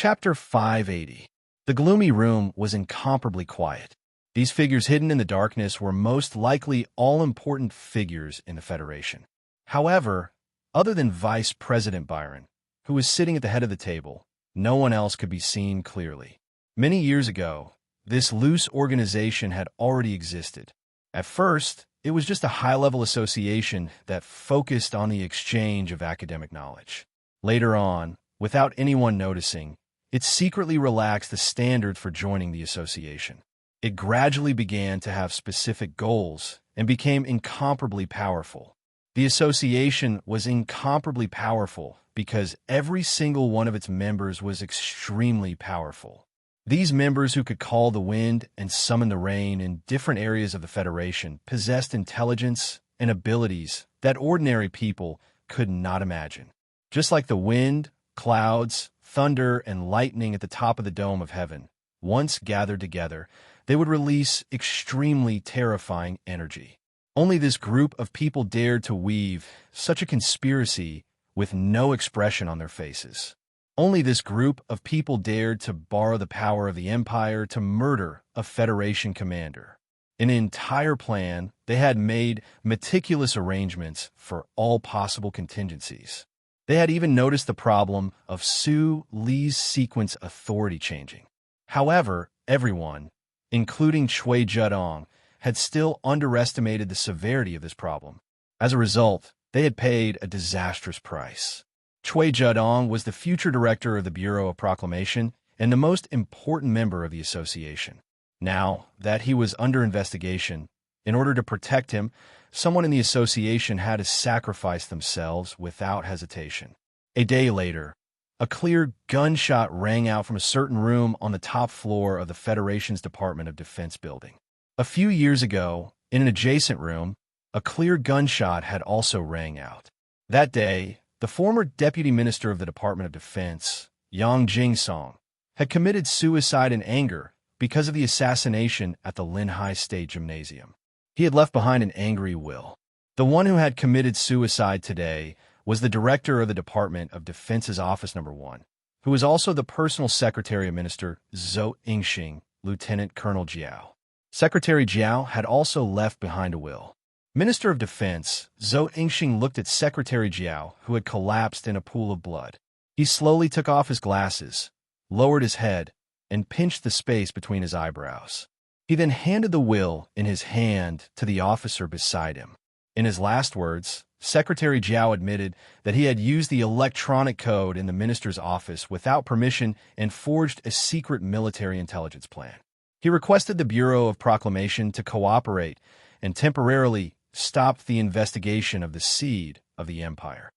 Chapter 580. The gloomy room was incomparably quiet. These figures hidden in the darkness were most likely all-important figures in the Federation. However, other than Vice President Byron, who was sitting at the head of the table, no one else could be seen clearly. Many years ago, this loose organization had already existed. At first, it was just a high-level association that focused on the exchange of academic knowledge. Later on, without anyone noticing, it secretly relaxed the standards for joining the association. It gradually began to have specific goals and became incomparably powerful. The association was incomparably powerful because every single one of its members was extremely powerful. These members who could call the wind and summon the rain in different areas of the Federation possessed intelligence and abilities that ordinary people could not imagine. Just like the wind, clouds, thunder, and lightning at the top of the dome of heaven, once gathered together, they would release extremely terrifying energy. Only this group of people dared to weave such a conspiracy with no expression on their faces. Only this group of people dared to borrow the power of the Empire to murder a Federation commander. In an entire plan, they had made meticulous arrangements for all possible contingencies. They had even noticed the problem of Su Li's sequence authority changing. However, everyone, including Cui Zedong, had still underestimated the severity of this problem. As a result, they had paid a disastrous price. Cui Zedong was the future director of the Bureau of Proclamation and the most important member of the association. Now that he was under investigation, in order to protect him, someone in the association had to sacrifice themselves without hesitation. A day later, a clear gunshot rang out from a certain room on the top floor of the Federation's Department of Defense building. A few years ago, in an adjacent room, a clear gunshot had also rang out. That day, the former Deputy Minister of the Department of Defense, Yang Jingsong, had committed suicide in anger because of the assassination at the Linhai State Gymnasium. He had left behind an angry will. The one who had committed suicide today was the director of the Department of Defense's Office No. 1, who was also the personal secretary of Minister Zhou Yingxing, Lieutenant Colonel Jiao. Secretary Jiao had also left behind a will. Minister of Defense Zhou Yingxing looked at Secretary Jiao, who had collapsed in a pool of blood. He slowly took off his glasses, lowered his head, and pinched the space between his eyebrows. He then handed the will in his hand to the officer beside him. In his last words, Secretary Jiao admitted that he had used the electronic code in the minister's office without permission and forged a secret military intelligence plan. He requested the Bureau of Proclamation to cooperate and temporarily stopped the investigation of the seed of the Empire.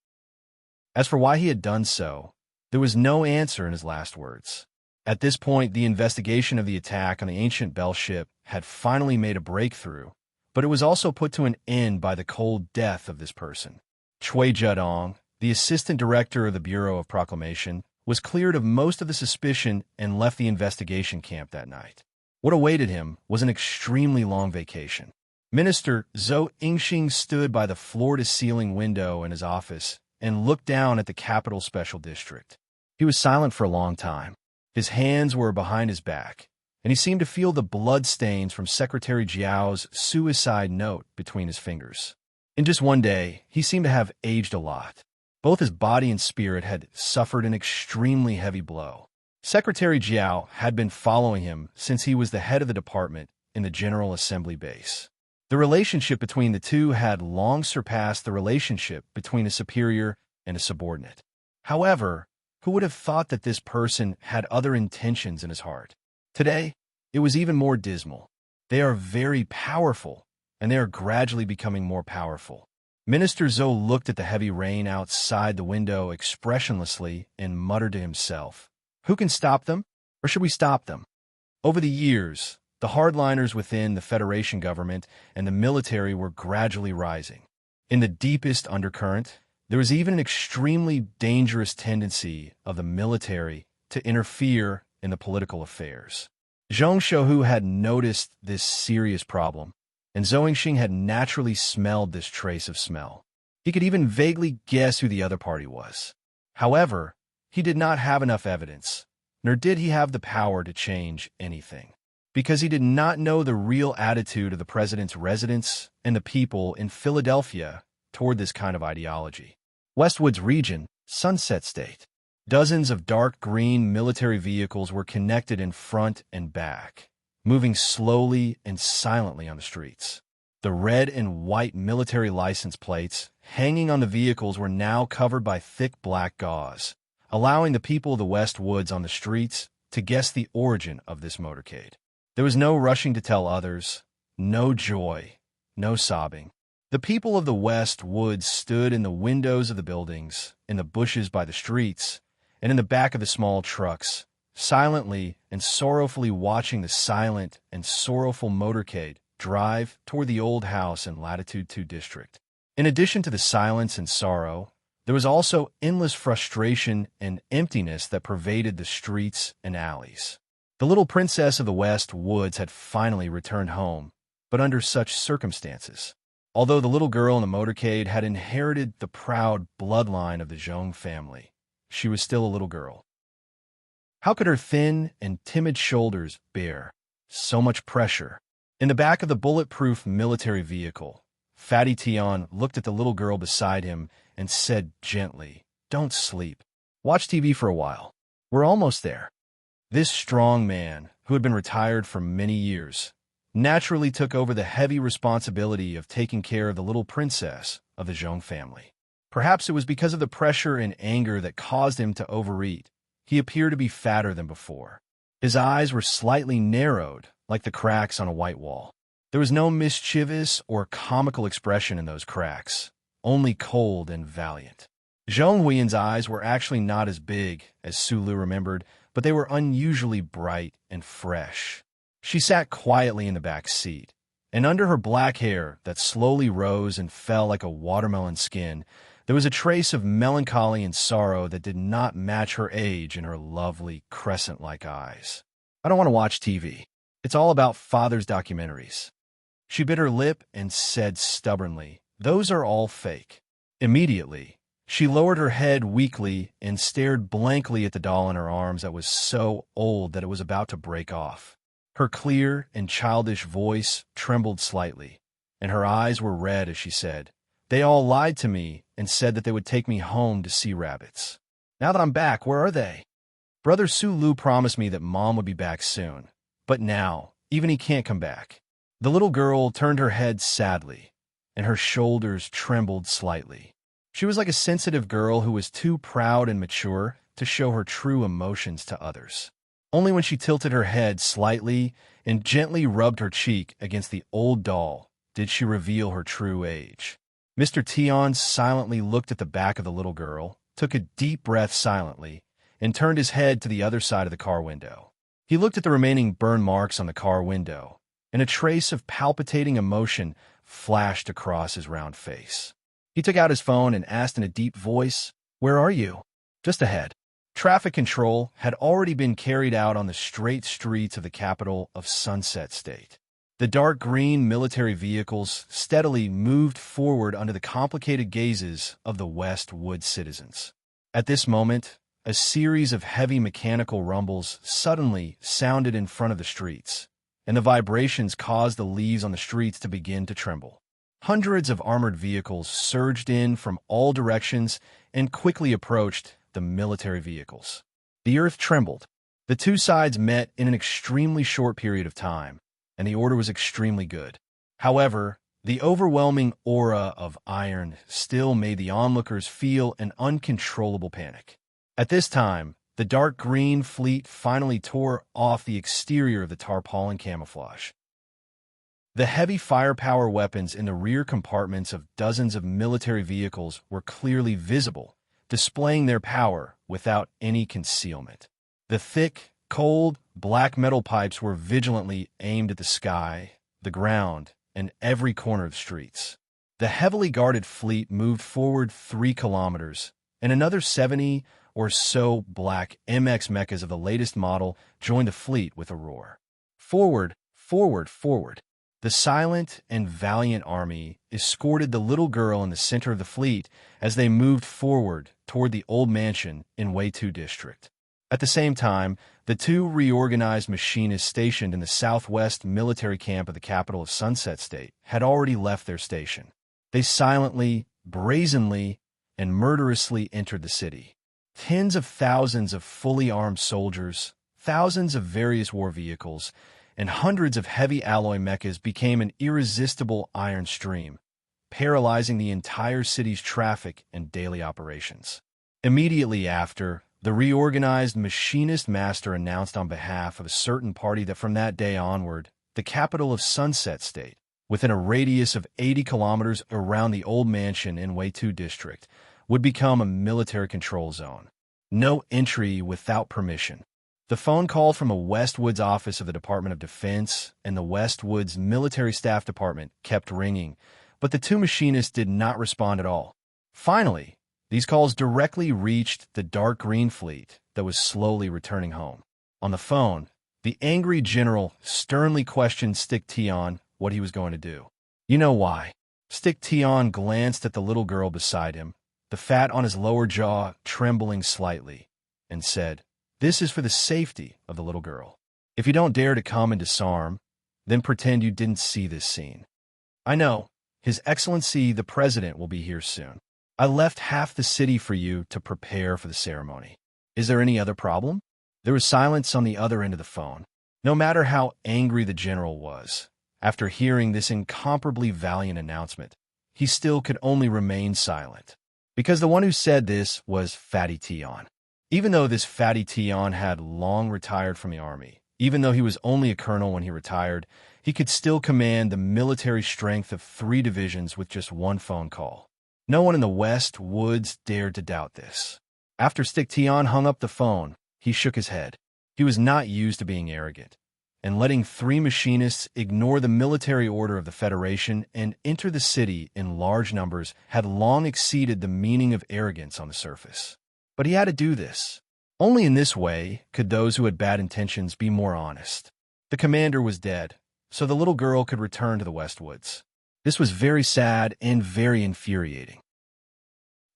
As for why he had done so, there was no answer in his last words. At this point, the investigation of the attack on the ancient Bell ship had finally made a breakthrough, but it was also put to an end by the cold death of this person. Cui Zedong, the assistant director of the Bureau of Proclamation, was cleared of most of the suspicion and left the investigation camp that night. What awaited him was an extremely long vacation. Minister Zhou Yingxing stood by the floor-to-ceiling window in his office and looked down at the capital special district. He was silent for a long time. His hands were behind his back, and he seemed to feel the blood stains from Secretary Jiao's suicide note between his fingers. In just one day, he seemed to have aged a lot. Both his body and spirit had suffered an extremely heavy blow. Secretary Jiao had been following him since he was the head of the department in the General Assembly base. The relationship between the two had long surpassed the relationship between a superior and a subordinate. However, who would have thought that this person had other intentions in his heart? Today, it was even more dismal. They are very powerful, and they are gradually becoming more powerful. Minister Zhou looked at the heavy rain outside the window expressionlessly and muttered to himself, "Who can stop them? Or should we stop them?" Over the years, the hardliners within the Federation government and the military were gradually rising. In the deepest undercurrent, there was even an extremely dangerous tendency of the military to interfere in the political affairs. Zhong Shouhu had noticed this serious problem, and Zhou Yingxing had naturally smelled this trace of smell. He could even vaguely guess who the other party was. However, he did not have enough evidence, nor did he have the power to change anything, because he did not know the real attitude of the president's residents and the people in Philadelphia toward this kind of ideology. Westwood's region, Sunset State. Dozens of dark green military vehicles were connected in front and back, moving slowly and silently on the streets. The red and white military license plates hanging on the vehicles were now covered by thick black gauze, allowing the people of the West Woods on the streets to guess the origin of this motorcade. There was no rushing to tell others, no joy, no sobbing. The people of the West Woods stood in the windows of the buildings, in the bushes by the streets, and in the back of the small trucks, silently and sorrowfully watching the silent and sorrowful motorcade drive toward the old house in Latitude 2 District. In addition to the silence and sorrow, there was also endless frustration and emptiness that pervaded the streets and alleys. The little princess of the West Woods had finally returned home, but under such circumstances. Although the little girl in the motorcade had inherited the proud bloodline of the Zhong family, she was still a little girl. How could her thin and timid shoulders bear so much pressure? In the back of the bulletproof military vehicle, Fatty Tion looked at the little girl beside him and said gently, "Don't sleep. Watch TV for a while. We're almost there." This strong man, who had been retired for many years, naturally took over the heavy responsibility of taking care of the little princess of the Zhong family. Perhaps it was because of the pressure and anger that caused him to overeat. He appeared to be fatter than before. His eyes were slightly narrowed, like the cracks on a white wall. There was no mischievous or comical expression in those cracks, only cold and valiant. Zhong Huiyan's eyes were actually not as big as Sulu remembered, but they were unusually bright and fresh. She sat quietly in the back seat, and under her black hair that slowly rose and fell like a watermelon skin, there was a trace of melancholy and sorrow that did not match her age in her lovely crescent-like eyes. "I don't want to watch TV. It's all about father's documentaries." She bit her lip and said stubbornly, "Those are all fake." Immediately, she lowered her head weakly and stared blankly at the doll in her arms that was so old that it was about to break off. Her clear and childish voice trembled slightly, and her eyes were red as she said, "They all lied to me and said that they would take me home to see rabbits. Now that I'm back, where are they? Brother Sulu promised me that Mom would be back soon, but now, even he can't come back." The little girl turned her head sadly, and her shoulders trembled slightly. She was like a sensitive girl who was too proud and mature to show her true emotions to others. Only when she tilted her head slightly and gently rubbed her cheek against the old doll did she reveal her true age. Mr. Tion silently looked at the back of the little girl, took a deep breath silently, and turned his head to the other side of the car window. He looked at the remaining burn marks on the car window, and a trace of palpitating emotion flashed across his round face. He took out his phone and asked in a deep voice, "Where are you?" "Just ahead." Traffic control had already been carried out on the straight streets of the capital of Sunset State. The dark green military vehicles steadily moved forward under the complicated gazes of the West Wood citizens. At this moment, a series of heavy mechanical rumbles suddenly sounded in front of the streets, and the vibrations caused the leaves on the streets to begin to tremble. Hundreds of armored vehicles surged in from all directions and quickly approached the military vehicles. The earth trembled. The two sides met in an extremely short period of time, and the order was extremely good. However, the overwhelming aura of iron still made the onlookers feel an uncontrollable panic. At this time, the dark green fleet finally tore off the exterior of the tarpaulin camouflage. The heavy firepower weapons in the rear compartments of dozens of military vehicles were clearly visible, displaying their power without any concealment. The thick, cold, black metal pipes were vigilantly aimed at the sky, the ground, and every corner of the streets. The heavily guarded fleet moved forward 3 kilometers, and another 70 or so black MX mechas of the latest model joined the fleet with a roar. Forward, forward, forward. The silent and valiant army escorted the little girl in the center of the fleet as they moved forward toward the old mansion in Way 2 District. At the same time, the two reorganized machinists stationed in the southwest military camp of the capital of Sunset State had already left their station. They silently, brazenly, and murderously entered the city. Tens of thousands of fully armed soldiers, thousands of various war vehicles, and hundreds of heavy alloy mechas became an irresistible iron stream, paralyzing the entire city's traffic and daily operations. Immediately after, the reorganized machinist master announced on behalf of a certain party that from that day onward, the capital of Sunset State, within a radius of 80 kilometers around the old mansion in Way 2 district, would become a military control zone. No entry without permission. The phone call from a Westwoods office of the Department of Defense and the Westwoods Military Staff Department kept ringing, but the two machinists did not respond at all. Finally, these calls directly reached the dark green fleet that was slowly returning home. On the phone, the angry general sternly questioned Stick Tion what he was going to do. You know why? Stick Tion glanced at the little girl beside him, the fat on his lower jaw trembling slightly, and said, "This is for the safety of the little girl. If you don't dare to come and disarm, then pretend you didn't see this scene. I know, His Excellency the President will be here soon. I left half the city for you to prepare for the ceremony. Is there any other problem?" There was silence on the other end of the phone. No matter how angry the general was, after hearing this incomparably valiant announcement, he still could only remain silent. Because the one who said this was Fatty Tion. Even though this Fatty Tion had long retired from the army, even though he was only a colonel when he retired, he could still command the military strength of 3 divisions with just one phone call. No one in the West Woods dared to doubt this. After Stick Tion hung up the phone, he shook his head. He was not used to being arrogant, and letting 3 machinists ignore the military order of the Federation and enter the city in large numbers had long exceeded the meaning of arrogance on the surface. But he had to do this. Only in this way could those who had bad intentions be more honest. The commander was dead, so the little girl could return to the Westwoods. This was very sad and very infuriating.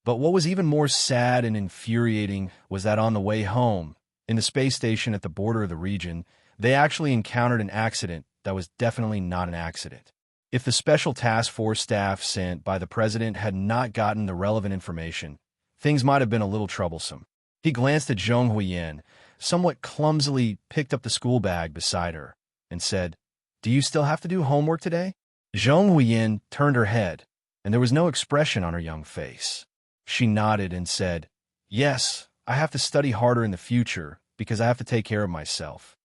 But what was even more sad and infuriating was that on the way home, in the space station at the border of the region, they actually encountered an accident that was definitely not an accident. If the Special Task Force staff sent by the president had not gotten the relevant information, things might have been a little troublesome. He glanced at Zhong Huiyan, somewhat clumsily picked up the school bag beside her, and said, "Do you still have to do homework today?" Zhong Huiyan turned her head, and there was no expression on her young face. She nodded and said, "Yes, I have to study harder in the future because I have to take care of myself."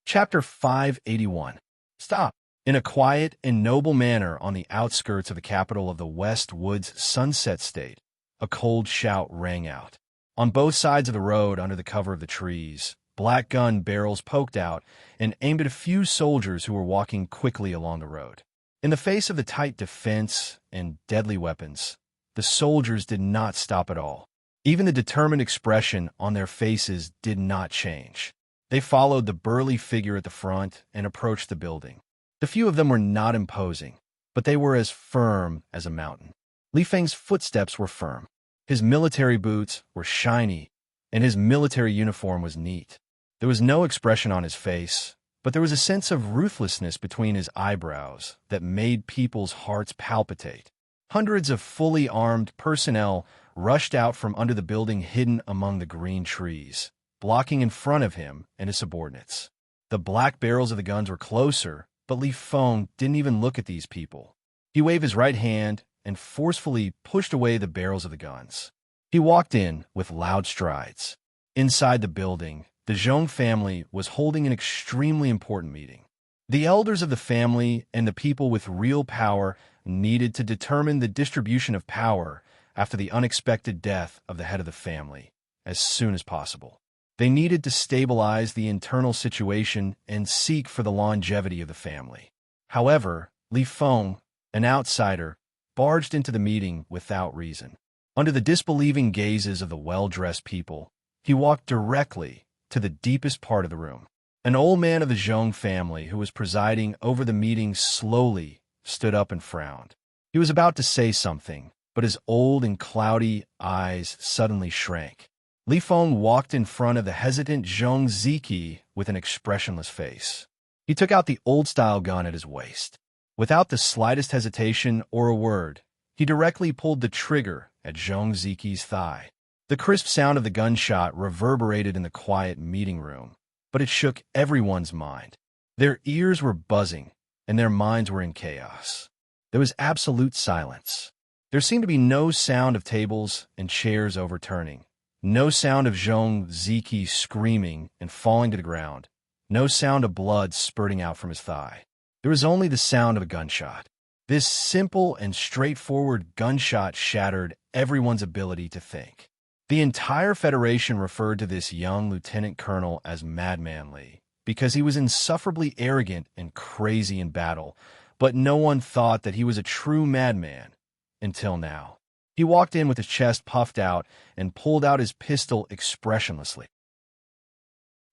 Chapter 581. Stop. In a quiet and noble manner on the outskirts of the capital of the West Woods Sunset State, a cold shout rang out. On both sides of the road, under the cover of the trees, black gun barrels poked out and aimed at a few soldiers who were walking quickly along the road. In the face of the tight defense and deadly weapons, the soldiers did not stop at all. Even the determined expression on their faces did not change. They followed the burly figure at the front and approached the building. The few of them were not imposing, but they were as firm as a mountain. Li Feng's footsteps were firm. His military boots were shiny, and his military uniform was neat. There was no expression on his face, but there was a sense of ruthlessness between his eyebrows that made people's hearts palpitate. Hundreds of fully armed personnel rushed out from under the building hidden among the green trees, blocking in front of him and his subordinates. The black barrels of the guns were closer, but Li Feng didn't even look at these people. He waved his right hand and forcefully pushed away the barrels of the guns. He walked in with loud strides. Inside the building, the Zhong family was holding an extremely important meeting. The elders of the family and the people with real power needed to determine the distribution of power after the unexpected death of the head of the family as soon as possible. They needed to stabilize the internal situation and seek for the longevity of the family. However, Li Feng, an outsider, barged into the meeting without reason. Under the disbelieving gazes of the well-dressed people, he walked directly to the deepest part of the room. An old man of the Zhong family who was presiding over the meeting slowly stood up and frowned. He was about to say something, but his old and cloudy eyes suddenly shrank. Li Feng walked in front of the hesitant Zhong Ziqi with an expressionless face. He took out the old-style gun at his waist. Without the slightest hesitation or a word, he directly pulled the trigger at Zhong Ziqi's thigh. The crisp sound of the gunshot reverberated in the quiet meeting room, but it shook everyone's mind. Their ears were buzzing, and their minds were in chaos. There was absolute silence. There seemed to be no sound of tables and chairs overturning, no sound of Zhong Ziqi screaming and falling to the ground, no sound of blood spurting out from his thigh. There was only the sound of a gunshot. This simple and straightforward gunshot shattered everyone's ability to think. The entire Federation referred to this young lieutenant colonel as Madman Li because he was insufferably arrogant and crazy in battle, but no one thought that he was a true madman until now. He walked in with his chest puffed out and pulled out his pistol expressionlessly.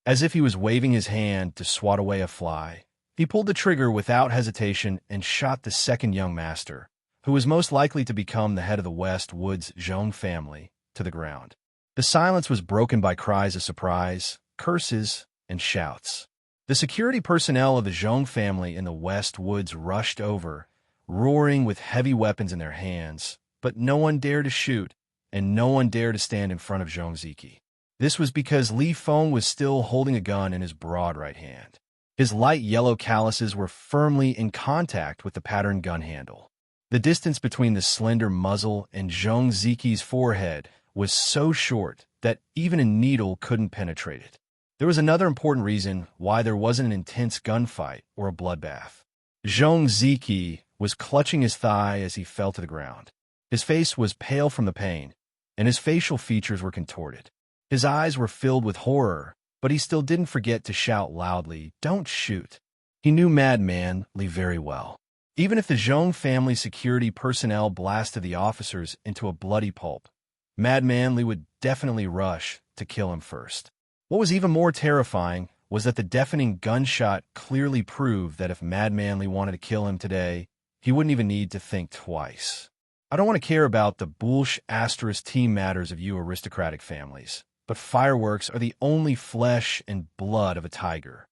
As if he was waving his hand to swat away a fly, he pulled the trigger without hesitation and shot the second young master, who was most likely to become the head of the West Woods Zhong family, to the ground. The silence was broken by cries of surprise, curses, and shouts. The security personnel of the Zhong family in the West Woods rushed over, roaring with heavy weapons in their hands, but no one dared to shoot, and no one dared to stand in front of Zhong Ziqi. This was because Li Feng was still holding a gun in his broad right hand. His light yellow calluses were firmly in contact with the patterned gun handle. The distance between the slender muzzle and Zhong Ziqi's forehead was so short that even a needle couldn't penetrate it. There was another important reason why there wasn't an intense gunfight or a bloodbath. Zhong Ziqi was clutching his thigh as he fell to the ground. His face was pale from the pain, and his facial features were contorted. His eyes were filled with horror, but he still didn't forget to shout loudly, "Don't shoot." He knew Madman Li very well. Even if the Zhong family security personnel blasted the officers into a bloody pulp, Madman Li would definitely rush to kill him first. What was even more terrifying was that the deafening gunshot clearly proved that if Madman Li wanted to kill him today, he wouldn't even need to think twice. I don't want to care about the bullsh* team matters of you aristocratic families, but fireworks are the only flesh and blood of a tiger.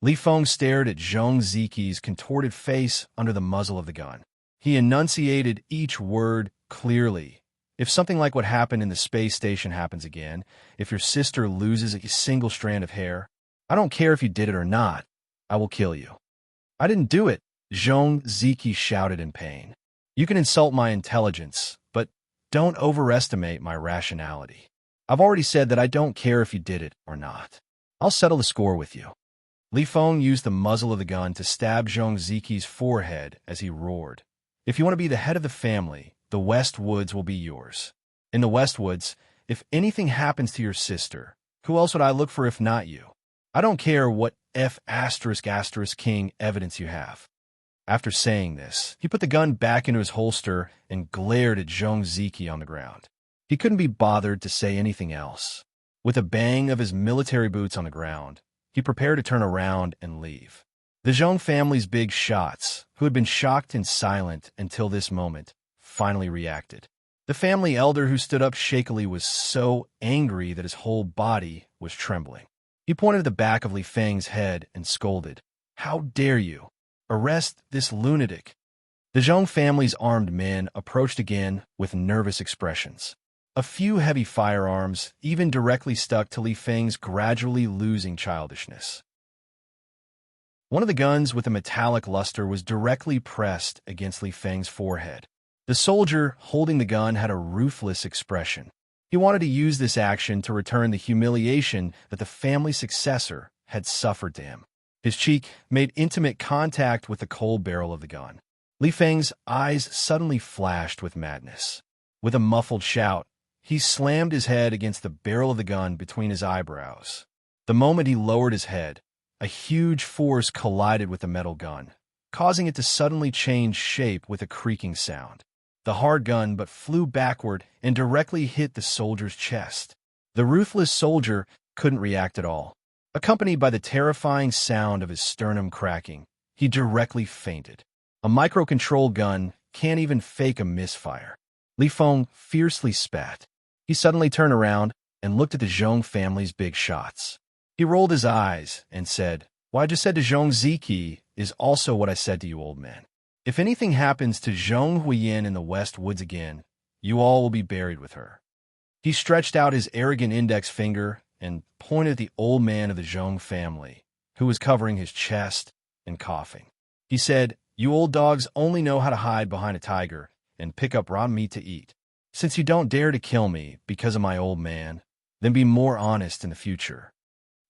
Li Feng stared at Zhong Ziqi's contorted face under the muzzle of the gun. He enunciated each word clearly. If something like what happened in the space station happens again, if your sister loses a single strand of hair, I don't care if you did it or not, I will kill you. I didn't do it, Zhong Ziqi shouted in pain. You can insult my intelligence, but don't overestimate my rationality. I've already said that I don't care if you did it or not. I'll settle the score with you. Li Feng used the muzzle of the gun to stab Zhong Ziqi's forehead as he roared. If you want to be the head of the family, the West Woods will be yours. In the West Woods, if anything happens to your sister, who else would I look for if not you? I don't care what F***king evidence you have. After saying this, he put the gun back into his holster and glared at Zhong Ziqi on the ground. He couldn't be bothered to say anything else. With a bang of his military boots on the ground, he prepared to turn around and leave. The Zhong family's big shots, who had been shocked and silent until this moment, finally reacted. The family elder who stood up shakily was so angry that his whole body was trembling. He pointed at the back of Li Feng's head and scolded, "How dare you? Arrest this lunatic." The Zhong family's armed men approached again with nervous expressions. A few heavy firearms even directly stuck to Li Feng's gradually losing childishness. One of the guns with a metallic luster was directly pressed against Li Feng's forehead. The soldier holding the gun had a ruthless expression. He wanted to use this action to return the humiliation that the family successor had suffered to him. His cheek made intimate contact with the cold barrel of the gun. Li Feng's eyes suddenly flashed with madness. With a muffled shout, he slammed his head against the barrel of the gun between his eyebrows. The moment he lowered his head, a huge force collided with the metal gun, causing it to suddenly change shape with a creaking sound. The hard gun but flew backward and directly hit the soldier's chest. The ruthless soldier couldn't react at all. Accompanied by the terrifying sound of his sternum cracking, he directly fainted. A microcontrol gun can't even fake a misfire. Li Feng fiercely spat. He suddenly turned around, and looked at the Zhong family's big shots. He rolled his eyes and said, "What I just said to Zhong Ziki is also what I said to you, old man. If anything happens to Zhong Huiyin in the West Woods again, you all will be buried with her." He stretched out his arrogant index finger and pointed at the old man of the Zhong family, who was covering his chest and coughing. He said, "You old dogs only know how to hide behind a tiger and pick up raw meat to eat. Since you don't dare to kill me because of my old man, then be more honest in the future.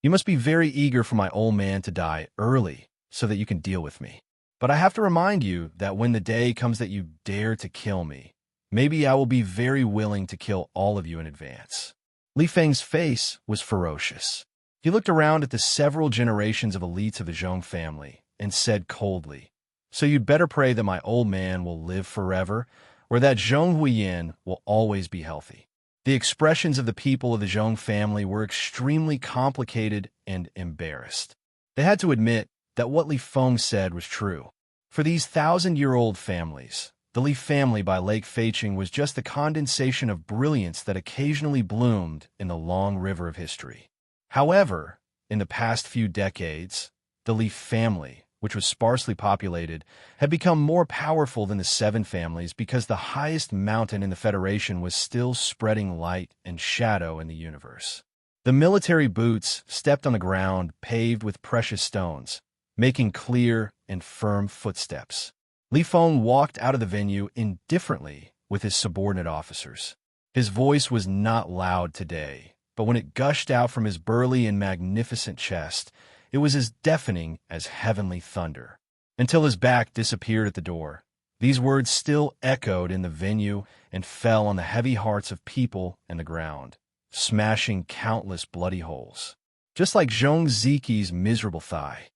You must be very eager for my old man to die early so that you can deal with me. But I have to remind you that when the day comes that you dare to kill me, maybe I will be very willing to kill all of you in advance." Li Feng's face was ferocious. He looked around at the several generations of elites of the Zhong family and said coldly, "So you'd better pray that my old man will live forever, or that Zhong Huiyin will always be healthy." The expressions of the people of the Zhong family were extremely complicated and embarrassed. They had to admit that what Li Feng said was true. For these 1,000-year-old families, the Li family by Lake Feiqing was just the condensation of brilliance that occasionally bloomed in the long river of history. However, in the past few decades, the Li family, which was sparsely populated, had become more powerful than the seven families because the highest mountain in the Federation was still spreading light and shadow in the universe. The military boots stepped on the ground paved with precious stones, making clear and firm footsteps. Li Feng walked out of the venue indifferently with his subordinate officers. His voice was not loud today, but when it gushed out from his burly and magnificent chest, it was as deafening as heavenly thunder. Until his back disappeared at the door, these words still echoed in the venue and fell on the heavy hearts of people and the ground, smashing countless bloody holes, just like Zhong Ziqi's miserable thigh.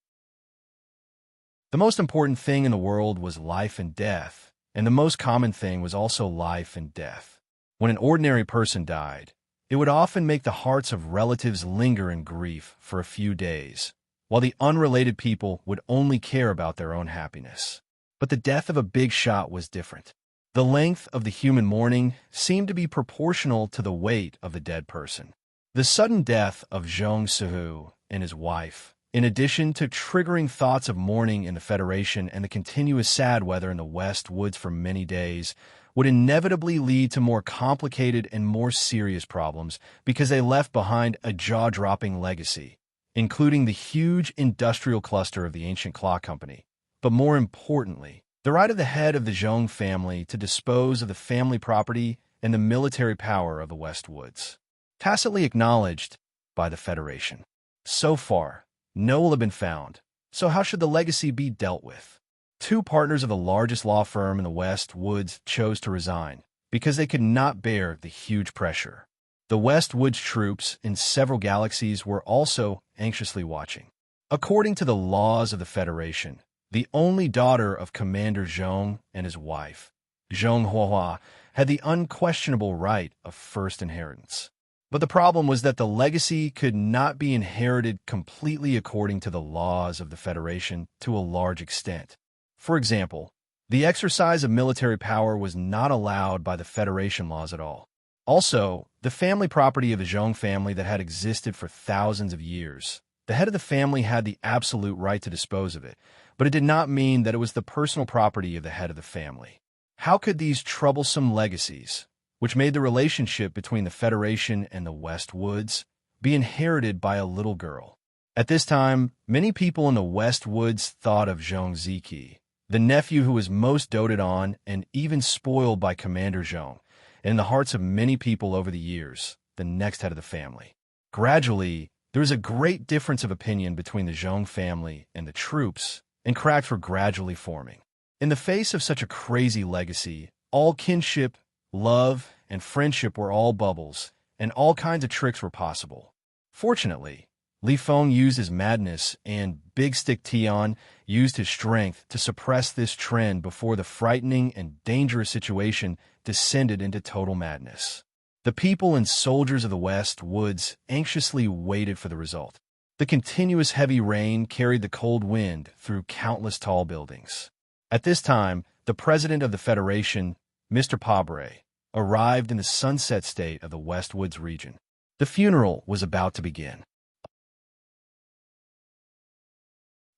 The most important thing in the world was life and death, and the most common thing was also life and death. When an ordinary person died, it would often make the hearts of relatives linger in grief for a few days, while the unrelated people would only care about their own happiness. But the death of a big shot was different. The length of the human mourning seemed to be proportional to the weight of the dead person. The sudden death of Zhong Sihu and his wife, in addition to triggering thoughts of mourning in the Federation and the continuous sad weather in the West Woods for many days, would inevitably lead to more complicated and more serious problems because they left behind a jaw-dropping legacy, including the huge industrial cluster of the ancient clock company, but more importantly, the right of the head of the Zhong family to dispose of the family property and the military power of the West Woods, tacitly acknowledged by the Federation. So far, no will have been found, so how should the legacy be dealt with? Two partners of the largest law firm in the West Woods chose to resign because they could not bear the huge pressure. The West Woods troops in several galaxies were also anxiously watching. According to the laws of the Federation, the only daughter of Commander Zhong and his wife, Zhong Huahua, had the unquestionable right of first inheritance. But the problem was that the legacy could not be inherited completely according to the laws of the Federation to a large extent. For example, the exercise of military power was not allowed by the Federation laws at all. Also, the family property of the Zhong family that had existed for thousands of years, the head of the family had the absolute right to dispose of it, but it did not mean that it was the personal property of the head of the family. How could these troublesome legacies, which made the relationship between the Federation and the West Woods, be inherited by a little girl? At this time, many people in the West Woods thought of Zhong Ziki, the nephew who was most doted on and even spoiled by Commander Zhong, and in the hearts of many people over the years, the next head of the family. Gradually, there was a great difference of opinion between the Zhong family and the troops, and cracks were gradually forming. In the face of such a crazy legacy, all kinship, love, and friendship were all bubbles, and all kinds of tricks were possible. Fortunately, Li Feng used his madness, and Big Stick Tian used his strength to suppress this trend before the frightening and dangerous situation descended into total madness. The people and soldiers of the West Woods anxiously waited for the result. The continuous heavy rain carried the cold wind through countless tall buildings. At this time, the president of the Federation, Mr. Pabre, arrived in the Sunset State of the West Woods region. The funeral was about to begin.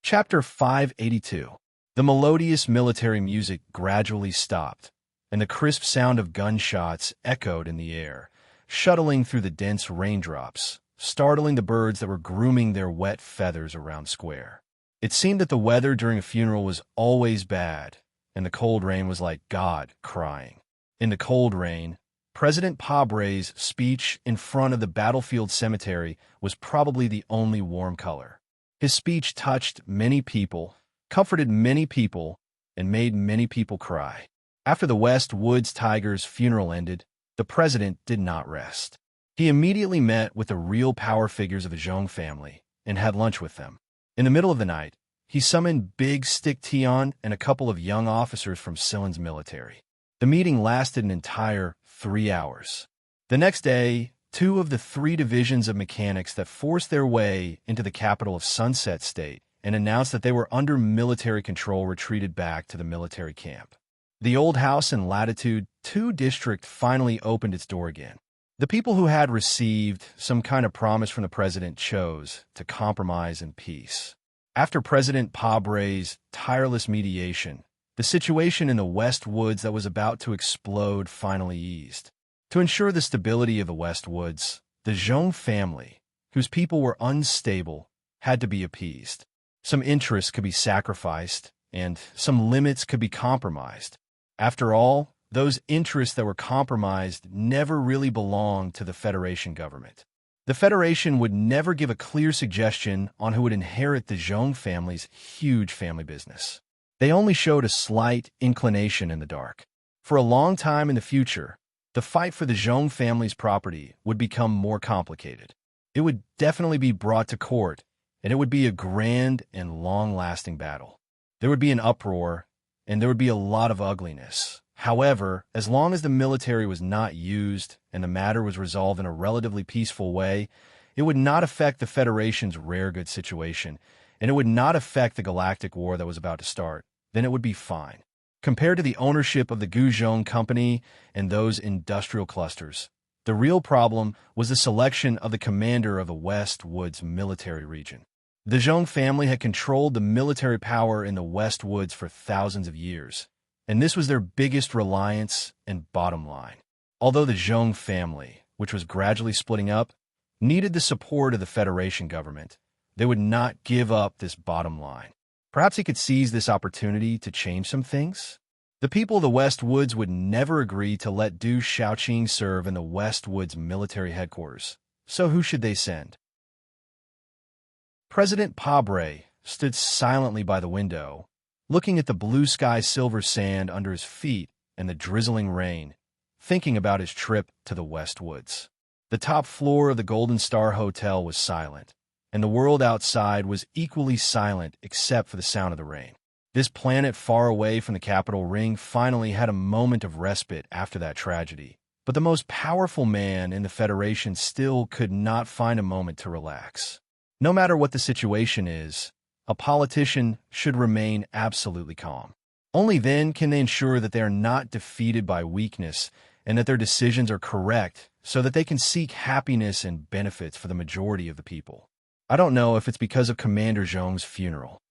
Chapter 582. The melodious military music gradually stopped, and the crisp sound of gunshots echoed in the air, shuttling through the dense raindrops, startling the birds that were grooming their wet feathers around the square. It seemed that the weather during a funeral was always bad, and the cold rain was like God crying. In the cold rain, President Pabre's speech in front of the battlefield cemetery was probably the only warm color. His speech touched many people, comforted many people, and made many people cry. After the West Woods Tigers' funeral ended, the president did not rest. He immediately met with the real power figures of the Zhong family and had lunch with them. In the middle of the night, he summoned Big Stick Tion and a couple of young officers from Silin's military. The meeting lasted an entire 3 hours. The next day, 2 of the 3 divisions of mechanics that forced their way into the capital of Sunset State and announced that they were under military control retreated back to the military camp. The old house in Latitude 2 district finally opened its door again. The people who had received some kind of promise from the president chose to compromise in peace. After President Pabre's tireless mediation, the situation in the West Woods that was about to explode finally eased. To ensure the stability of the West Woods, the Zhong family, whose people were unstable, had to be appeased. Some interests could be sacrificed, and some limits could be compromised. After all, those interests that were compromised never really belonged to the Federation government. The Federation would never give a clear suggestion on who would inherit the Zhong family's huge family business. They only showed a slight inclination in the dark. For a long time in the future, the fight for the Zhong family's property would become more complicated. It would definitely be brought to court, and it would be a grand and long-lasting battle. There would be an uproar, and there would be a lot of ugliness. However, as long as the military was not used and the matter was resolved in a relatively peaceful way, it would not affect the Federation's rare goods situation, and it would not affect the galactic war that was about to start. Then it would be fine. Compared to the ownership of the Guzhong Company and those industrial clusters, the real problem was the selection of the commander of the West Woods military region. The Zhong family had controlled the military power in the West Woods for thousands of years, and this was their biggest reliance and bottom line. Although the Zhong family, which was gradually splitting up, needed the support of the Federation government, they would not give up this bottom line. Perhaps he could seize this opportunity to change some things? The people of the West Woods would never agree to let Du Shaoqing serve in the West Woods military headquarters. So who should they send? President Pabre stood silently by the window, looking at the blue sky silver sand under his feet and the drizzling rain, thinking about his trip to the West Woods. The top floor of the Golden Star Hotel was silent, and the world outside was equally silent except for the sound of the rain. This planet far away from the capital ring finally had a moment of respite after that tragedy, but the most powerful man in the Federation still could not find a moment to relax. No matter what the situation is, a politician should remain absolutely calm. Only then can they ensure that they are not defeated by weakness and that their decisions are correct so that they can seek happiness and benefits for the majority of the people. I don't know if it's because of Commander Zhong's funeral.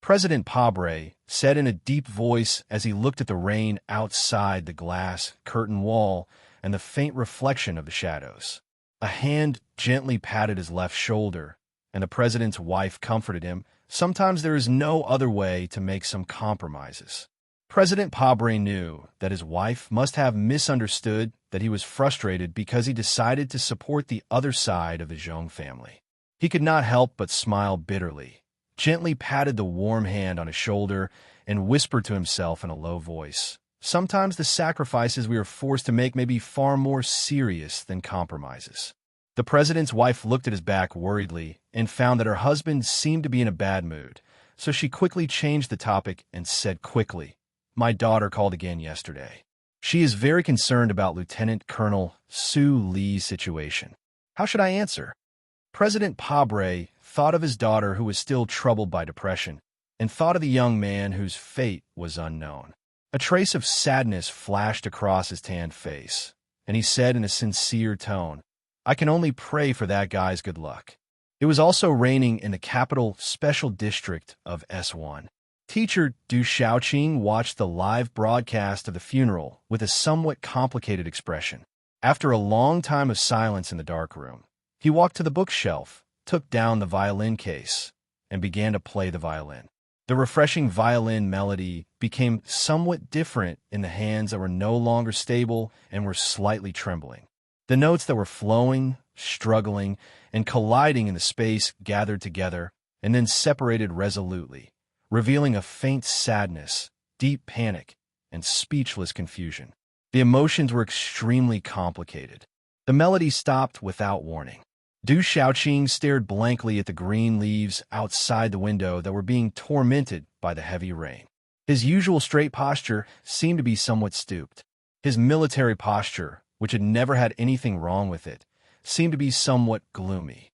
President Pabre said in a deep voice as he looked at the rain outside the glass curtain wall and the faint reflection of the shadows. A hand gently patted his left shoulder, and the president's wife comforted him. Sometimes there is no other way to make some compromises. President Pabre knew that his wife must have misunderstood that he was frustrated because he decided to support the other side of the Zhong family. He could not help but smile bitterly, gently patted the warm hand on his shoulder, and whispered to himself in a low voice, "Sometimes the sacrifices we are forced to make may be far more serious than compromises." The president's wife looked at his back worriedly and found that her husband seemed to be in a bad mood, so she quickly changed the topic and said quickly, "My daughter called again yesterday. She is very concerned about Lieutenant Colonel Su Li's situation. How should I answer?" President Pabre thought of his daughter who was still troubled by depression, and thought of the young man whose fate was unknown. A trace of sadness flashed across his tanned face, and he said in a sincere tone, I can only pray for that guy's good luck. It was also raining in the capital special district of S1. Teacher Du Xiaoqing watched the live broadcast of the funeral with a somewhat complicated expression. After a long time of silence in the dark room, he walked to the bookshelf, took down the violin case, and began to play the violin. The refreshing violin melody became somewhat different in the hands that were no longer stable and were slightly trembling. The notes that were flowing, struggling, and colliding in the space gathered together and then separated resolutely, revealing a faint sadness, deep panic, and speechless confusion. The emotions were extremely complicated. The melody stopped without warning. Du Xiaoqing stared blankly at the green leaves outside the window that were being tormented by the heavy rain. His usual straight posture seemed to be somewhat stooped. His military posture, which had never had anything wrong with it, seemed to be somewhat gloomy.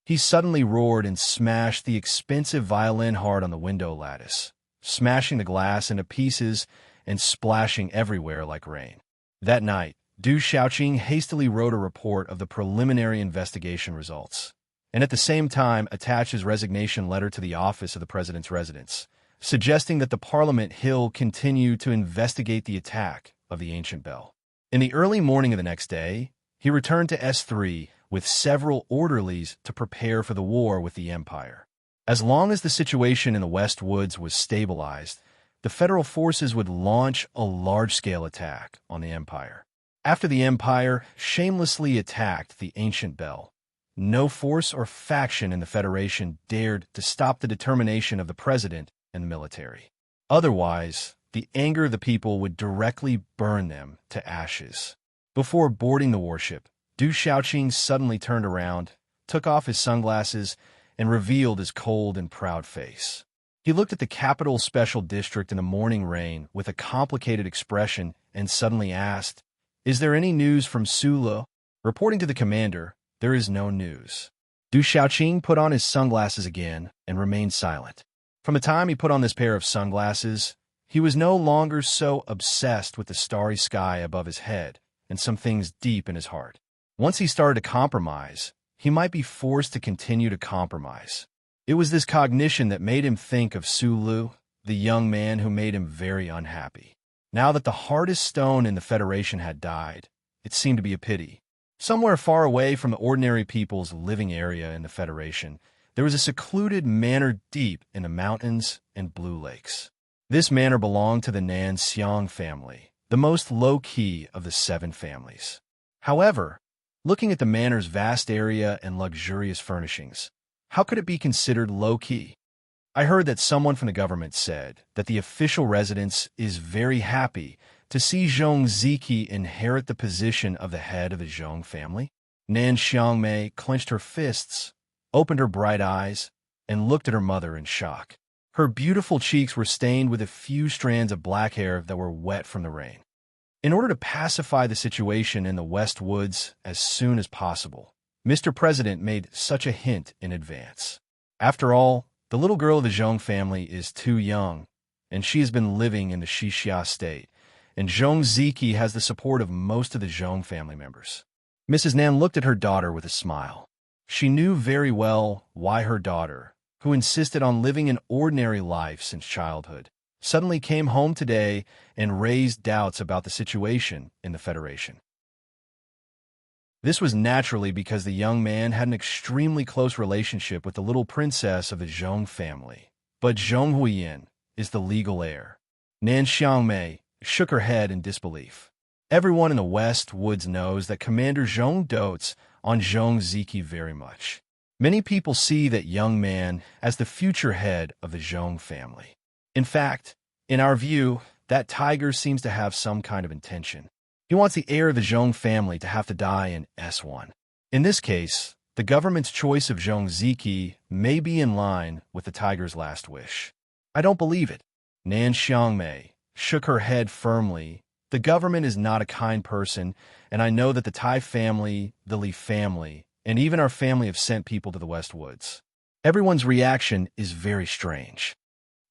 He suddenly roared and smashed the expensive violin hard on the window lattice, smashing the glass into pieces and splashing everywhere like rain. That night, Du Xiaoqing hastily wrote a report of the preliminary investigation results, and at the same time attached his resignation letter to the office of the president's residence, suggesting that the Parliament Hill continue to investigate the attack of the ancient bell. In the early morning of the next day, he returned to S3 with several orderlies to prepare for the war with the Empire. As long as the situation in the West Woods was stabilized, the federal forces would launch a large-scale attack on the Empire. After the Empire shamelessly attacked the ancient bell, no force or faction in the Federation dared to stop the determination of the president and the military. Otherwise, the anger of the people would directly burn them to ashes. Before boarding the warship, Du Xiaoqing suddenly turned around, took off his sunglasses, and revealed his cold and proud face. He looked at the capital special district in the morning rain with a complicated expression and suddenly asked, "Is there any news from Sulu?" Reporting to the commander, "There is no news." Du Xiaoqing put on his sunglasses again and remained silent. From the time he put on this pair of sunglasses, he was no longer so obsessed with the starry sky above his head and some things deep in his heart. Once he started to compromise, he might be forced to continue to compromise. It was this cognition that made him think of Sulu, the young man who made him very unhappy. Now that the hardest stone in the Federation had died, it seemed to be a pity. Somewhere far away from the ordinary people's living area in the Federation, there was a secluded manor deep in the mountains and blue lakes. This manor belonged to the Nan Xiang family, the most low-key of the 7 families. However, looking at the manor's vast area and luxurious furnishings, how could it be considered low-key? I heard that someone from the government said that the official residence is very happy to see Zhong Ziki inherit the position of the head of the Zhong family. Nan Xiangmei clenched her fists, opened her bright eyes, and looked at her mother in shock. Her beautiful cheeks were stained with a few strands of black hair that were wet from the rain. In order to pacify the situation in the West Woods as soon as possible, Mr. President made such a hint in advance. After all, the little girl of the Zhong family is too young, and she has been living in the Xixia state, and Zhong Ziki has the support of most of the Zhong family members. Mrs. Nan looked at her daughter with a smile. She knew very well why her daughter, who insisted on living an ordinary life since childhood, suddenly came home today and raised doubts about the situation in the Federation. This was naturally because the young man had an extremely close relationship with the little princess of the Zhong family. But Zhong Huiyin is the legal heir. Nan Xiangmei shook her head in disbelief. Everyone in the West Woods knows that Commander Zhong dotes on Zhong Ziki very much. Many people see that young man as the future head of the Zhong family. In fact, in our view, that tiger seems to have some kind of intention. He wants the heir of the Zhong family to have to die in S1. In this case, the government's choice of Zhong Ziki may be in line with the tiger's last wish. I don't believe it. Nan Xiangmei shook her head firmly. The government is not a kind person, and I know that the Tai family, the Li family, and even our family have sent people to the West Woods. Everyone's reaction is very strange.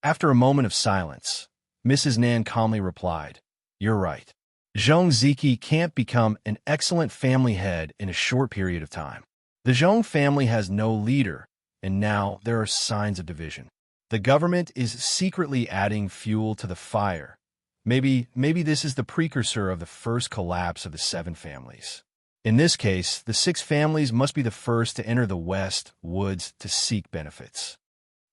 After a moment of silence, Mrs. Nan calmly replied, "You're right. Zhong Ziki can't become an excellent family head in a short period of time. The Zhong family has no leader, and now there are signs of division. The government is secretly adding fuel to the fire. Maybe this is the precursor of the first collapse of the 7 families. In this case, the 6 families must be the first to enter the West Woods to seek benefits.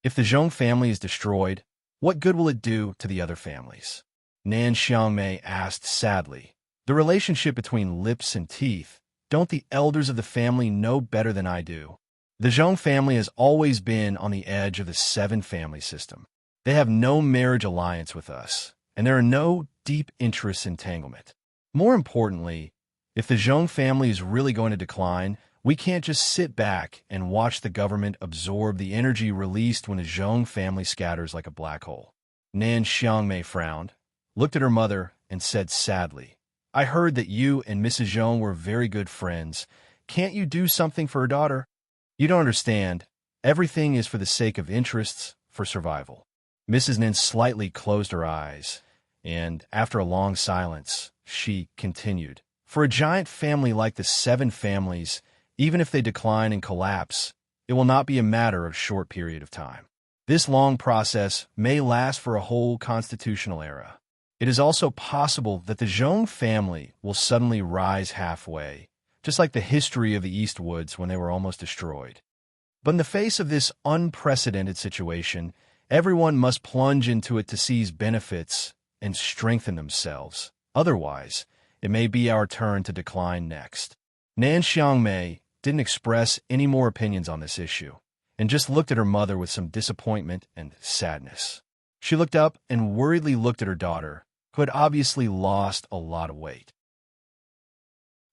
If the Zhong family is destroyed, what good will it do to the other families? Nan Xiangmei asked sadly. The relationship between lips and teeth, don't the elders of the family know better than I do? The Zhong family has always been on the edge of the 7 family system. They have no marriage alliance with us, and there are no deep interests entanglement. More importantly, if the Zhong family is really going to decline, we can't just sit back and watch the government absorb the energy released when the Zhong family scatters like a black hole. Nan Xiangmei frowned, looked at her mother, and said sadly, I heard that you and Mrs. Zhong were very good friends. Can't you do something for her daughter? You don't understand. Everything is for the sake of interests, for survival. Mrs. Nin slightly closed her eyes, and after a long silence, she continued, for a giant family like the 7 families, even if they decline and collapse, it will not be a matter of short period of time. This long process may last for a whole constitutional era. It is also possible that the Zhong family will suddenly rise halfway, just like the history of the East Woods when they were almost destroyed. But in the face of this unprecedented situation, everyone must plunge into it to seize benefits and strengthen themselves. Otherwise, it may be our turn to decline next. Nan Xiangmei didn't express any more opinions on this issue, and just looked at her mother with some disappointment and sadness. She looked up and worriedly looked at her daughter, who had obviously lost a lot of weight.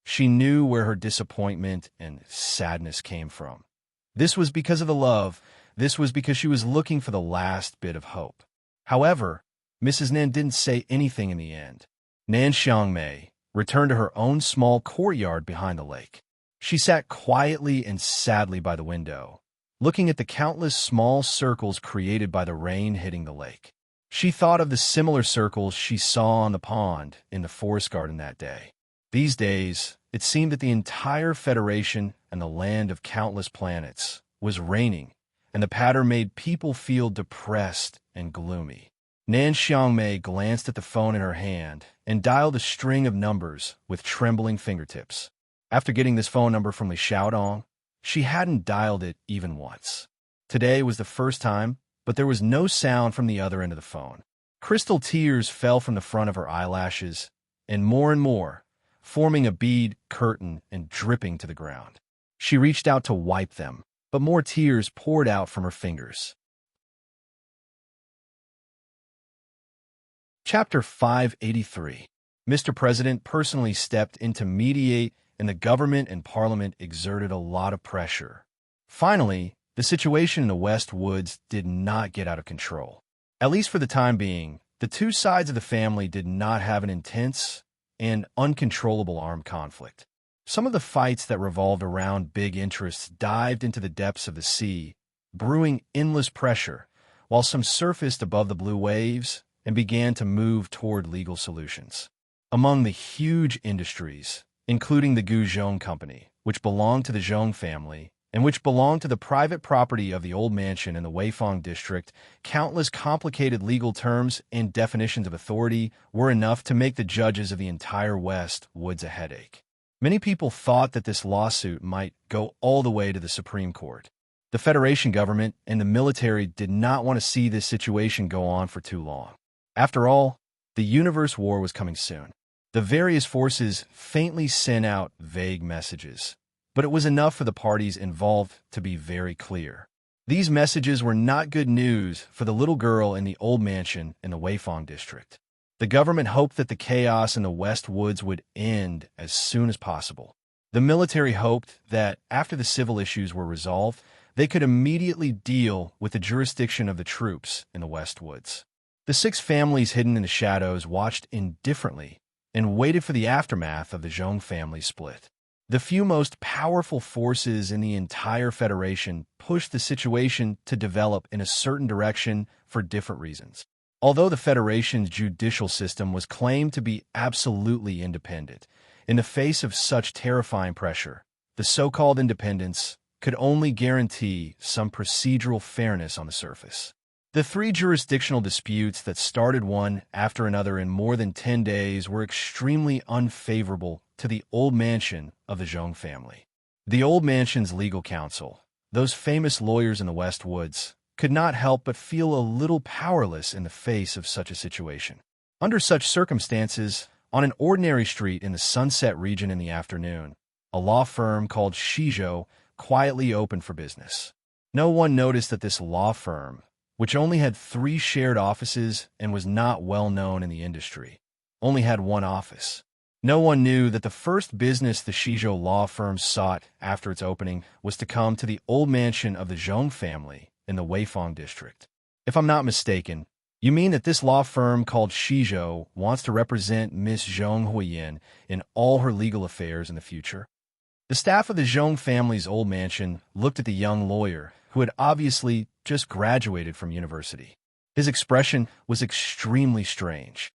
She knew where her disappointment and sadness came from. This was because of the love. This was because she was looking for the last bit of hope. However, Mrs. Nin didn't say anything in the end. Nan Xiangmei returned to her own small courtyard behind the lake. She sat quietly and sadly by the window, looking at the countless small circles created by the rain hitting the lake. She thought of the similar circles she saw on the pond in the forest garden that day. These days, it seemed that the entire Federation and the land of countless planets was raining, and the pattern made people feel depressed and gloomy. Nan Xiangmei glanced at the phone in her hand and dialed a string of numbers with trembling fingertips. After getting this phone number from Li Xiaodong, she hadn't dialed it even once. Today was the first time, but there was no sound from the other end of the phone. Crystal tears fell from the front of her eyelashes, and more, forming a bead curtain and dripping to the ground. She reached out to wipe them, but more tears poured out from her fingers. Chapter 583. Mr. President personally stepped in to mediate, and the government and parliament exerted a lot of pressure. Finally, the situation in the West Woods did not get out of control. At least for the time being, the 2 sides of the family did not have an intense and uncontrollable armed conflict. Some of the fights that revolved around big interests dived into the depths of the sea, brewing endless pressure, while some surfaced above the blue waves and began to move toward legal solutions. Among the huge industries, including the Guzhong Company, which belonged to the Zhong family, and which belonged to the private property of the old mansion in the Weifang district, countless complicated legal terms and definitions of authority were enough to make the judges of the entire West Woods a headache. Many people thought that this lawsuit might go all the way to the Supreme Court. The Federation government and the military did not want to see this situation go on for too long. After all, the universe war was coming soon. The various forces faintly sent out vague messages, but it was enough for the parties involved to be very clear. These messages were not good news for the little girl in the old mansion in the Weifang district. The government hoped that the chaos in the West Woods would end as soon as possible. The military hoped that after the civil issues were resolved, they could immediately deal with the jurisdiction of the troops in the West Woods. The 6 families hidden in the shadows watched indifferently and waited for the aftermath of the Zhong family split. The few most powerful forces in the entire Federation pushed the situation to develop in a certain direction for different reasons. Although the Federation's judicial system was claimed to be absolutely independent, in the face of such terrifying pressure, the so-called independence could only guarantee some procedural fairness on the surface. The three jurisdictional disputes that started one after another in more than 10 days were extremely unfavorable to the old mansion of the Zhong family. The old mansion's legal counsel, those famous lawyers in the West Woods, could not help but feel a little powerless in the face of such a situation. Under such circumstances, on an ordinary street in the Sunset region in the afternoon, a law firm called Shizhou quietly opened for business. No one noticed that this law firm, which only had 3 shared offices and was not well known in the industry, only had one office. No one knew that the first business the Shizhou law firm sought after its opening was to come to the old mansion of the Zhong family in the Weifang district. If I'm not mistaken, you mean that this law firm called Shizhou wants to represent Miss Zhong Huiyin in all her legal affairs in the future? The staff of the Zhong family's old mansion looked at the young lawyer, who had obviously just graduated from university. His expression was extremely strange.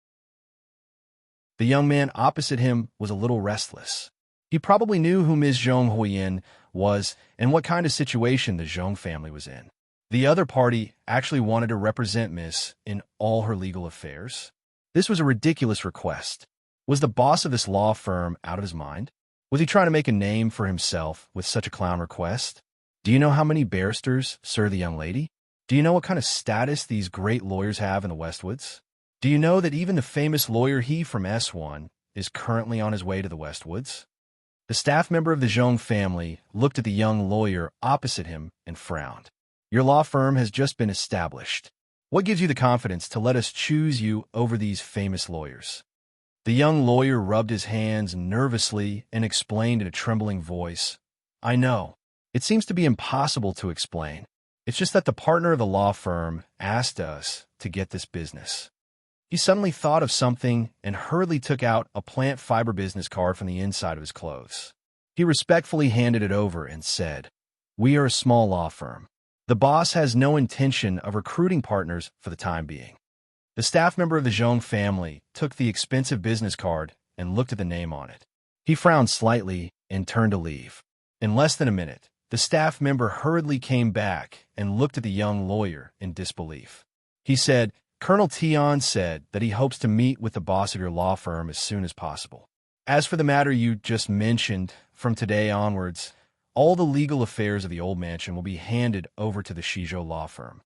The young man opposite him was a little restless. He probably knew who Ms. Zhong Huiyin was and what kind of situation the Zhong family was in. The other party actually wanted to represent Miss in all her legal affairs. This was a ridiculous request. Was the boss of this law firm out of his mind? Was he trying to make a name for himself with such a clown request? Do you know how many barristers serve the young lady? Do you know what kind of status these great lawyers have in the Westwoods? Do you know that even the famous lawyer He from S1 is currently on his way to the Westwoods? The staff member of the Zhong family looked at the young lawyer opposite him and frowned. Your law firm has just been established. What gives you the confidence to let us choose you over these famous lawyers? The young lawyer rubbed his hands nervously and explained in a trembling voice, I know. It seems to be impossible to explain. It's just that the partner of the law firm asked us to get this business. He suddenly thought of something and hurriedly took out a plant fiber business card from the inside of his clothes. He respectfully handed it over and said, We are a small law firm. The boss has no intention of recruiting partners for the time being. The staff member of the Zhong family took the expensive business card and looked at the name on it. He frowned slightly and turned to leave. In less than a minute, the staff member hurriedly came back and looked at the young lawyer in disbelief. He said, Colonel Tian said that he hopes to meet with the boss of your law firm as soon as possible. As for the matter you just mentioned, from today onwards, all the legal affairs of the old mansion will be handed over to the Shizhou law firm.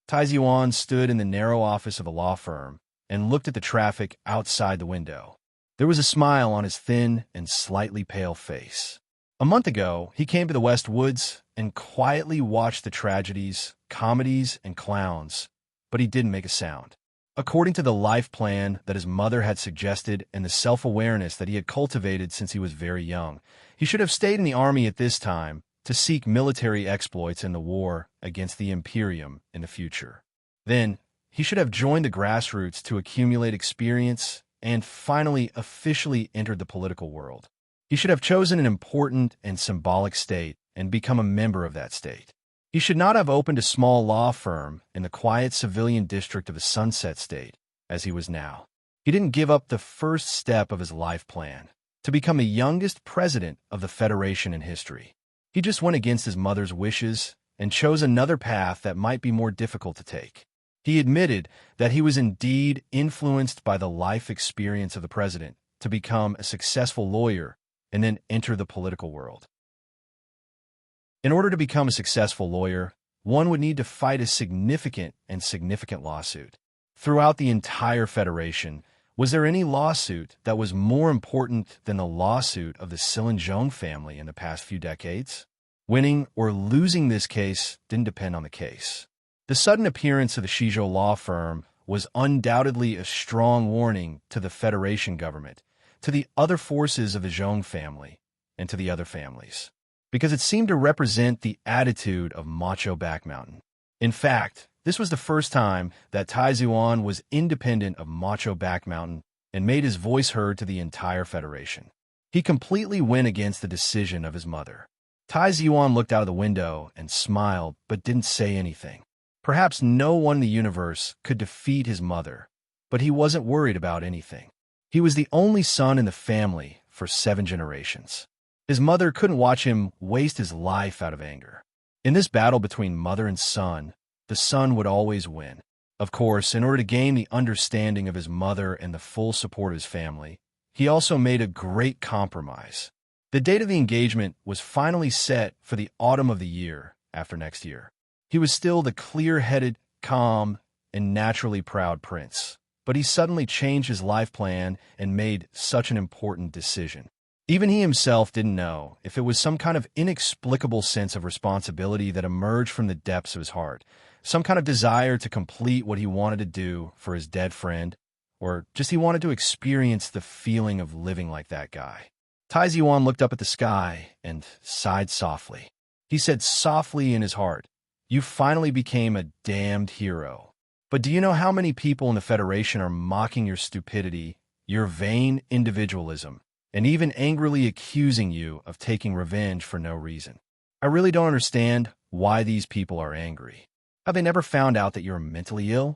Tai Yuan stood in the narrow office of the law firm and looked at the traffic outside the window. There was a smile on his thin and slightly pale face. A month ago, he came to the West Woods and quietly watched the tragedies, comedies, and clowns, but he didn't make a sound. According to the life plan that his mother had suggested and the self-awareness that he had cultivated since he was very young, he should have stayed in the army at this time to seek military exploits in the war against the Imperium in the future. Then, he should have joined the grassroots to accumulate experience and finally officially entered the political world. He should have chosen an important and symbolic state and become a member of that state. He should not have opened a small law firm in the quiet civilian district of the Sunset State, as he was now. He didn't give up the first step of his life plan, to become the youngest president of the Federation in history. He just went against his mother's wishes and chose another path that might be more difficult to take. He admitted that he was indeed influenced by the life experience of the president to become a successful lawyer and then enter the political world. In order to become a successful lawyer, one would need to fight a significant lawsuit. Throughout the entire Federation, was there any lawsuit that was more important than the lawsuit of the Zhong family in the past few decades? Winning or losing this case didn't depend on the case. The sudden appearance of the Shizhou law firm was undoubtedly a strong warning to the Federation government, to the other forces of the Zhong family, and to the other families, because it seemed to represent the attitude of Macho Back Mountain. In fact, this was the first time that Tai Yuan was independent of Macho Back Mountain and made his voice heard to the entire Federation. He completely went against the decision of his mother. Tai Yuan looked out of the window and smiled but didn't say anything. Perhaps no one in the universe could defeat his mother, but he wasn't worried about anything. He was the only son in the family for 7 generations. His mother couldn't watch him waste his life out of anger. In this battle between mother and son, the son would always win. Of course, in order to gain the understanding of his mother and the full support of his family, he also made a great compromise. The date of the engagement was finally set for the autumn of the year after next year. He was still the clear-headed, calm, and naturally proud prince, but he suddenly changed his life plan and made such an important decision. Even he himself didn't know if it was some kind of inexplicable sense of responsibility that emerged from the depths of his heart, some kind of desire to complete what he wanted to do for his dead friend, or just he wanted to experience the feeling of living like that guy. Tai Yuan looked up at the sky and sighed softly. He said softly in his heart, "You finally became a damned hero. But do you know how many people in the Federation are mocking your stupidity, your vain individualism, and even angrily accusing you of taking revenge for no reason? I really don't understand why these people are angry. Have they never found out that you're mentally ill?"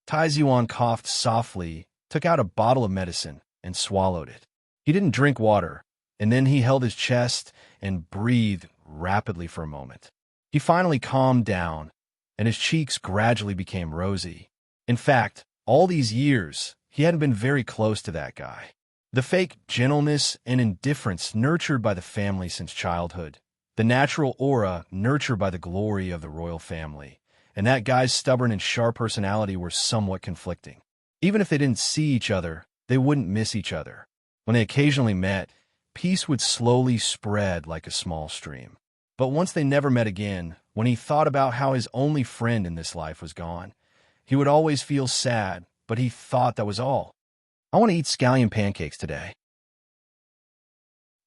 Tai Yuan coughed softly, took out a bottle of medicine, and swallowed it. He didn't drink water, and then he held his chest and breathed rapidly for a moment. He finally calmed down, and his cheeks gradually became rosy. In fact, all these years, he hadn't been very close to that guy. The fake gentleness and indifference nurtured by the family since childhood, the natural aura nurtured by the glory of the royal family, and that guy's stubborn and sharp personality were somewhat conflicting. Even if they didn't see each other, they wouldn't miss each other. When they occasionally met, peace would slowly spread like a small stream. But once they never met again, when he thought about how his only friend in this life was gone, he would always feel sad, but he thought that was all. "I want to eat scallion pancakes today."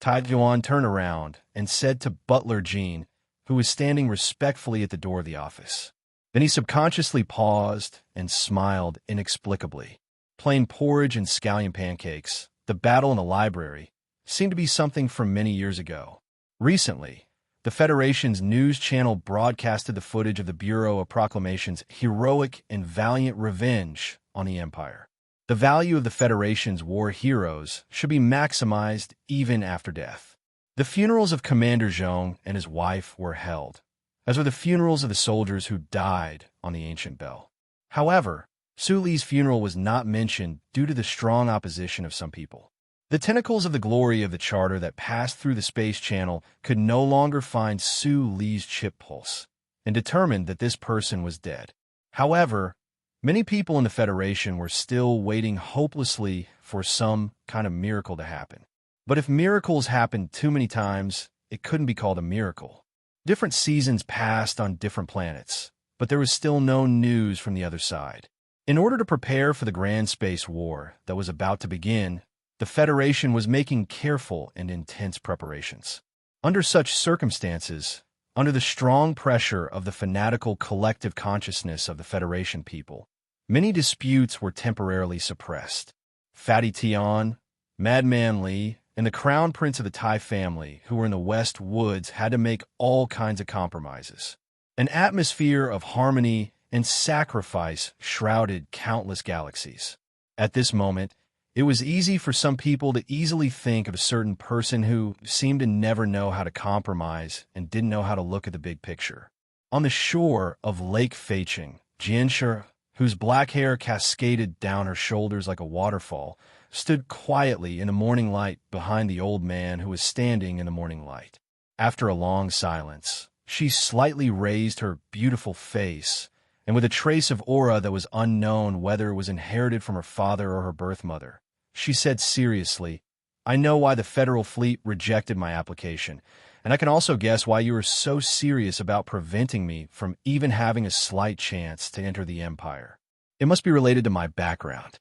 Tai Yuan turned around and said to Butler Jean, who was standing respectfully at the door of the office. Then he subconsciously paused and smiled inexplicably. Plain porridge and scallion pancakes, the battle in the library, seemed to be something from many years ago. Recently, the Federation's news channel broadcasted the footage of the Bureau of Proclamation's heroic and valiant revenge on the Empire. The value of the Federation's war heroes should be maximized even after death. The funerals of Commander Zhong and his wife were held, as were the funerals of the soldiers who died on the Ancient Bell. However, Su Li's funeral was not mentioned due to the strong opposition of some people. The tentacles of the glory of the charter that passed through the space channel could no longer find Su Li's chip pulse, and determined that this person was dead. However, many people in the Federation were still waiting hopelessly for some kind of miracle to happen. But if miracles happened too many times, it couldn't be called a miracle. Different seasons passed on different planets, but there was still no news from the other side. In order to prepare for the grand space war that was about to begin, the Federation was making careful and intense preparations. Under such circumstances, under the strong pressure of the fanatical collective consciousness of the Federation people, many disputes were temporarily suppressed. Fatty Tian, Madman Li, and the Crown Prince of the Tai family, who were in the West Woods, had to make all kinds of compromises. An atmosphere of harmony and sacrifice shrouded countless galaxies. At this moment, it was easy for some people to easily think of a certain person who seemed to never know how to compromise and didn't know how to look at the big picture. On the shore of Lake Feiqing, Jianshi, whose black hair cascaded down her shoulders like a waterfall, stood quietly in the morning light behind the old man who was standing in the morning light. After a long silence, she slightly raised her beautiful face, and with a trace of aura that was unknown whether it was inherited from her father or her birth mother, she said seriously, "I know why the Federal Fleet rejected my application, and I can also guess why you are so serious about preventing me from even having a slight chance to enter the Empire. It must be related to my background.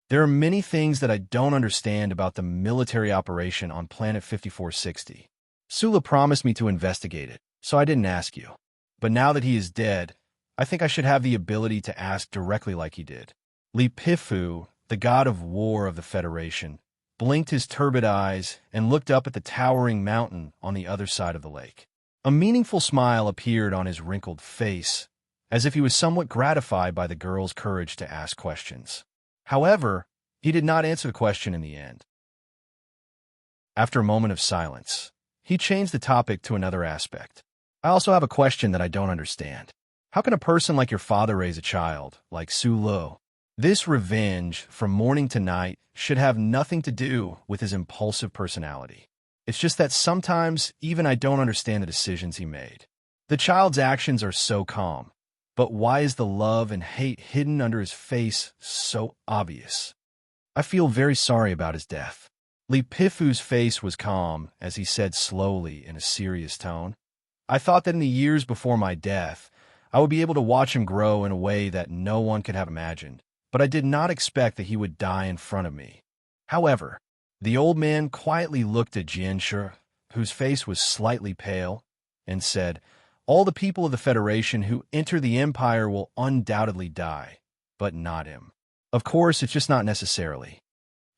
There are many things that I don't understand about the military operation on planet 5460. Sula promised me to investigate it, so I didn't ask you. But now that he is dead, I think I should have the ability to ask directly like he did." Li Pifu, the god of war of the Federation, blinked his turbid eyes and looked up at the towering mountain on the other side of the lake. A meaningful smile appeared on his wrinkled face, as if he was somewhat gratified by the girl's courage to ask questions. However, he did not answer the question in the end. After a moment of silence, he changed the topic to another aspect. I also have a question that I don't understand. How can a person like your father raise a child, like Su Lo? This revenge from morning to night should have nothing to do with his impulsive personality. It's just that sometimes even I don't understand the decisions he made. The child's actions are so calm, but why is the love and hate hidden under his face so obvious? I feel very sorry about his death. Li Pifu's face was calm as he said slowly in a serious tone. I thought that in the years before my death, I would be able to watch him grow in a way that no one could have imagined, but I did not expect that he would die in front of me. However, the old man quietly looked at Jianshi, whose face was slightly pale, and said, "All the people of the Federation who enter the Empire will undoubtedly die, but not him. Of course, it's just not necessarily."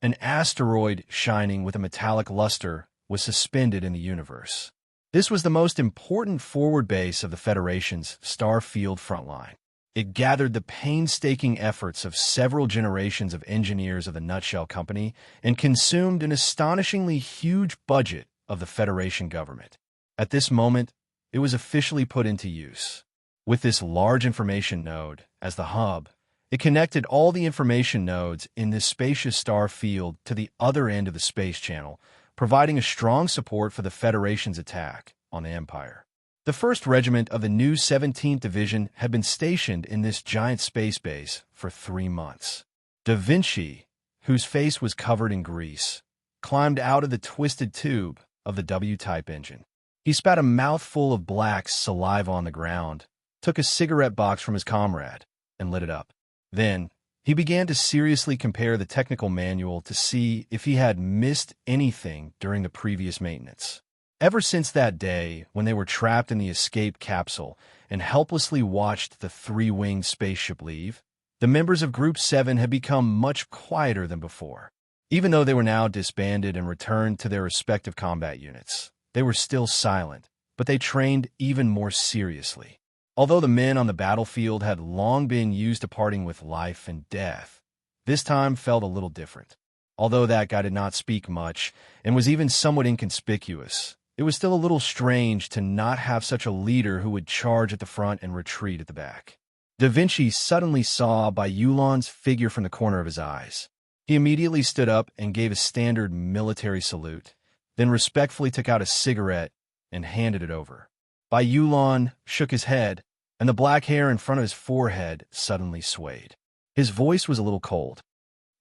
An asteroid shining with a metallic luster was suspended in the universe. This was the most important forward base of the Federation's star-field frontline. It gathered the painstaking efforts of several generations of engineers of the Nutshell Company and consumed an astonishingly huge budget of the Federation government. At this moment, it was officially put into use. With this large information node as the hub, it connected all the information nodes in this spacious star field to the other end of the space channel, providing a strong support for the Federation's attack on the Empire. The 1st Regiment of the new 17th Division had been stationed in this giant space base for 3 months. Da Vinci, whose face was covered in grease, climbed out of the twisted tube of the W-type engine. He spat a mouthful of black saliva on the ground, took a cigarette box from his comrade, and lit it up. Then, he began to seriously compare the technical manual to see if he had missed anything during the previous maintenance. Ever since that day, when they were trapped in the escape capsule and helplessly watched the 3-winged spaceship leave, the members of Group 7 had become much quieter than before. Even though they were now disbanded and returned to their respective combat units, they were still silent, but they trained even more seriously. Although the men on the battlefield had long been used to parting with life and death, this time felt a little different. Although that guy did not speak much and was even somewhat inconspicuous, it was still a little strange to not have such a leader who would charge at the front and retreat at the back. Da Vinci suddenly saw Bai Yulan's figure from the corner of his eyes. He immediately stood up and gave a standard military salute, then respectfully took out a cigarette and handed it over. Bai Yulan shook his head, and the black hair in front of his forehead suddenly swayed. His voice was a little cold.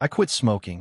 "I quit smoking."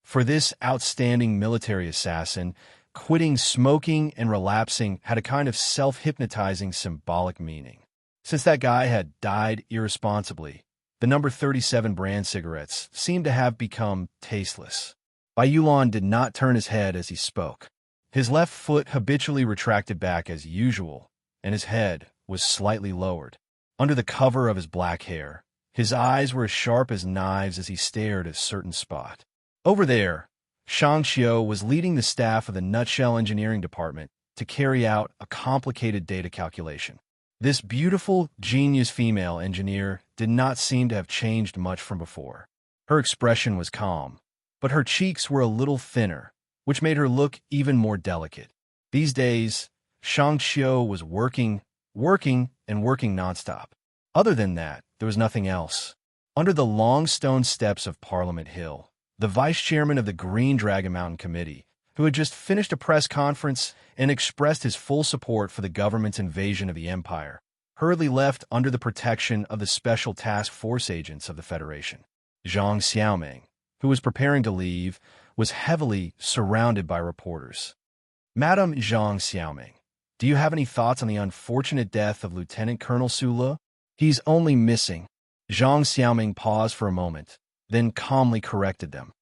For this outstanding military assassin, quitting smoking and relapsing had a kind of self-hypnotizing symbolic meaning. Since that guy had died irresponsibly, the number 37 brand cigarettes seemed to have become tasteless. Bai Yulan did not turn his head as he spoke. His left foot habitually retracted back as usual, and his head was slightly lowered. Under the cover of his black hair, his eyes were as sharp as knives as he stared at a certain spot. Over there, Shang Xiu was leading the staff of the Nutshell Engineering Department to carry out a complicated data calculation. This beautiful, genius female engineer did not seem to have changed much from before. Her expression was calm, but her cheeks were a little thinner, which made her look even more delicate. These days, Shang Xiu was working nonstop. Other than that, there was nothing else. Under the long stone steps of Parliament Hill, the vice-chairman of the Green Dragon Mountain Committee, who had just finished a press conference and expressed his full support for the government's invasion of the Empire, hurriedly left under the protection of the Special Task Force agents of the Federation. Zhang Xiaoming, who was preparing to leave, was heavily surrounded by reporters. "Madam Zhang Xiaoming, do you have any thoughts on the unfortunate death of Lieutenant Colonel Su Le? He's only missing." Zhang Xiaoming paused for a moment, then calmly corrected them.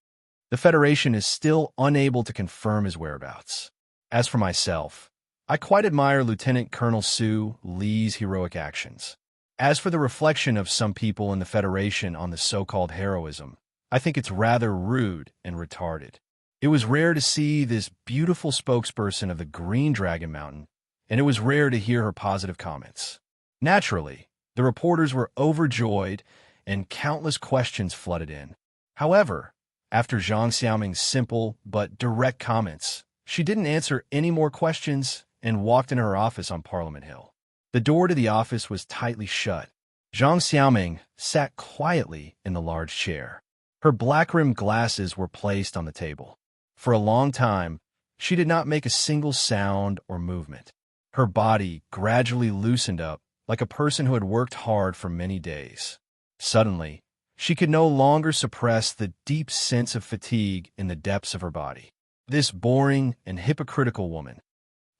"The Federation is still unable to confirm his whereabouts. As for myself, I quite admire Lieutenant Colonel Su Lee's heroic actions. As for the reflection of some people in the Federation on the so-called heroism, I think it's rather rude and retarded. It was rare to see this beautiful spokesperson of the Green Dragon Mountain, and it was rare to hear her positive comments. Naturally, the reporters were overjoyed and countless questions flooded in. However, after Zhang Xiaoming's simple but direct comments, she didn't answer any more questions and walked into her office on Parliament Hill. The door to the office was tightly shut. Zhang Xiaoming sat quietly in the large chair. Her black-rimmed glasses were placed on the table. For a long time, she did not make a single sound or movement. Her body gradually loosened up like a person who had worked hard for many days. Suddenly, she could no longer suppress the deep sense of fatigue in the depths of her body. This boring and hypocritical woman.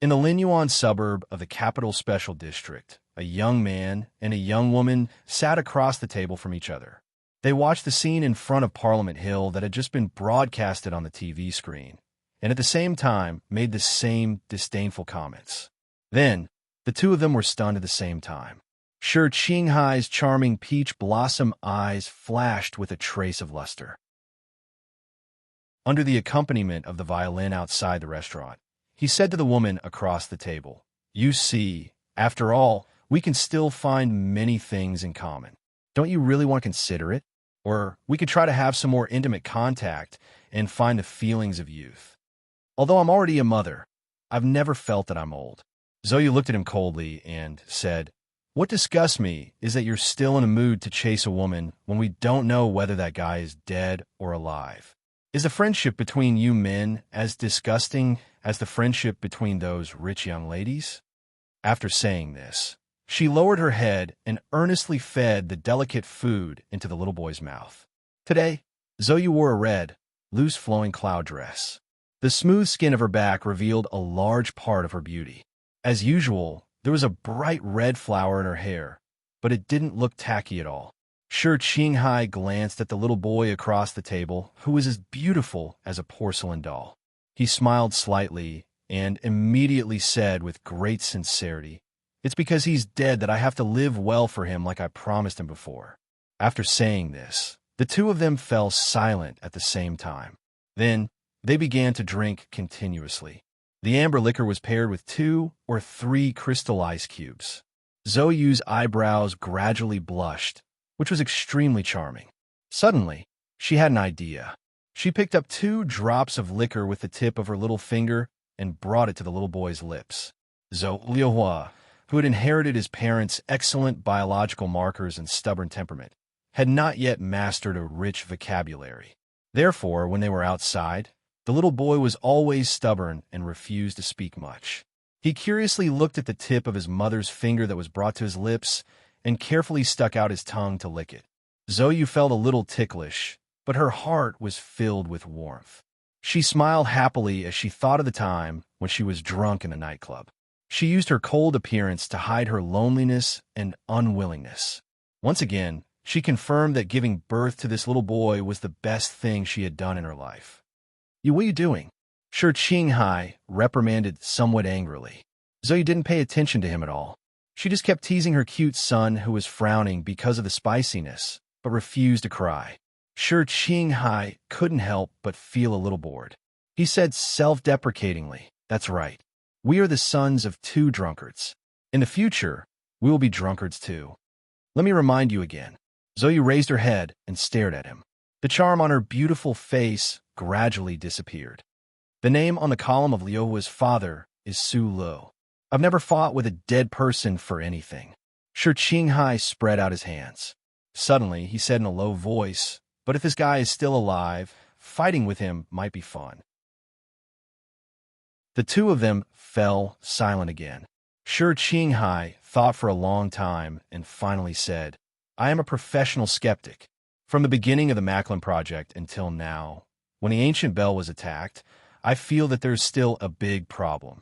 In the Linyuan suburb of the Capital Special District, a young man and a young woman sat across the table from each other. They watched the scene in front of Parliament Hill that had just been broadcasted on the TV screen, and at the same time made the same disdainful comments. Then, the two of them were stunned at the same time. Shi Qinghai's charming peach blossom eyes flashed with a trace of luster. Under the accompaniment of the violin outside the restaurant, he said to the woman across the table, "You see, after all, we can still find many things in common. Don't you really want to consider it? Or we could try to have some more intimate contact and find the feelings of youth. Although I'm already a mother, I've never felt that I'm old." Zoe looked at him coldly and said, "What disgusts me is that you're still in a mood to chase a woman when we don't know whether that guy is dead or alive. Is the friendship between you men as disgusting as the friendship between those rich young ladies?" After saying this, she lowered her head and earnestly fed the delicate food into the little boy's mouth. Today, Zoe wore a red, loose flowing cloud dress. The smooth skin of her back revealed a large part of her beauty. As usual, there was a bright red flower in her hair, but it didn't look tacky at all. Shi Qinghai glanced at the little boy across the table, who was as beautiful as a porcelain doll. He smiled slightly and immediately said with great sincerity, "It's because he's dead that I have to live well for him like I promised him before." After saying this, the two of them fell silent at the same time. Then, they began to drink continuously. The amber liquor was paired with 2 or 3 crystal ice cubes. Zoeyu's eyebrows gradually blushed, which was extremely charming. Suddenly, she had an idea. She picked up 2 drops of liquor with the tip of her little finger and brought it to the little boy's lips. Zhou Liuhua, who had inherited his parents' excellent biological markers and stubborn temperament, had not yet mastered a rich vocabulary. Therefore, when they were outside, the little boy was always stubborn and refused to speak much. He curiously looked at the tip of his mother's finger that was brought to his lips and carefully stuck out his tongue to lick it. Zoe felt a little ticklish, but her heart was filled with warmth. She smiled happily as she thought of the time when she was drunk in the nightclub. She used her cold appearance to hide her loneliness and unwillingness. Once again, she confirmed that giving birth to this little boy was the best thing she had done in her life. "What are you doing?" Shi Qinghai reprimanded somewhat angrily. Zoe didn't pay attention to him at all. She just kept teasing her cute son, who was frowning because of the spiciness, but refused to cry. Shi Qinghai couldn't help but feel a little bored. He said self-deprecatingly, "That's right. We are the sons of 2 drunkards. In the future, we will be drunkards too. Let me remind you again." Zoe raised her head and stared at him. The charm on her beautiful face gradually disappeared. "The name on the column of Liuhua's father is Su Lo. I've never fought with a dead person for anything." Shi Qinghai spread out his hands. Suddenly, he said in a low voice, "But if this guy is still alive, fighting with him might be fun." The two of them fell silent again. Shi Qinghai thought for a long time and finally said, "I am a professional skeptic. From the beginning of the Macklin Project until now, when the ancient bell was attacked, I feel that there's still a big problem.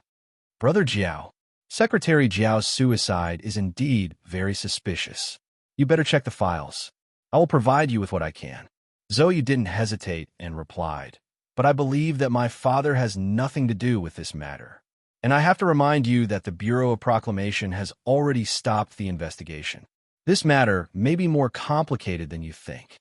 Brother Jiao, Secretary Jiao's suicide is indeed very suspicious. You better check the files. I will provide you with what I can." Zoe didn't hesitate and replied, "But I believe that my father has nothing to do with this matter. And I have to remind you that the Bureau of Proclamation has already stopped the investigation. This matter may be more complicated than you think.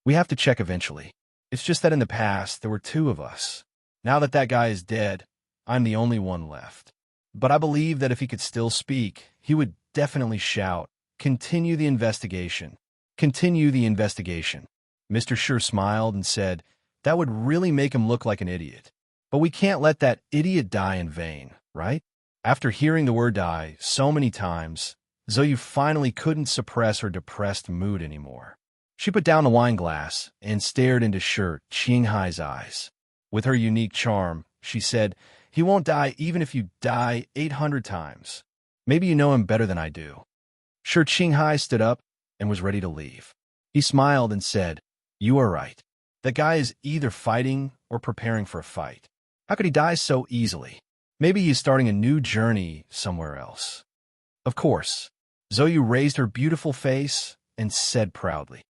We have to check eventually. It's just that in the past, there were 2 of us. Now that that guy is dead, I'm the only one left. But I believe that if he could still speak, he would definitely shout, "Continue the investigation. Continue the investigation." Mr. Sure smiled and said, "That would really make him look like an idiot. But we can't let that idiot die in vain, right?" After hearing the word die so many times, Zoe finally couldn't suppress her depressed mood anymore. She put down the wine glass and stared into Shi Qinghai's eyes. With her unique charm, she said, "He won't die even if you die 800 times. Maybe you know him better than I do." Shi Qinghai stood up and was ready to leave. He smiled and said, "You are right. That guy is either fighting or preparing for a fight. How could he die so easily? Maybe he's starting a new journey somewhere else." Of course, Zoe raised her beautiful face and said proudly.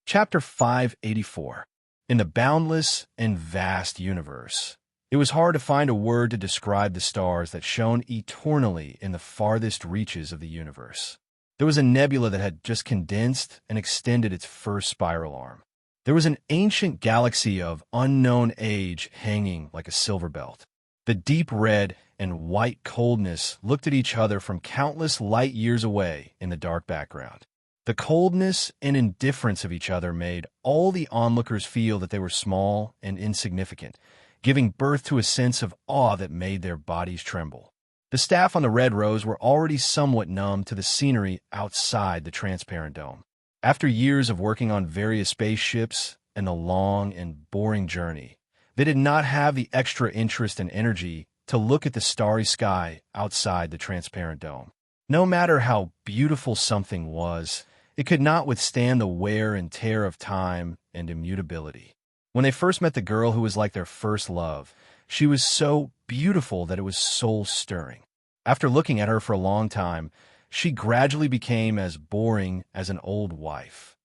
Chapter 584. In the boundless and vast universe. It was hard to find a word to describe the stars that shone eternally in the farthest reaches of the universe. There was a nebula that had just condensed and extended its first spiral arm. There was an ancient galaxy of unknown age hanging like a silver belt. The deep red and white coldness looked at each other from countless light years away in the dark background. The coldness and indifference of each other made all the onlookers feel that they were small and insignificant, giving birth to a sense of awe that made their bodies tremble. The staff on the red rose were already somewhat numb to the scenery outside the transparent dome. After years of working on various spaceships and the long and boring journey, they did not have the extra interest and energy to look at the starry sky outside the transparent dome. No matter how beautiful something was, it could not withstand the wear and tear of time and immutability. When they first met the girl who was like their first love, she was so beautiful that it was soul-stirring. After looking at her for a long time, she gradually became as boring as an old wife.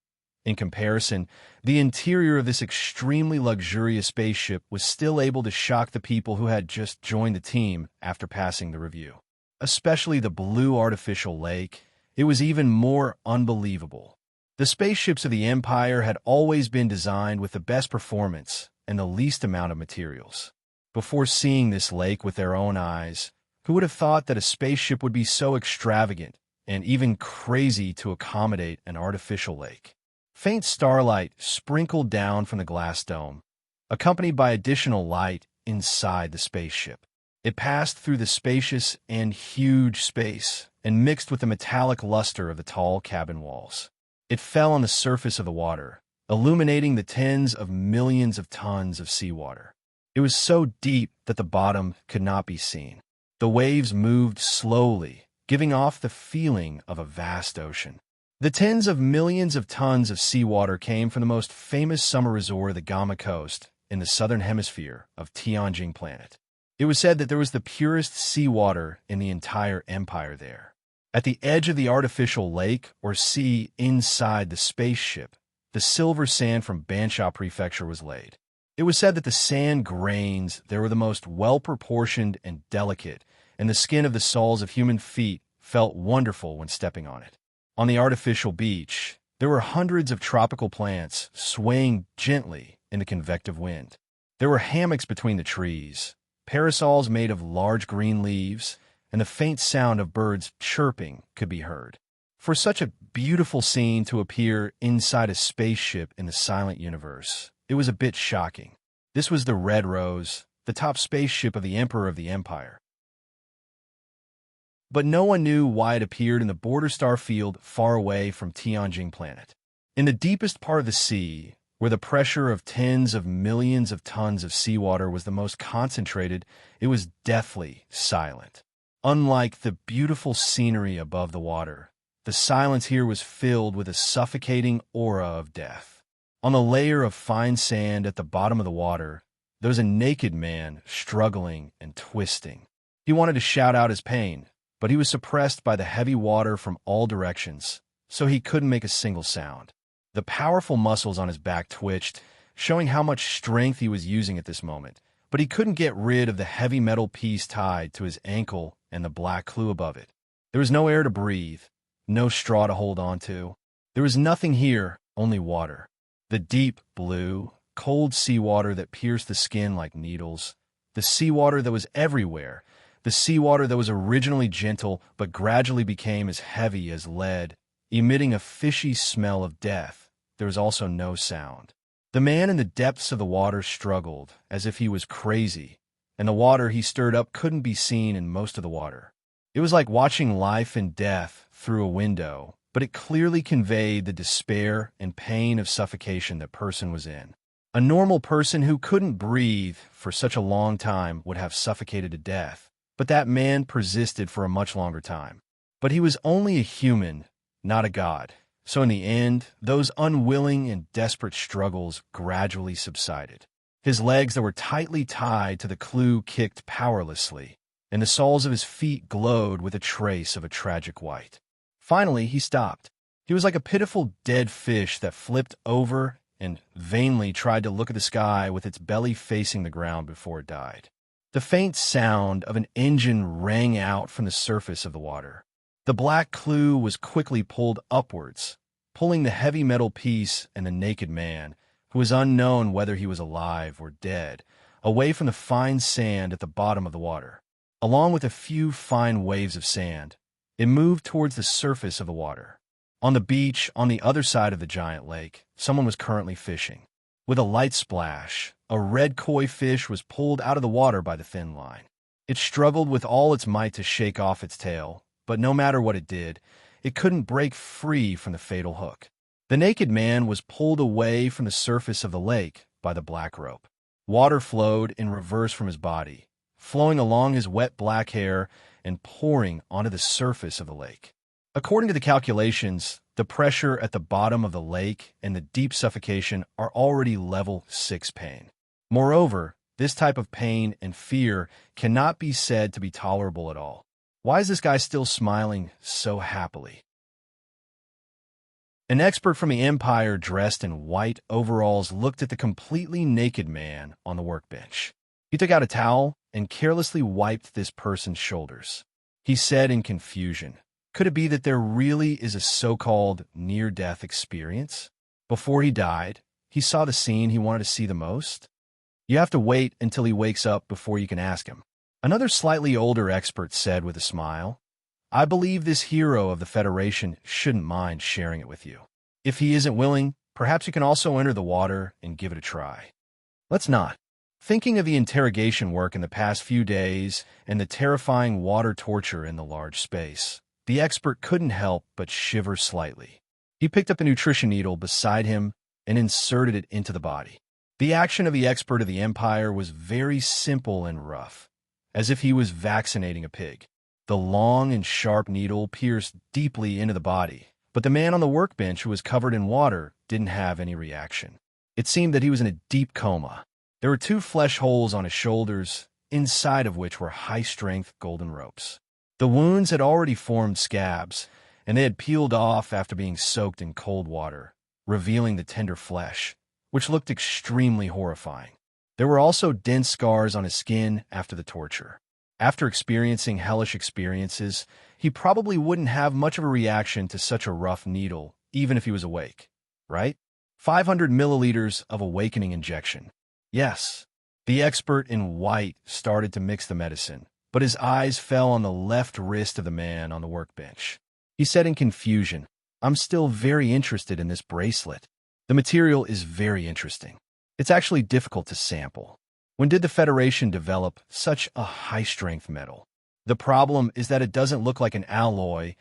In comparison, the interior of this extremely luxurious spaceship was still able to shock the people who had just joined the team after passing the review. Especially the blue artificial lake, it was even more unbelievable. The spaceships of the Empire had always been designed with the best performance and the least amount of materials. Before seeing this lake with their own eyes, who would have thought that a spaceship would be so extravagant and even crazy to accommodate an artificial lake? Faint starlight sprinkled down from the glass dome, accompanied by additional light inside the spaceship. It passed through the spacious and huge space and mixed with the metallic luster of the tall cabin walls. It fell on the surface of the water, illuminating the tens of millions of tons of seawater. It was so deep that the bottom could not be seen. The waves moved slowly, giving off the feeling of a vast ocean. The tens of millions of tons of seawater came from the most famous summer resort of the Gamma Coast in the southern hemisphere of Tianjin planet. It was said that there was the purest seawater in the entire empire there. At the edge of the artificial lake or sea inside the spaceship, the silver sand from Bansha Prefecture was laid. It was said that the sand grains there were the most well-proportioned and delicate, and the skin of the soles of human feet felt wonderful when stepping on it. On the artificial beach, there were hundreds of tropical plants swaying gently in the convective wind. There were hammocks between the trees, parasols made of large green leaves, and the faint sound of birds chirping could be heard. For such a beautiful scene to appear inside a spaceship in the silent universe, it was a bit shocking. This was the Red Rose, the top spaceship of the Emperor of the Empire. But no one knew why it appeared in the border star field far away from Tianjin planet. In the deepest part of the sea, where the pressure of tens of millions of tons of seawater was the most concentrated, it was deathly silent. Unlike the beautiful scenery above the water, the silence here was filled with a suffocating aura of death. On the layer of fine sand at the bottom of the water, there was a naked man struggling and twisting. He wanted to shout out his pain, but he was suppressed by the heavy water from all directions, so he couldn't make a single sound. The powerful muscles on his back twitched, showing how much strength he was using at this moment, but he couldn't get rid of the heavy metal piece tied to his ankle and the black clue above it. There was no air to breathe, no straw to hold on to. There was nothing here, only water. The deep blue, cold seawater that pierced the skin like needles. The seawater that was everywhere, The seawater that was originally gentle but gradually became as heavy as lead, emitting a fishy smell of death. There was also no sound. The man in the depths of the water struggled, as if he was crazy, and the water he stirred up couldn't be seen in most of the water. It was like watching life and death through a window, but it clearly conveyed the despair and pain of suffocation that person was in. A normal person who couldn't breathe for such a long time would have suffocated to death, but that man persisted for a much longer time. But he was only a human, not a god. So in the end, those unwilling and desperate struggles gradually subsided. His legs that were tightly tied to the clue kicked powerlessly, and the soles of his feet glowed with a trace of a tragic white. Finally, he stopped. He was like a pitiful dead fish that flipped over and vainly tried to look at the sky with its belly facing the ground before it died. The faint sound of an engine rang out from the surface of the water. The black clue was quickly pulled upwards, pulling the heavy metal piece and the naked man, who was unknown whether he was alive or dead, away from the fine sand at the bottom of the water. Along with a few fine waves of sand, it moved towards the surface of the water. On the beach, on the other side of the giant lake, someone was currently fishing. With a light splash, a red koi fish was pulled out of the water by the thin line. It struggled with all its might to shake off its tail, but no matter what it did, it couldn't break free from the fatal hook. The naked man was pulled away from the surface of the lake by the black rope. Water flowed in reverse from his body, flowing along his wet black hair and pouring onto the surface of the lake. According to the calculations, the pressure at the bottom of the lake and the deep suffocation are already level 6 pain. Moreover, this type of pain and fear cannot be said to be tolerable at all. Why is this guy still smiling so happily? An expert from the Empire dressed in white overalls looked at the completely naked man on the workbench. He took out a towel and carelessly wiped this person's shoulders. He said in confusion, "Could it be that there really is a so-called near-death experience?" Before he died, he saw the scene he wanted to see the most. You have to wait until he wakes up before you can ask him. Another slightly older expert said with a smile, "I believe this hero of the Federation shouldn't mind sharing it with you. If he isn't willing, perhaps you can also enter the water and give it a try." Let's not. Thinking of the interrogation work in the past few days and the terrifying water torture in the large space, the expert couldn't help but shiver slightly. He picked up the nutrition needle beside him and inserted it into the body. The action of the expert of the Empire was very simple and rough, as if he was vaccinating a pig. The long and sharp needle pierced deeply into the body, but the man on the workbench who was covered in water didn't have any reaction. It seemed that he was in a deep coma. There were 2 flesh holes on his shoulders, inside of which were high-strength golden ropes. The wounds had already formed scabs, and they had peeled off after being soaked in cold water, revealing the tender flesh, which looked extremely horrifying. There were also dense scars on his skin after the torture. After experiencing hellish experiences, he probably wouldn't have much of a reaction to such a rough needle, even if he was awake, right? 500 milliliters of awakening injection. Yes. The expert in white started to mix the medicine, but his eyes fell on the left wrist of the man on the workbench. He said in confusion, "I'm still very interested in this bracelet. The material is very interesting. It's actually difficult to sample. When did the Federation develop such a high-strength metal? The problem is that it doesn't look like an alloy,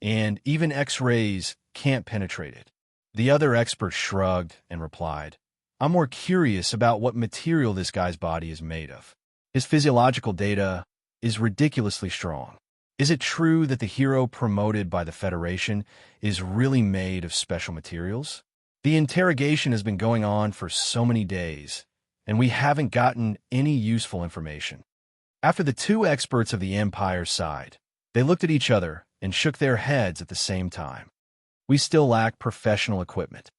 and even X-rays can't penetrate it." The other expert shrugged and replied, "I'm more curious about what material this guy's body is made of. His physiological data is ridiculously strong. Is it true that the hero promoted by the Federation is really made of special materials? The interrogation has been going on for so many days, and we haven't gotten any useful information." After the 2 experts of the Empire sighed, they looked at each other and shook their heads at the same time. "We still lack professional equipment."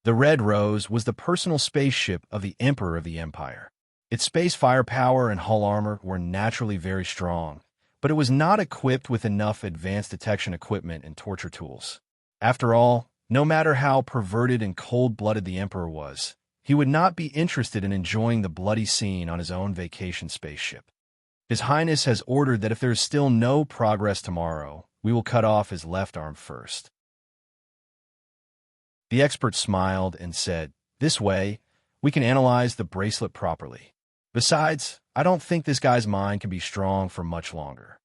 The Red Rose was the personal spaceship of the Emperor of the Empire. Its space firepower and hull armor were naturally very strong, but it was not equipped with enough advanced detection equipment and torture tools. After all, no matter how perverted and cold-blooded the Emperor was, he would not be interested in enjoying the bloody scene on his own vacation spaceship. His Highness has ordered that if there is still no progress tomorrow, we will cut off his left arm first. The expert smiled and said, "This way, we can analyze the bracelet properly. Besides, I don't think this guy's mind can be strong for much longer."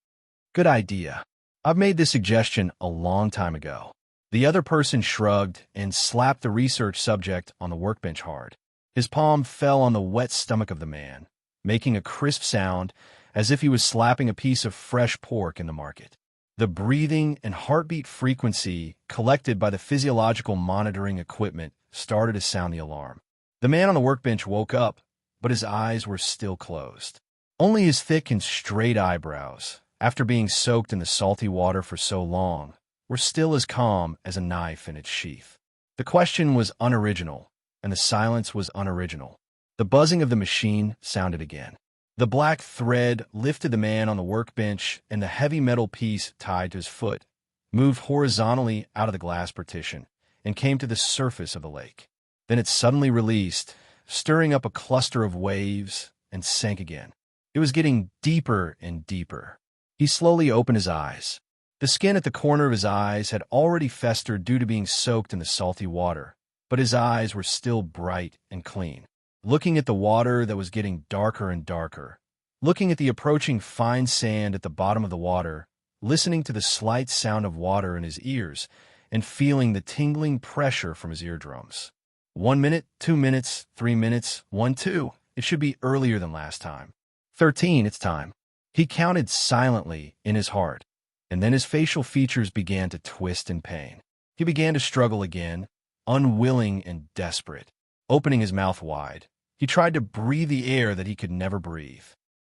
"Good idea. I've made this suggestion a long time ago." The other person shrugged and slapped the research subject on the workbench hard. His palm fell on the wet stomach of the man, making a crisp sound as if he was slapping a piece of fresh pork in the market. The breathing and heartbeat frequency collected by the physiological monitoring equipment started to sound the alarm. The man on the workbench woke up, but his eyes were still closed. Only his thick and straight eyebrows, after being soaked in the salty water for so long, were still as calm as a knife in its sheath. The question was unoriginal, and the silence was unoriginal. The buzzing of the machine sounded again. The black thread lifted the man on the workbench, and the heavy metal piece tied to his foot moved horizontally out of the glass partition and came to the surface of the lake. Then it suddenly released, stirring up a cluster of waves, and sank again. It was getting deeper and deeper. He slowly opened his eyes. The skin at the corner of his eyes had already festered due to being soaked in the salty water, but his eyes were still bright and clean. Looking at the water that was getting darker and darker, looking at the approaching fine sand at the bottom of the water, listening to the slight sound of water in his ears, and feeling the tingling pressure from his eardrums. 1 minute, 2 minutes, 3 minutes, 1, 2. It should be earlier than last time. 13, it's time. He counted silently in his heart, and then his facial features began to twist in pain. He began to struggle again, unwilling and desperate. Opening his mouth wide, he tried to breathe the air that he could never breathe.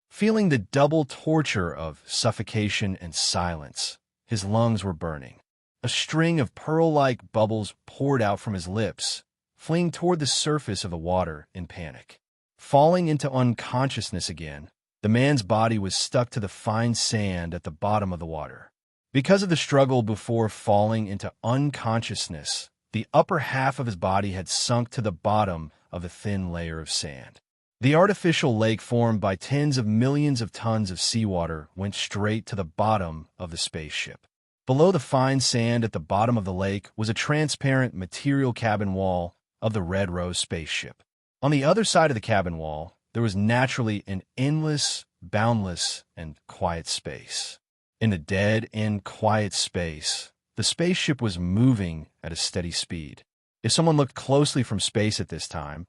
Feeling the double torture of suffocation and silence, his lungs were burning. A string of pearl-like bubbles poured out from his lips, fleeing toward the surface of the water in panic. Falling into unconsciousness again, the man's body was stuck to the fine sand at the bottom of the water. Because of the struggle before falling into unconsciousness, the upper half of his body had sunk to the bottom of a thin layer of sand. The artificial lake formed by tens of millions of tons of seawater went straight to the bottom of the spaceship. Below the fine sand at the bottom of the lake was a transparent material cabin wall of the Red Rose spaceship. On the other side of the cabin wall, there was naturally an endless, boundless, and quiet space. In the dead and quiet space, the spaceship was moving at a steady speed. If someone looked closely from space at this time,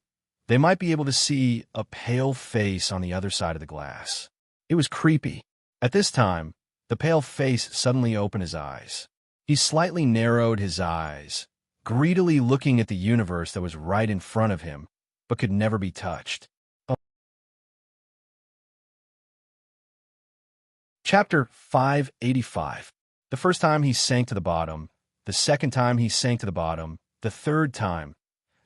they might be able to see a pale face on the other side of the glass. It was creepy. At this time, the pale face suddenly opened his eyes. He slightly narrowed his eyes, greedily looking at the universe that was right in front of him, but could never be touched. Chapter 585. The first time he sank to the bottom, the second time he sank to the bottom, the third time.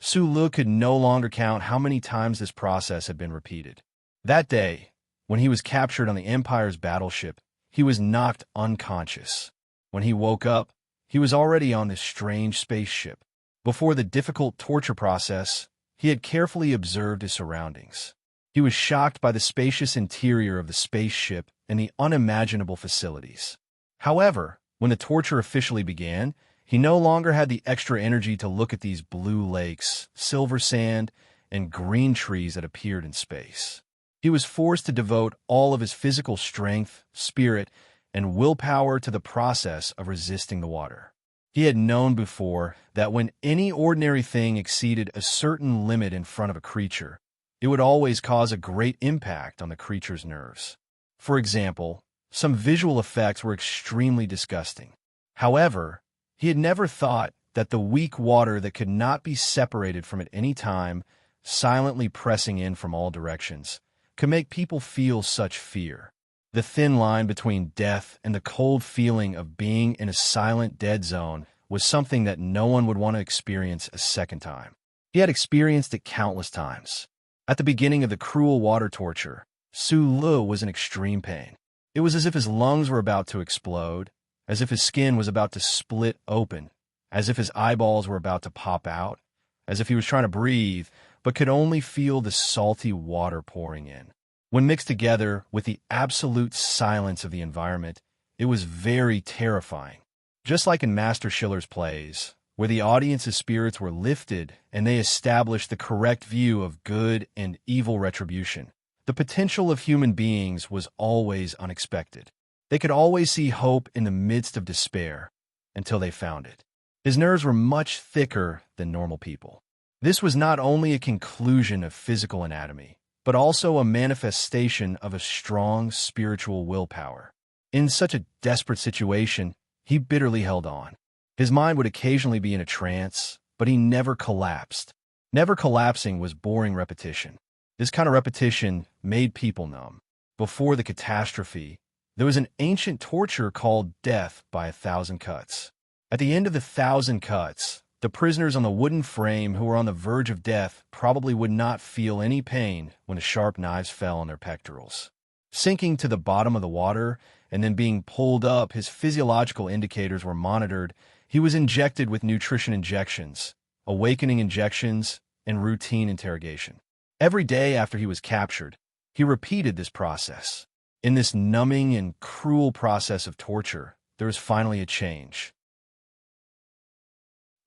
Su-Lu could no longer count how many times this process had been repeated. That day, when he was captured on the Empire's battleship, he was knocked unconscious. When he woke up, he was already on this strange spaceship. Before the difficult torture process, he had carefully observed his surroundings. He was shocked by the spacious interior of the spaceship and the unimaginable facilities. However, when the torture officially began, he no longer had the extra energy to look at these blue lakes, silver sand, and green trees that appeared in space. He was forced to devote all of his physical strength, spirit, and willpower to the process of resisting the water. He had known before that when any ordinary thing exceeded a certain limit in front of a creature, it would always cause a great impact on the creature's nerves. For example, some visual effects were extremely disgusting. However, he had never thought that the weak water that could not be separated from at any time, silently pressing in from all directions, could make people feel such fear. The thin line between death and the cold feeling of being in a silent dead zone was something that no one would want to experience a second time. He had experienced it countless times. At the beginning of the cruel water torture, Su-Lu was in extreme pain. It was as if his lungs were about to explode, as if his skin was about to split open, as if his eyeballs were about to pop out, as if he was trying to breathe, but could only feel the salty water pouring in. When mixed together with the absolute silence of the environment, it was very terrifying. Just like in Master Schiller's plays, where the audience's spirits were lifted and they established the correct view of good and evil retribution, the potential of human beings was always unexpected. They could always see hope in the midst of despair until they found it. His nerves were much thicker than normal people. This was not only a conclusion of physical anatomy, but also a manifestation of a strong spiritual willpower. In such a desperate situation, he bitterly held on. His mind would occasionally be in a trance, but he never collapsed. Never collapsing was boring repetition. This kind of repetition made people numb. Before the catastrophe, there was an ancient torture called death by 1,000 cuts. At the end of the 1,000 cuts, the prisoners on the wooden frame who were on the verge of death probably would not feel any pain when the sharp knives fell on their pectorals. Sinking to the bottom of the water and then being pulled up, his physiological indicators were monitored. He was injected with nutrition injections, awakening injections, and routine interrogation. Every day after he was captured, he repeated this process. In this numbing and cruel process of torture, there was finally a change.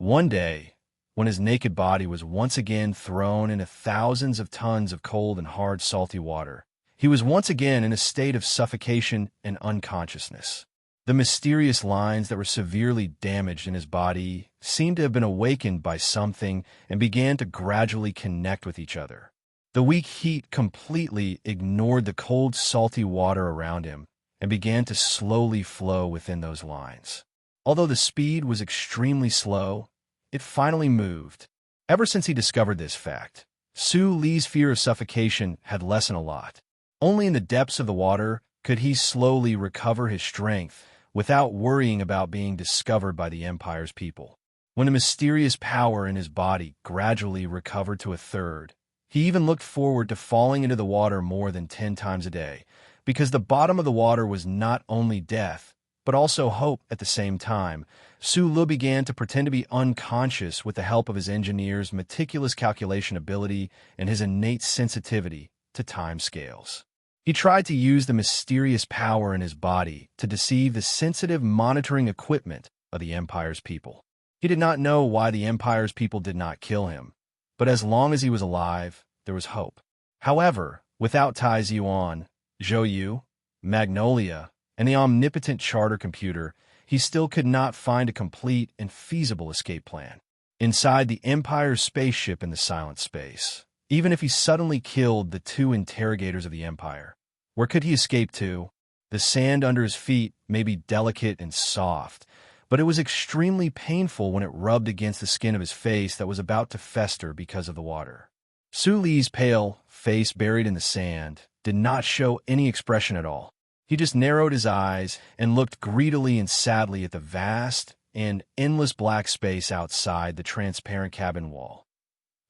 One day, when his naked body was once again thrown into thousands of tons of cold and hard salty water, he was once again in a state of suffocation and unconsciousness. The mysterious lines that were severely damaged in his body seemed to have been awakened by something and began to gradually connect with each other. The weak heat completely ignored the cold, salty water around him and began to slowly flow within those lines. Although the speed was extremely slow, it finally moved. Ever since he discovered this fact, Su Li's fear of suffocation had lessened a lot. Only in the depths of the water could he slowly recover his strength without worrying about being discovered by the Empire's people. When the mysterious power in his body gradually recovered to a third, he even looked forward to falling into the water more than 10 times a day, because the bottom of the water was not only death, but also hope at the same time. Su Li began to pretend to be unconscious with the help of his engineer's meticulous calculation ability and his innate sensitivity to time scales. He tried to use the mysterious power in his body to deceive the sensitive monitoring equipment of the Empire's people. He did not know why the Empire's people did not kill him, but as long as he was alive, there was hope. However, without Tai Ziyuan, Zhou Yu, Magnolia, and the omnipotent charter computer, he still could not find a complete and feasible escape plan. Inside the Empire's spaceship in the silent space, even if he suddenly killed the 2 interrogators of the Empire, where could he escape to? The sand under his feet may be delicate and soft, but it was extremely painful when it rubbed against the skin of his face that was about to fester because of the water. Su Li's pale face buried in the sand did not show any expression at all. He just narrowed his eyes and looked greedily and sadly at the vast and endless black space outside the transparent cabin wall.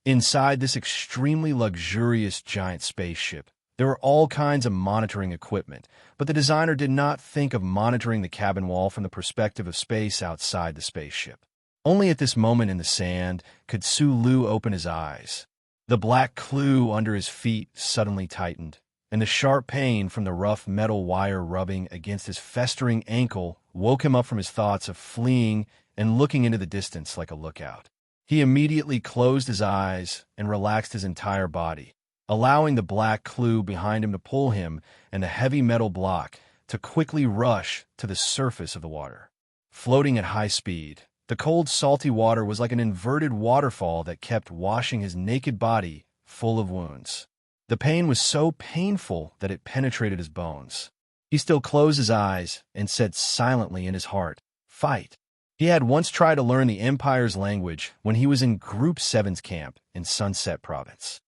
Inside this extremely luxurious giant spaceship, there were all kinds of monitoring equipment, but the designer did not think of monitoring the cabin wall from the perspective of space outside the spaceship. Only at this moment in the sand could Su Li open his eyes. The black clue under his feet suddenly tightened, and the sharp pain from the rough metal wire rubbing against his festering ankle woke him up from his thoughts of fleeing and looking into the distance like a lookout. He immediately closed his eyes and relaxed his entire body, allowing the black clue behind him to pull him and the heavy metal block to quickly rush to the surface of the water. Floating at high speed, the cold, salty water was like an inverted waterfall that kept washing his naked body full of wounds. The pain was so painful that it penetrated his bones. He still closed his eyes and said silently in his heart, "Fight." He had once tried to learn the Empire's language when he was in Group 7's camp in Sunset Province.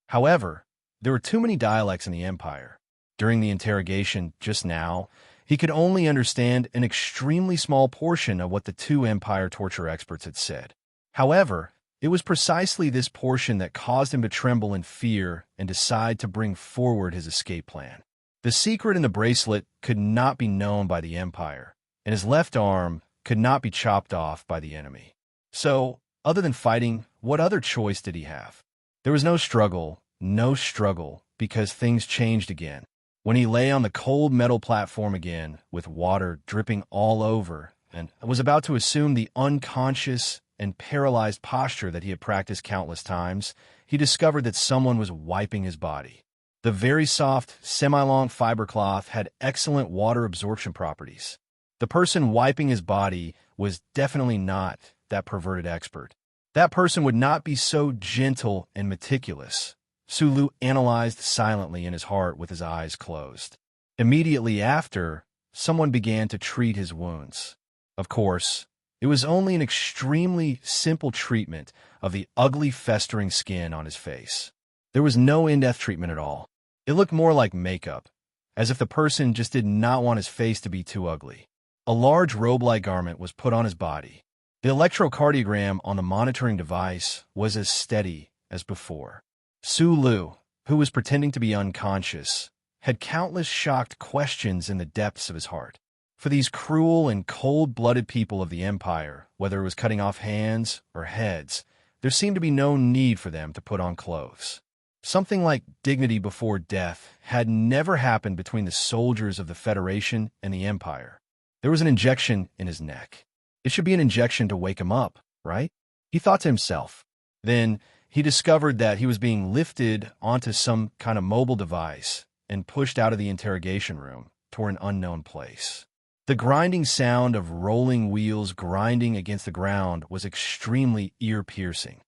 However, there were too many dialects in the Empire. During the interrogation just now, he could only understand an extremely small portion of what the 2 Empire torture experts had said. However, it was precisely this portion that caused him to tremble in fear and decide to bring forward his escape plan. The secret in the bracelet could not be known by the Empire, and his left arm could not be chopped off by the enemy. So, other than fighting, what other choice did he have? There was no struggle, no struggle because things changed again. When he lay on the cold metal platform again, with water dripping all over, and was about to assume the unconscious and paralyzed posture that he had practiced countless times, he discovered that someone was wiping his body. The very soft, semi-long fiber cloth had excellent water absorption properties. The person wiping his body was definitely not that perverted expert. That person would not be so gentle and meticulous. Sulu analyzed silently in his heart with his eyes closed. Immediately after, someone began to treat his wounds. Of course, it was only an extremely simple treatment of the ugly festering skin on his face. There was no in-depth treatment at all. It looked more like makeup, as if the person just did not want his face to be too ugly. A large robe-like garment was put on his body. The electrocardiogram on the monitoring device was as steady as before. Sulu, who was pretending to be unconscious, had countless shocked questions in the depths of his heart. For these cruel and cold-blooded people of the Empire, whether it was cutting off hands or heads, there seemed to be no need for them to put on clothes. Something like dignity before death had never happened between the soldiers of the Federation and the Empire. There was an injection in his neck. It should be an injection to wake him up, right? He thought to himself. Then he discovered that he was being lifted onto some kind of mobile device and pushed out of the interrogation room toward an unknown place. The grinding sound of rolling wheels grinding against the ground was extremely ear-piercing.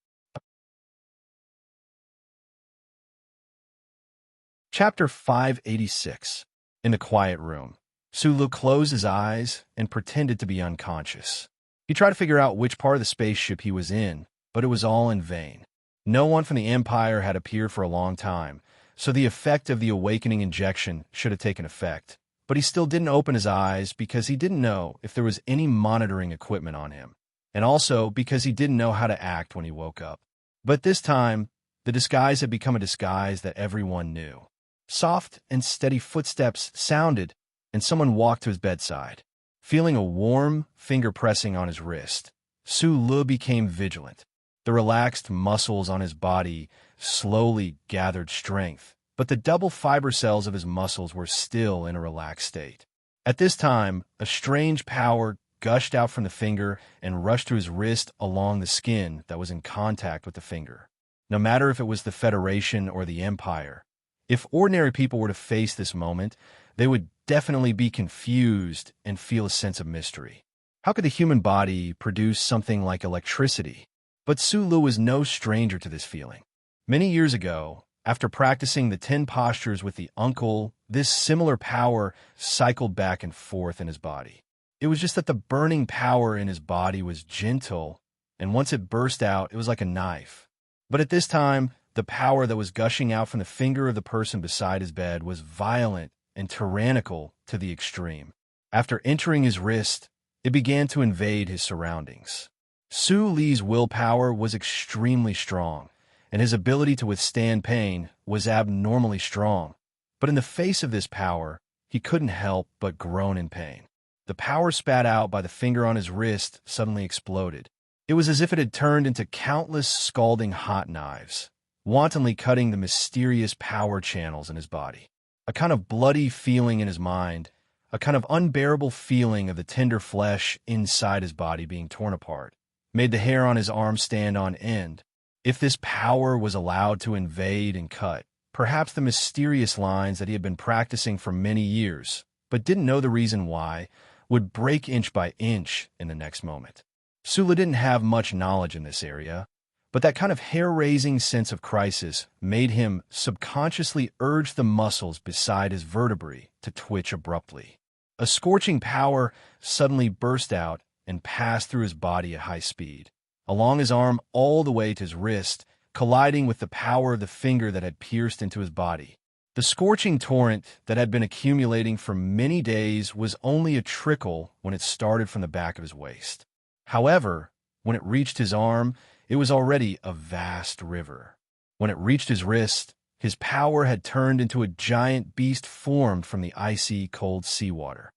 Chapter 586. In the quiet room, Sulu closed his eyes and pretended to be unconscious. He tried to figure out which part of the spaceship he was in, but it was all in vain. No one from the Empire had appeared for a long time, so the effect of the awakening injection should have taken effect. But he still didn't open his eyes because he didn't know if there was any monitoring equipment on him, and also because he didn't know how to act when he woke up. But this time, the disguise had become a disguise that everyone knew. Soft and steady footsteps sounded, and someone walked to his bedside. Feeling a warm finger pressing on his wrist, Sulu became vigilant. The relaxed muscles on his body slowly gathered strength, but the double fiber cells of his muscles were still in a relaxed state. At this time, a strange power gushed out from the finger and rushed to his wrist along the skin that was in contact with the finger. No matter if it was the Federation or the Empire, if ordinary people were to face this moment, they would definitely be confused and feel a sense of mystery. How could the human body produce something like electricity? But Sulu was no stranger to this feeling. Many years ago, after practicing the 10 postures with the uncle, this similar power cycled back and forth in his body. It was just that the burning power in his body was gentle, and once it burst out, it was like a knife. But at this time, the power that was gushing out from the finger of the person beside his bed was violent and tyrannical to the extreme. After entering his wrist, it began to invade his surroundings. Su Li's willpower was extremely strong, and his ability to withstand pain was abnormally strong. But in the face of this power, he couldn't help but groan in pain. The power spat out by the finger on his wrist suddenly exploded. It was as if it had turned into countless scalding hot knives, wantonly cutting the mysterious power channels in his body. A kind of bloody feeling in his mind, a kind of unbearable feeling of the tender flesh inside his body being torn apart, made the hair on his arm stand on end. If this power was allowed to invade and cut, perhaps the mysterious lines that he had been practicing for many years, but didn't know the reason why, would break inch by inch in the next moment. Sulu didn't have much knowledge in this area, but that kind of hair-raising sense of crisis made him subconsciously urge the muscles beside his vertebrae to twitch abruptly. A scorching power suddenly burst out and passed through his body at high speed, along his arm all the way to his wrist, colliding with the power of the finger that had pierced into his body. The scorching torrent that had been accumulating for many days was only a trickle when it started from the back of his waist. However, when it reached his arm, it was already a vast river. When it reached his wrist, his power had turned into a giant beast formed from the icy, cold seawater.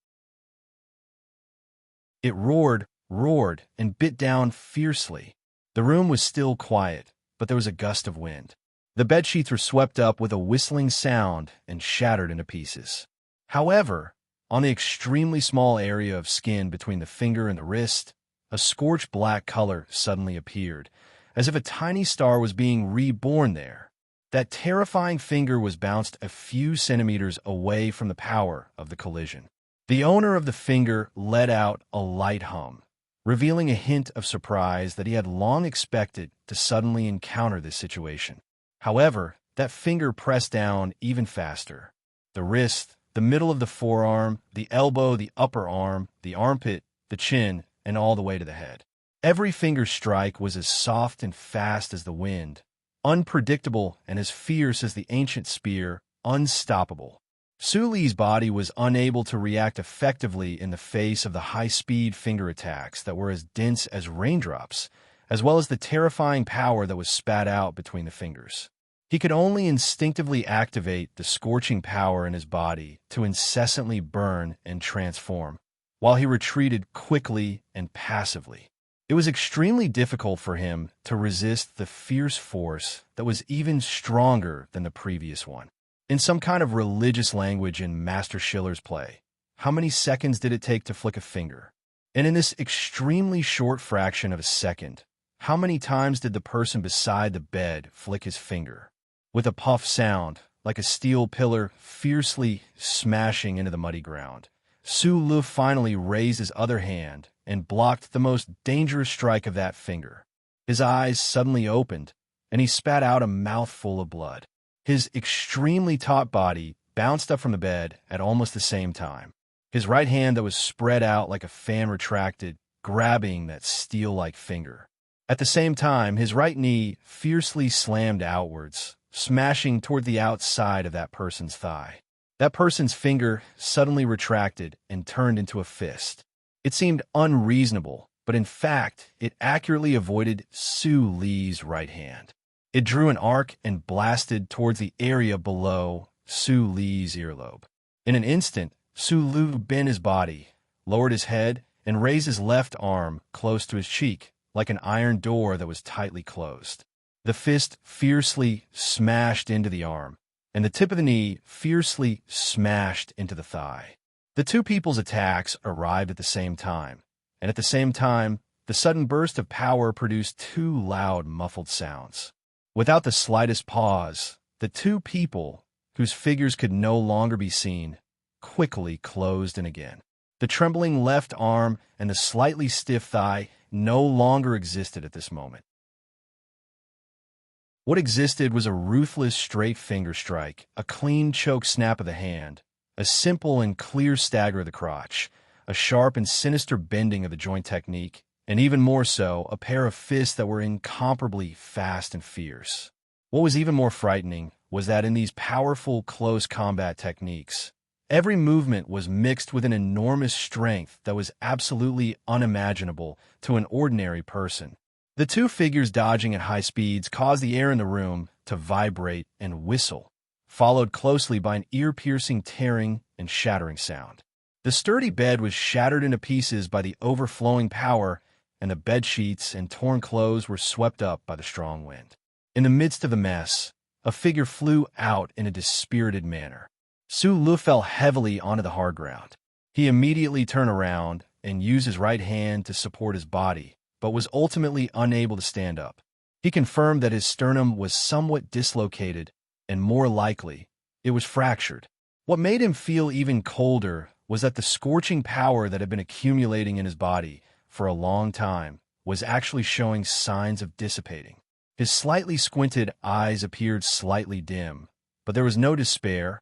It roared, and bit down fiercely. The room was still quiet, but there was a gust of wind. The bedsheets were swept up with a whistling sound and shattered into pieces. However, on the extremely small area of skin between the finger and the wrist, a scorched black color suddenly appeared, as if a tiny star was being reborn there. That terrifying finger was bounced a few centimeters away from the power of the collision. The owner of the finger let out a light hum, revealing a hint of surprise that he had long expected to suddenly encounter this situation. However, that finger pressed down even faster. The wrist, the middle of the forearm, the elbow, the upper arm, the armpit, the chin, and all the way to the head. Every finger strike was as soft and fast as the wind, unpredictable and as fierce as the ancient spear, unstoppable. Su Li's body was unable to react effectively in the face of the high-speed finger attacks that were as dense as raindrops, as well as the terrifying power that was spat out between the fingers. He could only instinctively activate the scorching power in his body to incessantly burn and transform, while he retreated quickly and passively. It was extremely difficult for him to resist the fierce force that was even stronger than the previous one. In some kind of religious language in Master Schiller's play, how many seconds did it take to flick a finger? And in this extremely short fraction of a second, how many times did the person beside the bed flick his finger? With a puff sound, like a steel pillar fiercely smashing into the muddy ground, Su Li finally raised his other hand and blocked the most dangerous strike of that finger. His eyes suddenly opened, and he spat out a mouthful of blood. His extremely taut body bounced up from the bed at almost the same time. His right hand that was spread out like a fan retracted, grabbing that steel-like finger. At the same time, his right knee fiercely slammed outwards, smashing toward the outside of that person's thigh. That person's finger suddenly retracted and turned into a fist. It seemed unreasonable, but in fact, it accurately avoided Su Li's right hand. It drew an arc and blasted towards the area below Su Li's earlobe. In an instant, Su Li bent his body, lowered his head, and raised his left arm close to his cheek, like an iron door that was tightly closed. The fist fiercely smashed into the arm, and the tip of the knee fiercely smashed into the thigh. The two people's attacks arrived at the same time, and at the same time, the sudden burst of power produced two loud, muffled sounds. Without the slightest pause, the two people, whose figures could no longer be seen, quickly closed in again. The trembling left arm and the slightly stiff thigh no longer existed at this moment. What existed was a ruthless straight finger strike, a clean choke snap of the hand, a simple and clear stagger of the crotch, a sharp and sinister bending of the joint technique, and even more so, a pair of fists that were incomparably fast and fierce. What was even more frightening was that in these powerful close combat techniques, every movement was mixed with an enormous strength that was absolutely unimaginable to an ordinary person. The two figures dodging at high speeds caused the air in the room to vibrate and whistle, followed closely by an ear-piercing tearing and shattering sound. The sturdy bed was shattered into pieces by the overflowing power, and the bed sheets and torn clothes were swept up by the strong wind. In the midst of the mess, a figure flew out in a dispirited manner. Su Li fell heavily onto the hard ground. He immediately turned around and used his right hand to support his body, but was ultimately unable to stand up. He confirmed that his sternum was somewhat dislocated, and more likely, it was fractured. What made him feel even colder was that the scorching power that had been accumulating in his body for a long time was actually showing signs of dissipating. His slightly squinted eyes appeared slightly dim, but there was no despair,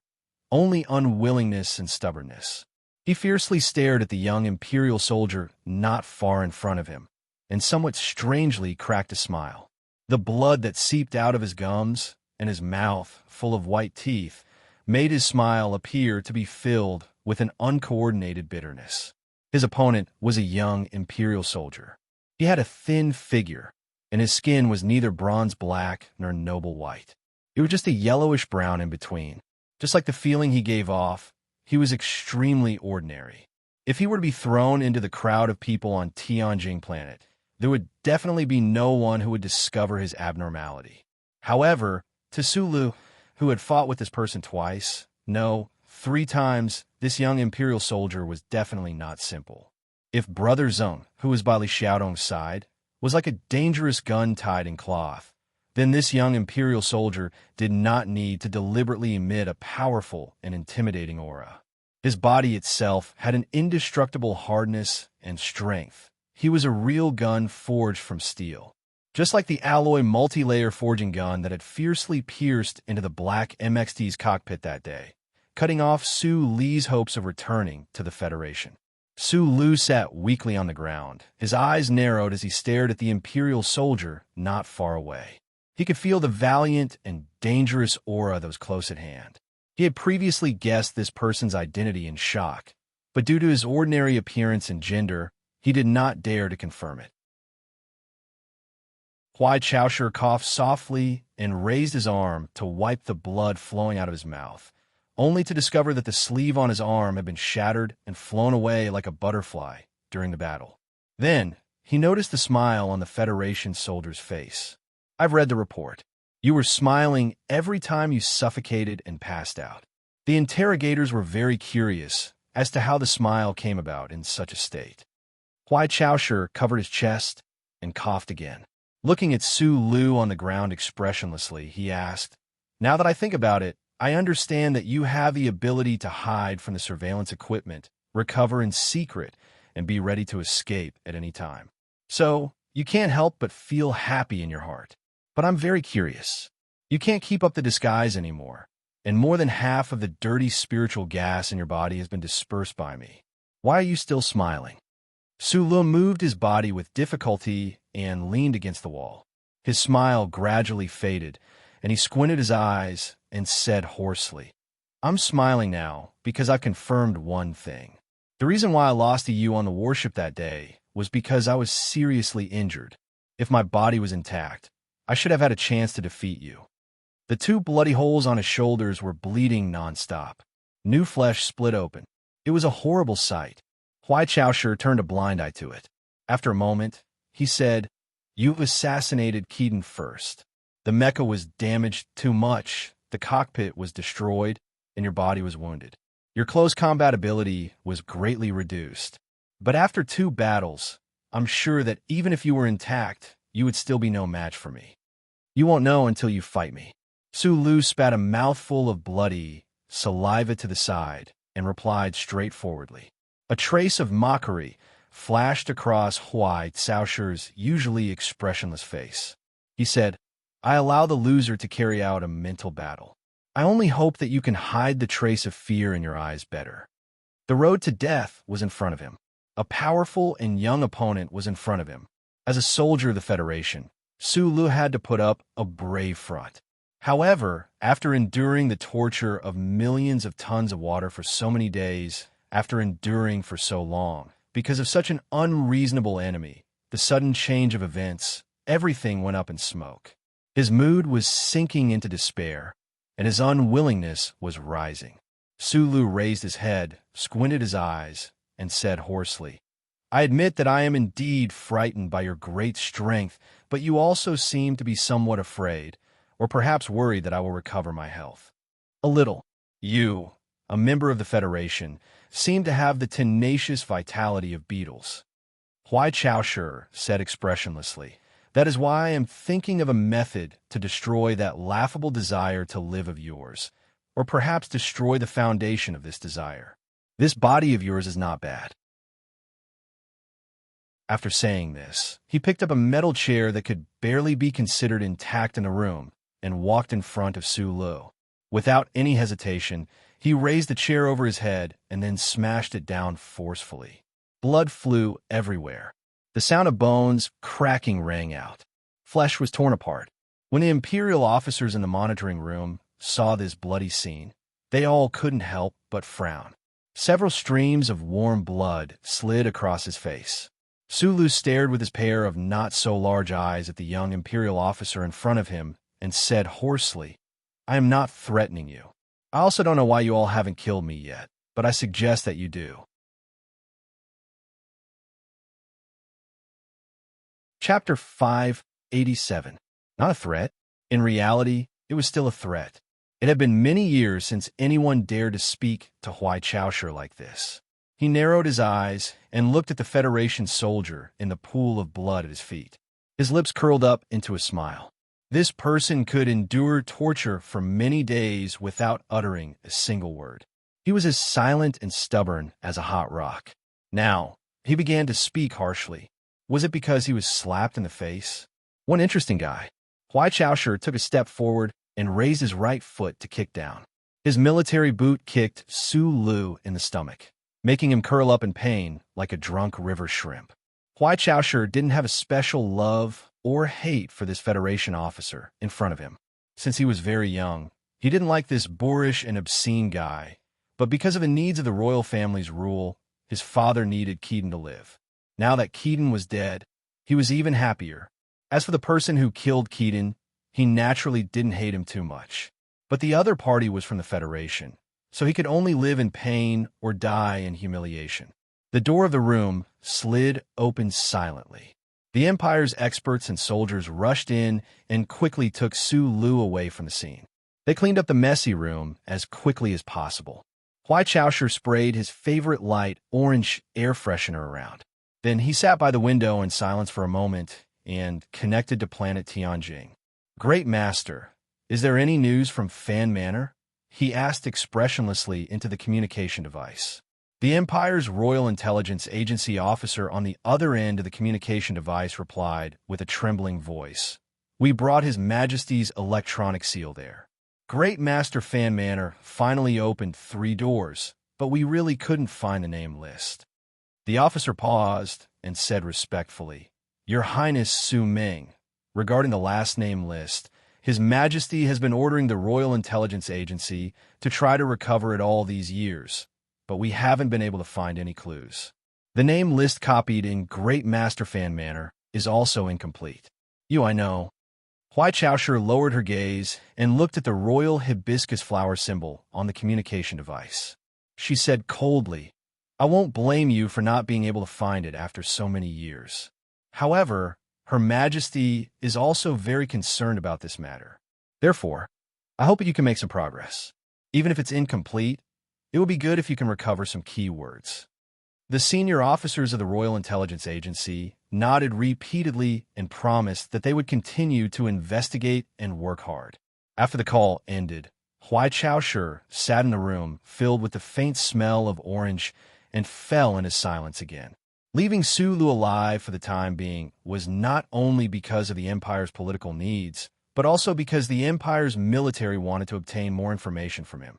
only unwillingness and stubbornness. He fiercely stared at the young imperial soldier not far in front of him, and somewhat strangely cracked a smile. The blood that seeped out of his gums and his mouth, full of white teeth, made his smile appear to be filled with an uncoordinated bitterness. His opponent was a young imperial soldier. He had a thin figure, and his skin was neither bronze black nor noble white. It was just a yellowish brown in between. Just like the feeling he gave off, he was extremely ordinary. If he were to be thrown into the crowd of people on Tianjing planet, there would definitely be no one who would discover his abnormality. However, To Sulu, who had fought with this person twice, no, 3 times, this young imperial soldier was definitely not simple. If Brother Zheng, who was by Li Xiaodong's side, was like a dangerous gun tied in cloth, then this young imperial soldier did not need to deliberately emit a powerful and intimidating aura. His body itself had an indestructible hardness and strength. He was a real gun forged from steel. Just like the alloy multi-layer forging gun that had fiercely pierced into the black MXT's cockpit that day, cutting off Su Li's hopes of returning to the Federation. Su Lu sat weakly on the ground, his eyes narrowed as he stared at the Imperial soldier not far away. He could feel the valiant and dangerous aura that was close at hand. He had previously guessed this person's identity in shock, but due to his ordinary appearance and gender, he did not dare to confirm it. Huai Chaoshi coughed softly and raised his arm to wipe the blood flowing out of his mouth, only to discover that the sleeve on his arm had been shattered and flown away like a butterfly during the battle. Then, he noticed the smile on the Federation soldier's face. I've read the report. You were smiling every time you suffocated and passed out. The interrogators were very curious as to how the smile came about in such a state. Huai Chaoshi covered his chest and coughed again. Looking at Su Lu on the ground expressionlessly, he asked, "Now that I think about it, I understand that you have the ability to hide from the surveillance equipment, recover in secret, and be ready to escape at any time. So, you can't help but feel happy in your heart. But I'm very curious. You can't keep up the disguise anymore, and more than half of the dirty spiritual gas in your body has been dispersed by me. Why are you still smiling?" Su Lu moved his body with difficulty and leaned against the wall. His smile gradually faded, and he squinted his eyes and said hoarsely, "I'm smiling now because I confirmed one thing. The reason why I lost to you on the warship that day was because I was seriously injured. If my body was intact, I should have had a chance to defeat you." The 2 bloody holes on his shoulders were bleeding nonstop. New flesh split open. It was a horrible sight. Huai Chaoshi turned a blind eye to it. After a moment, he said, "You've assassinated Keaton first. The mecha was damaged too much, the cockpit was destroyed, and your body was wounded. Your close combat ability was greatly reduced. But after 2 battles, I'm sure that even if you were intact, you would still be no match for me. You won't know until you fight me." Su Lu spat a mouthful of bloody saliva to the side and replied straightforwardly. A trace of mockery flashed across Huai Chaoshi's usually expressionless face. He said, "I allow the loser to carry out a mental battle. I only hope that you can hide the trace of fear in your eyes better." The road to death was in front of him. A powerful and young opponent was in front of him. As a soldier of the Federation, Su Lu had to put up a brave front. However, after enduring the torture of millions of tons of water for so many days, after enduring for so long, because of such an unreasonable enemy, the sudden change of events, everything went up in smoke. His mood was sinking into despair, and his unwillingness was rising. Su Lu raised his head, squinted his eyes, and said hoarsely, "I admit that I am indeed frightened by your great strength, but you also seem to be somewhat afraid, or perhaps worried that I will recover my health. A little. You, a member of the Federation, seem to have the tenacious vitality of beetles." Huai Chaoshi said expressionlessly, "That is why I am thinking of a method to destroy that laughable desire to live of yours, or perhaps destroy the foundation of this desire. This body of yours is not bad." After saying this, he picked up a metal chair that could barely be considered intact in the room and walked in front of Su Lu. Without any hesitation, he raised the chair over his head and then smashed it down forcefully. Blood flew everywhere. The sound of bones cracking rang out. Flesh was torn apart. When the Imperial officers in the monitoring room saw this bloody scene, they all couldn't help but frown. Several streams of warm blood slid across his face. Su Lu stared with his pair of not-so-large eyes at the young Imperial officer in front of him and said hoarsely, "I am not threatening you. I also don't know why you all haven't killed me yet, but I suggest that you do." Chapter 587. Not a threat. In reality, it was still a threat. It had been many years since anyone dared to speak to Huai Chaoshu like this. He narrowed his eyes and looked at the Federation soldier in the pool of blood at his feet. His lips curled up into a smile. This person could endure torture for many days without uttering a single word. He was as silent and stubborn as a hot rock. Now, he began to speak harshly. Was it because he was slapped in the face? One interesting guy. Huai Chaoshu took a step forward and raised his right foot to kick down. His military boot kicked Su Lu in the stomach, making him curl up in pain like a drunk river shrimp. Huai Chaoshu didn't have a special love or hate for this Federation officer in front of him. Since he was very young, he didn't like this boorish and obscene guy, but because of the needs of the royal family's rule, his father needed Keaton to live. Now that Keaton was dead, he was even happier. As for the person who killed Keaton, he naturally didn't hate him too much. But the other party was from the Federation, so he could only live in pain or die in humiliation. The door of the room slid open silently. The Empire's experts and soldiers rushed in and quickly took Su Lu away from the scene. They cleaned up the messy room as quickly as possible. Huai Chaoshu sprayed his favorite light orange air freshener around. Then he sat by the window in silence for a moment and connected to planet Tianjing. "Great Master, is there any news from Fan Manor?" he asked expressionlessly into the communication device. The Empire's Royal Intelligence Agency officer on the other end of the communication device replied with a trembling voice, "We brought His Majesty's electronic seal there. Great Master Fan Manor finally opened 3 doors, but we really couldn't find the name list." The officer paused and said respectfully, "Your Highness Su Ming, regarding the last name list, His Majesty has been ordering the Royal Intelligence Agency to try to recover it all these years, but we haven't been able to find any clues. The name list copied in Great Master Fan Manor is also incomplete." I know." Huai Chaoshu lowered her gaze and looked at the royal hibiscus flower symbol on the communication device. She said coldly, "I won't blame you for not being able to find it after so many years. However, Her Majesty is also very concerned about this matter. Therefore, I hope that you can make some progress. Even if it's incomplete, it will be good if you can recover some keywords." The senior officers of the Royal Intelligence Agency nodded repeatedly and promised that they would continue to investigate and work hard. After the call ended, Huai Chaoshu sat in the room filled with the faint smell of orange and fell into silence again. Leaving Su Lu alive for the time being was not only because of the Empire's political needs, but also because the Empire's military wanted to obtain more information from him.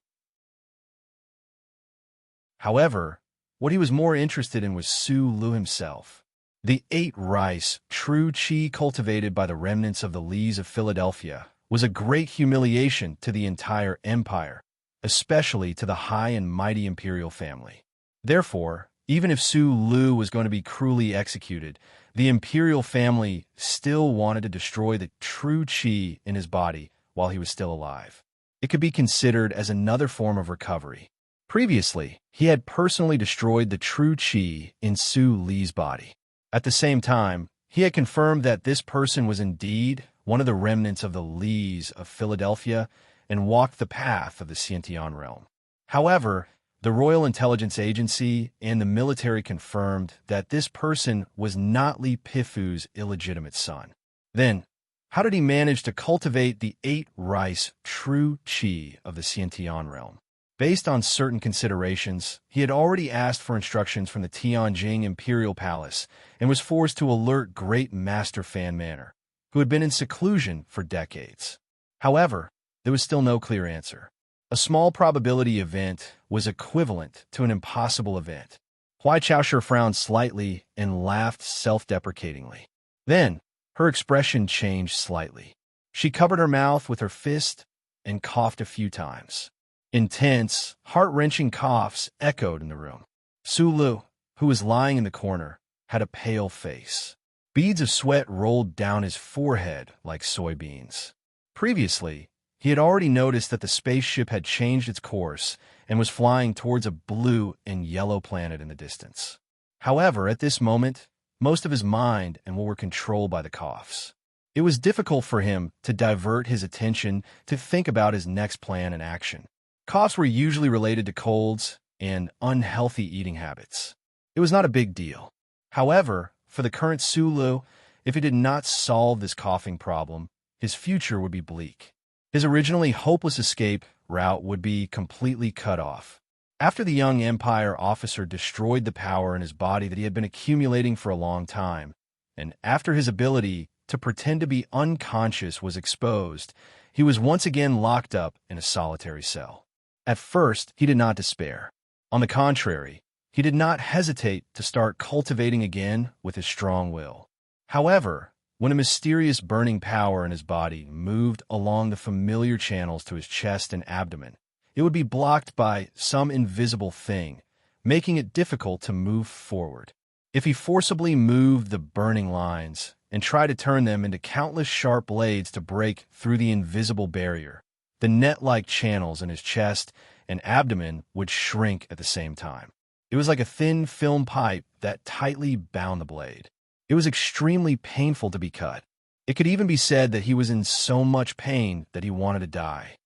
However, what he was more interested in was Su Lu himself. The 8 rice, true qi cultivated by the remnants of the Lees of Philadelphia was a great humiliation to the entire empire, especially to the high and mighty imperial family. Therefore, even if Su Lu was going to be cruelly executed, the imperial family still wanted to destroy the true qi in his body while he was still alive. It could be considered as another form of recovery. Previously, he had personally destroyed the true qi in Su Li's body. At the same time, he had confirmed that this person was indeed one of the remnants of the Lees of Philadelphia and walked the path of the Xiantian realm. However, the Royal Intelligence Agency and the military confirmed that this person was not Li Pifu's illegitimate son. Then, how did he manage to cultivate the 8 rice true qi of the Xiantian realm? Based on certain considerations, he had already asked for instructions from the Tianjing Imperial Palace and was forced to alert Great Master Fan Manor, who had been in seclusion for decades. However, there was still no clear answer. A small probability event was equivalent to an impossible event. Huai Chaoshu frowned slightly and laughed self-deprecatingly. Then, her expression changed slightly. She covered her mouth with her fist and coughed a few times. Intense, heart-wrenching coughs echoed in the room. Su Lu, who was lying in the corner, had a pale face. Beads of sweat rolled down his forehead like soybeans. Previously, he had already noticed that the spaceship had changed its course and was flying towards a blue and yellow planet in the distance. However, at this moment, most of his mind and will were controlled by the coughs. It was difficult for him to divert his attention to think about his next plan and action. Coughs were usually related to colds and unhealthy eating habits. It was not a big deal. However, for the current Sulu, if he did not solve this coughing problem, his future would be bleak. His originally hopeless escape route would be completely cut off. After the young Empire officer destroyed the power in his body that he had been accumulating for a long time, and after his ability to pretend to be unconscious was exposed, he was once again locked up in a solitary cell. At first, he did not despair. On the contrary, he did not hesitate to start cultivating again with his strong will. However, when a mysterious burning power in his body moved along the familiar channels to his chest and abdomen, it would be blocked by some invisible thing, making it difficult to move forward. If he forcibly moved the burning lines and tried to turn them into countless sharp blades to break through the invisible barrier, the net-like channels in his chest and abdomen would shrink at the same time. It was like a thin film pipe that tightly bound the blade. It was extremely painful to be cut. It could even be said that he was in so much pain that he wanted to die.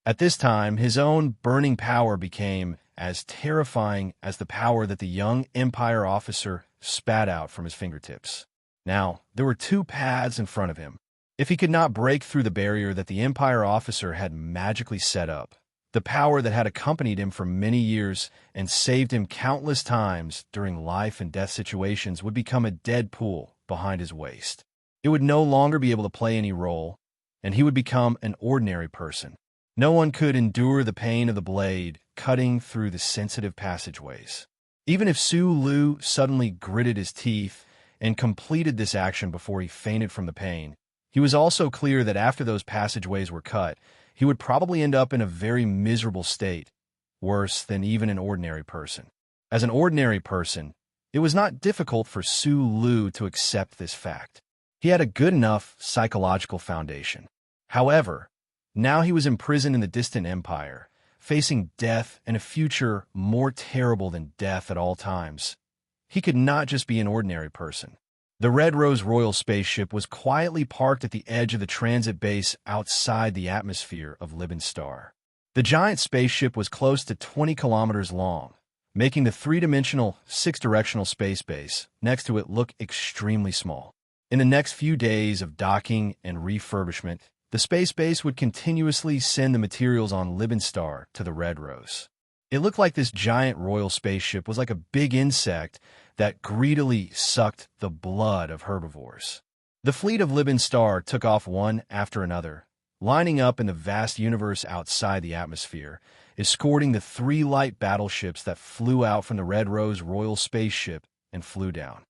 At this time, his own burning power became as terrifying as the power that the young Empire officer spat out from his fingertips. Now, there were two paths in front of him. If he could not break through the barrier that the Empire officer had magically set up, the power that had accompanied him for many years and saved him countless times during life and death situations would become a dead pool behind his waist. It would no longer be able to play any role, and he would become an ordinary person. No one could endure the pain of the blade cutting through the sensitive passageways. Even if Su Lu suddenly gritted his teeth and completed this action before he fainted from the pain, he was also clear that after those passageways were cut, he would probably end up in a very miserable state, worse than even an ordinary person. As an ordinary person, it was not difficult for Su Lu to accept this fact. He had a good enough psychological foundation. However, now he was imprisoned in the distant empire, facing death and a future more terrible than death at all times. He could not just be an ordinary person. The Red Rose Royal spaceship was quietly parked at the edge of the transit base outside the atmosphere of Libin Star. The giant spaceship was close to 20 kilometers long, making the three-dimensional, six-directional space base next to it look extremely small. In the next few days of docking and refurbishment, the space base would continuously send the materials on Libin Star to the Red Rose. It looked like this giant royal spaceship was like a big insect that greedily sucked the blood of herbivores. The fleet of Libin Star took off one after another, lining up in the vast universe outside the atmosphere, escorting the three light battleships that flew out from the Red Rose Royal spaceship and flew down.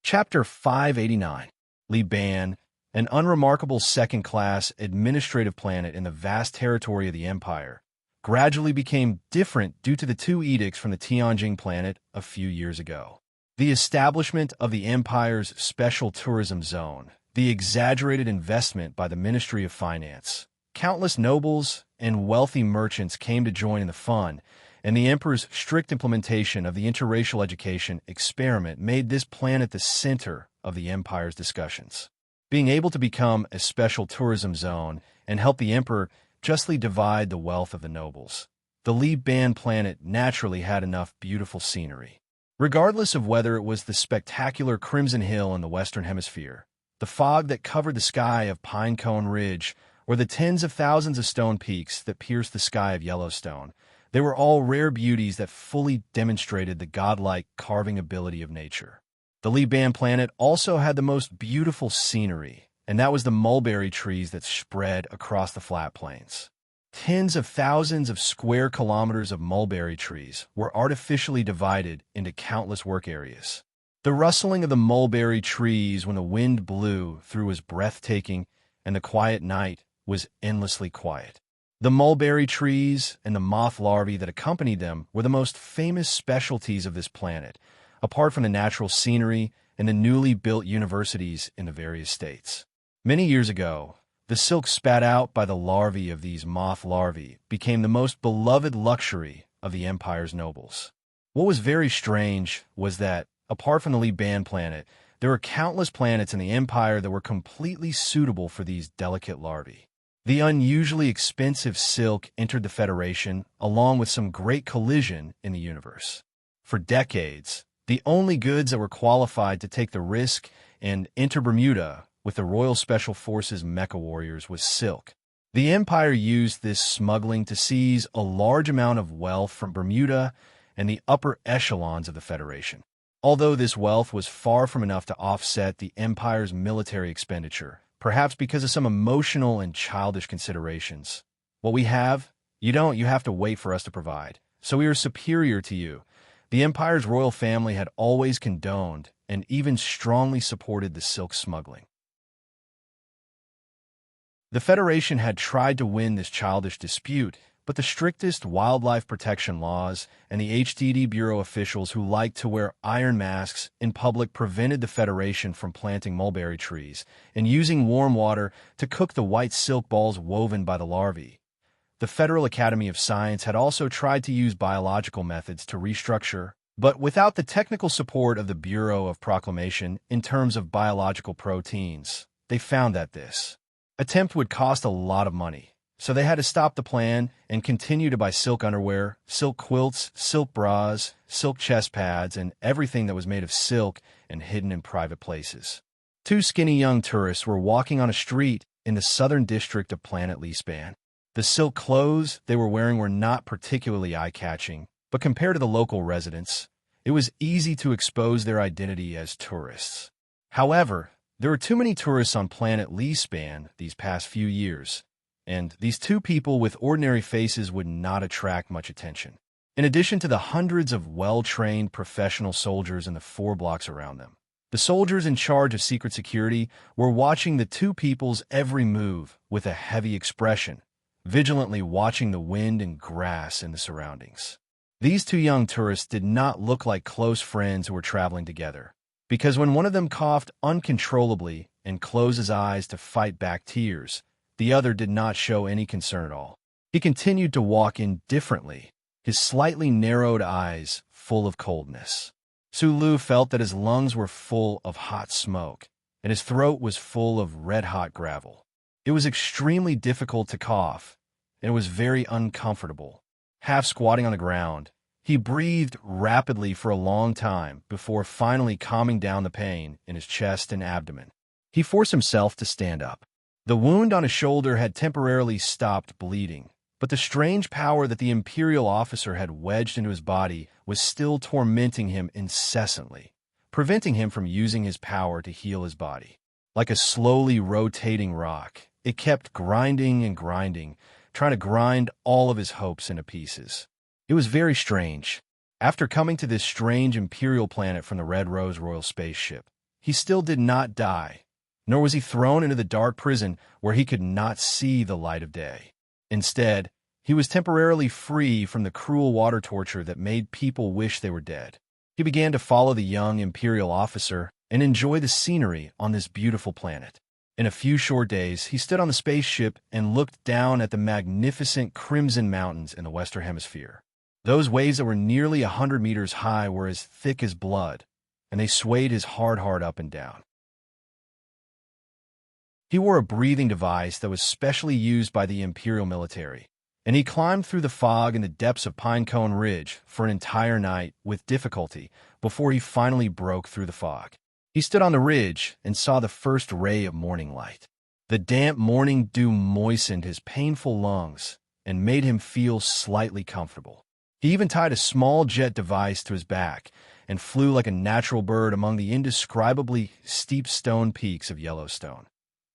Chapter 589. Liban, an unremarkable second-class administrative planet in the vast territory of the Empire, gradually became different due to the two edicts from the Tianjing planet a few years ago. The establishment of the Empire's special tourism zone, the exaggerated investment by the Ministry of Finance. Countless nobles and wealthy merchants came to join in the fun, and the Emperor's strict implementation of the interracial education experiment made this planet the center of the Empire's discussions. Being able to become a special tourism zone and help the Emperor justly divide the wealth of the nobles, the Liban planet naturally had enough beautiful scenery. Regardless of whether it was the spectacular Crimson Hill in the Western Hemisphere, the fog that covered the sky of Pinecone Ridge, or the tens of thousands of stone peaks that pierced the sky of Yellowstone, they were all rare beauties that fully demonstrated the godlike carving ability of nature. The Liban planet also had the most beautiful scenery, and that was the mulberry trees that spread across the flat plains. Tens of thousands of square kilometers of mulberry trees were artificially divided into countless work areas. The rustling of the mulberry trees when the wind blew through was breathtaking, and the quiet night was endlessly quiet. The mulberry trees and the moth larvae that accompanied them were the most famous specialties of this planet, apart from the natural scenery and the newly built universities in the various states. Many years ago, the silk spat out by the larvae of these moth larvae became the most beloved luxury of the Empire's nobles. What was very strange was that, apart from the Liban planet, there were countless planets in the Empire that were completely suitable for these delicate larvae. The unusually expensive silk entered the Federation, along with some great collision in the universe. For decades, the only goods that were qualified to take the risk and enter Bermuda with the Royal Special Forces mecha warriors was silk. The Empire used this smuggling to seize a large amount of wealth from Bermuda and the upper echelons of the Federation. Although this wealth was far from enough to offset the Empire's military expenditure, perhaps because of some emotional and childish considerations. What we have, you don't, you have to wait for us to provide. So we are superior to you. The Empire's royal family had always condoned and even strongly supported the silk smuggling. The Federation had tried to win this childish dispute, but the strictest wildlife protection laws and the HDD Bureau officials who liked to wear iron masks in public prevented the Federation from planting mulberry trees and using warm water to cook the white silk balls woven by the larvae. The Federal Academy of Science had also tried to use biological methods to restructure, but without the technical support of the Bureau of Proclamation in terms of biological proteins. They found that this attempt would cost a lot of money, so they had to stop the plan and continue to buy silk underwear, silk quilts, silk bras, silk chest pads, and everything that was made of silk and hidden in private places. Two skinny young tourists were walking on a street in the southern district of Planet Lispan. The silk clothes they were wearing were not particularly eye-catching, but compared to the local residents, it was easy to expose their identity as tourists. However, there were too many tourists on Planet Lispan these past few years, and these two people with ordinary faces would not attract much attention. In addition to the hundreds of well-trained professional soldiers in the 4 blocks around them, the soldiers in charge of secret security were watching the two people's every move with a heavy expression, vigilantly watching the wind and grass in the surroundings. These two young tourists did not look like close friends who were traveling together, because when one of them coughed uncontrollably and closed his eyes to fight back tears, the other did not show any concern at all. He continued to walk indifferently, his slightly narrowed eyes full of coldness. Sulu felt that his lungs were full of hot smoke, and his throat was full of red-hot gravel. It was extremely difficult to cough, and it was very uncomfortable. Half squatting on the ground, he breathed rapidly for a long time before finally calming down the pain in his chest and abdomen. He forced himself to stand up. The wound on his shoulder had temporarily stopped bleeding, but the strange power that the Imperial officer had wedged into his body was still tormenting him incessantly, preventing him from using his power to heal his body. Like a slowly rotating rock, it kept grinding and grinding, trying to grind all of his hopes into pieces. It was very strange. After coming to this strange Imperial planet from the Red Rose Royal spaceship, he still did not die, nor was he thrown into the dark prison where he could not see the light of day. Instead, he was temporarily free from the cruel water torture that made people wish they were dead. He began to follow the young Imperial officer and enjoy the scenery on this beautiful planet. In a few short days, he stood on the spaceship and looked down at the magnificent Crimson Mountains in the Western Hemisphere. Those waves that were nearly 100 meters high were as thick as blood, and they swayed his hard heart up and down. He wore a breathing device that was specially used by the Imperial military, and he climbed through the fog in the depths of Pinecone Ridge for an entire night with difficulty before he finally broke through the fog. He stood on the ridge and saw the first ray of morning light. The damp morning dew moistened his painful lungs and made him feel slightly comfortable. He even tied a small jet device to his back and flew like a natural bird among the indescribably steep stone peaks of Yellowstone.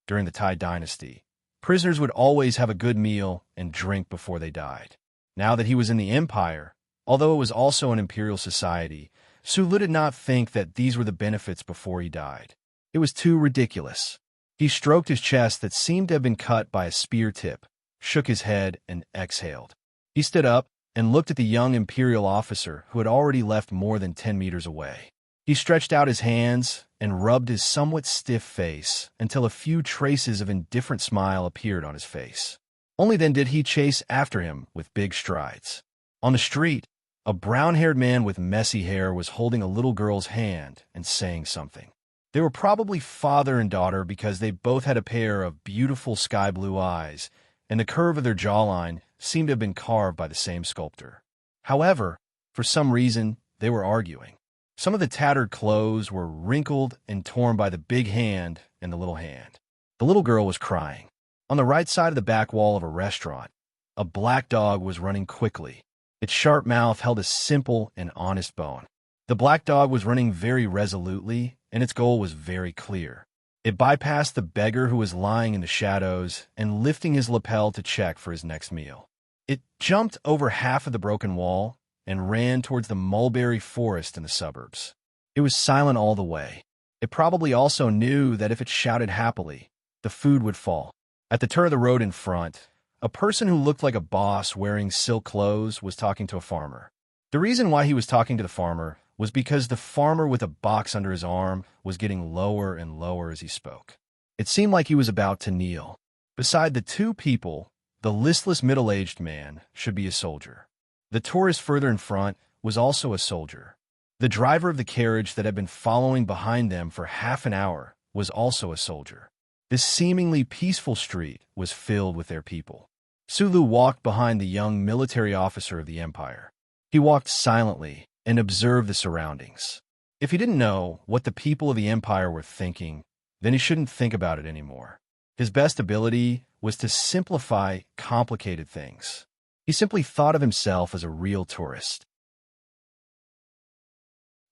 During the Tai Dynasty, prisoners would always have a good meal and drink before they died. Now that he was in the Empire, although it was also an imperial society, Sulu did not think that these were the benefits before he died. It was too ridiculous. He stroked his chest that seemed to have been cut by a spear tip, shook his head, and exhaled. He stood up and looked at the young Imperial officer who had already left more than 10 meters away. He stretched out his hands and rubbed his somewhat stiff face until a few traces of indifferent smile appeared on his face. Only then did he chase after him with big strides. On the street, A brown-haired man with messy hair was holding a little girl's hand and saying something. They were probably father and daughter because they both had a pair of beautiful sky-blue eyes, and the curve of their jawline seemed to have been carved by the same sculptor. However, for some reason, they were arguing. Some of the tattered clothes were wrinkled and torn by the big hand and the little hand. The little girl was crying. On the right side of the back wall of a restaurant, a black dog was running quickly. Its sharp mouth held a simple and honest bone. The black dog was running very resolutely, and its goal was very clear. It bypassed the beggar who was lying in the shadows and lifting his lapel to check for his next meal. It jumped over half of the broken wall and ran towards the mulberry forest in the suburbs. It was silent all the way. It probably also knew that if it shouted happily, the food would fall. At the turn of the road in front, a person who looked like a boss wearing silk clothes was talking to a farmer. The reason why he was talking to the farmer was because the farmer with a box under his arm was getting lower and lower as he spoke. It seemed like he was about to kneel. Beside the two people, the listless middle-aged man should be a soldier. The tourist further in front was also a soldier. The driver of the carriage that had been following behind them for half an hour was also a soldier. This seemingly peaceful street was filled with their people. Sulu walked behind the young military officer of the Empire. He walked silently and observed the surroundings. If he didn't know what the people of the Empire were thinking, then he shouldn't think about it anymore. His best ability was to simplify complicated things. He simply thought of himself as a real tourist.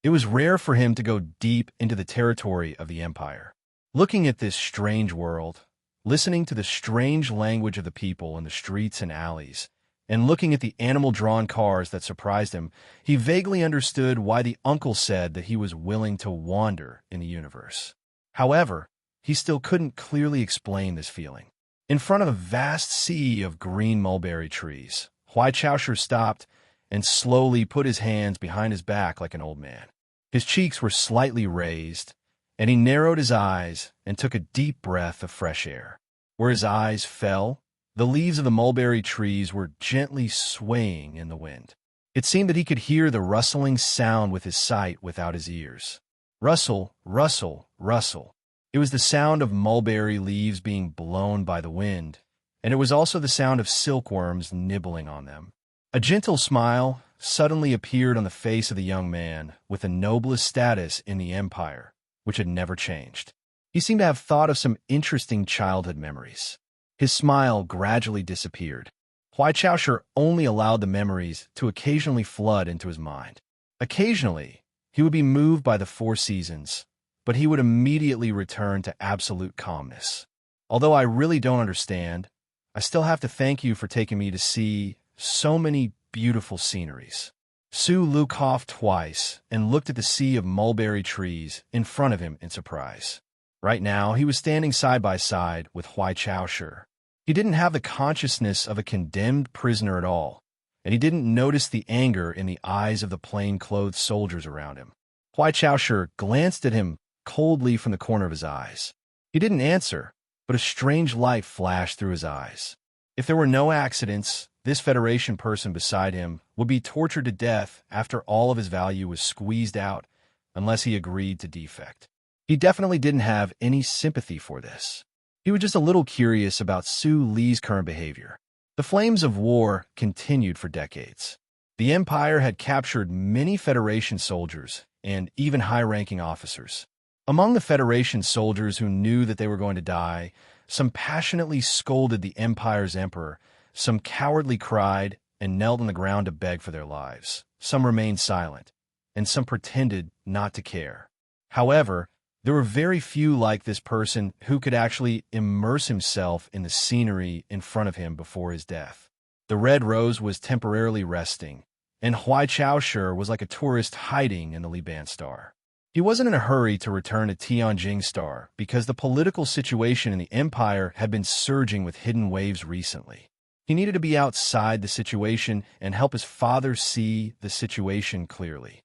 It was rare for him to go deep into the territory of the Empire. Looking at this strange world, listening to the strange language of the people in the streets and alleys, and looking at the animal-drawn cars that surprised him, he vaguely understood why the uncle said that he was willing to wander in the universe. However, he still couldn't clearly explain this feeling. In front of a vast sea of green mulberry trees, Huaichaoshu stopped and slowly put his hands behind his back like an old man. His cheeks were slightly raised, and he narrowed his eyes and took a deep breath of fresh air. Where his eyes fell, the leaves of the mulberry trees were gently swaying in the wind. It seemed that he could hear the rustling sound with his sight without his ears. Rustle, rustle, rustle. It was the sound of mulberry leaves being blown by the wind, and it was also the sound of silkworms nibbling on them. A gentle smile suddenly appeared on the face of the young man with the noblest status in the Empire, which had never changed. He seemed to have thought of some interesting childhood memories. His smile gradually disappeared. Huaichaoshu only allowed the memories to occasionally flood into his mind. Occasionally, he would be moved by the four seasons, but he would immediately return to absolute calmness. Although I really don't understand, I still have to thank you for taking me to see so many beautiful sceneries. Sulu coughed twice and looked at the sea of mulberry trees in front of him in surprise. Right now, he was standing side by side with Huaichaoshu. He didn't have the consciousness of a condemned prisoner at all, and he didn't notice the anger in the eyes of the plain-clothed soldiers around him. Huaichaoshu glanced at him coldly from the corner of his eyes. He didn't answer, but a strange light flashed through his eyes. If there were no accidents, this Federation person beside him would be tortured to death after all of his value was squeezed out unless he agreed to defect. He definitely didn't have any sympathy for this. He was just a little curious about Su Li's current behavior. The flames of war continued for decades. The Empire had captured many Federation soldiers and even high-ranking officers. Among the Federation soldiers who knew that they were going to die, some passionately scolded the Empire's emperor, some cowardly cried and knelt on the ground to beg for their lives. Some remained silent, and some pretended not to care. However, there were very few like this person who could actually immerse himself in the scenery in front of him before his death. The Red Rose was temporarily resting, and Huaichaoshu was like a tourist hiding in the Liban Star. He wasn't in a hurry to return to Tianjing Star because the political situation in the Empire had been surging with hidden waves recently. He needed to be outside the situation and help his father see the situation clearly.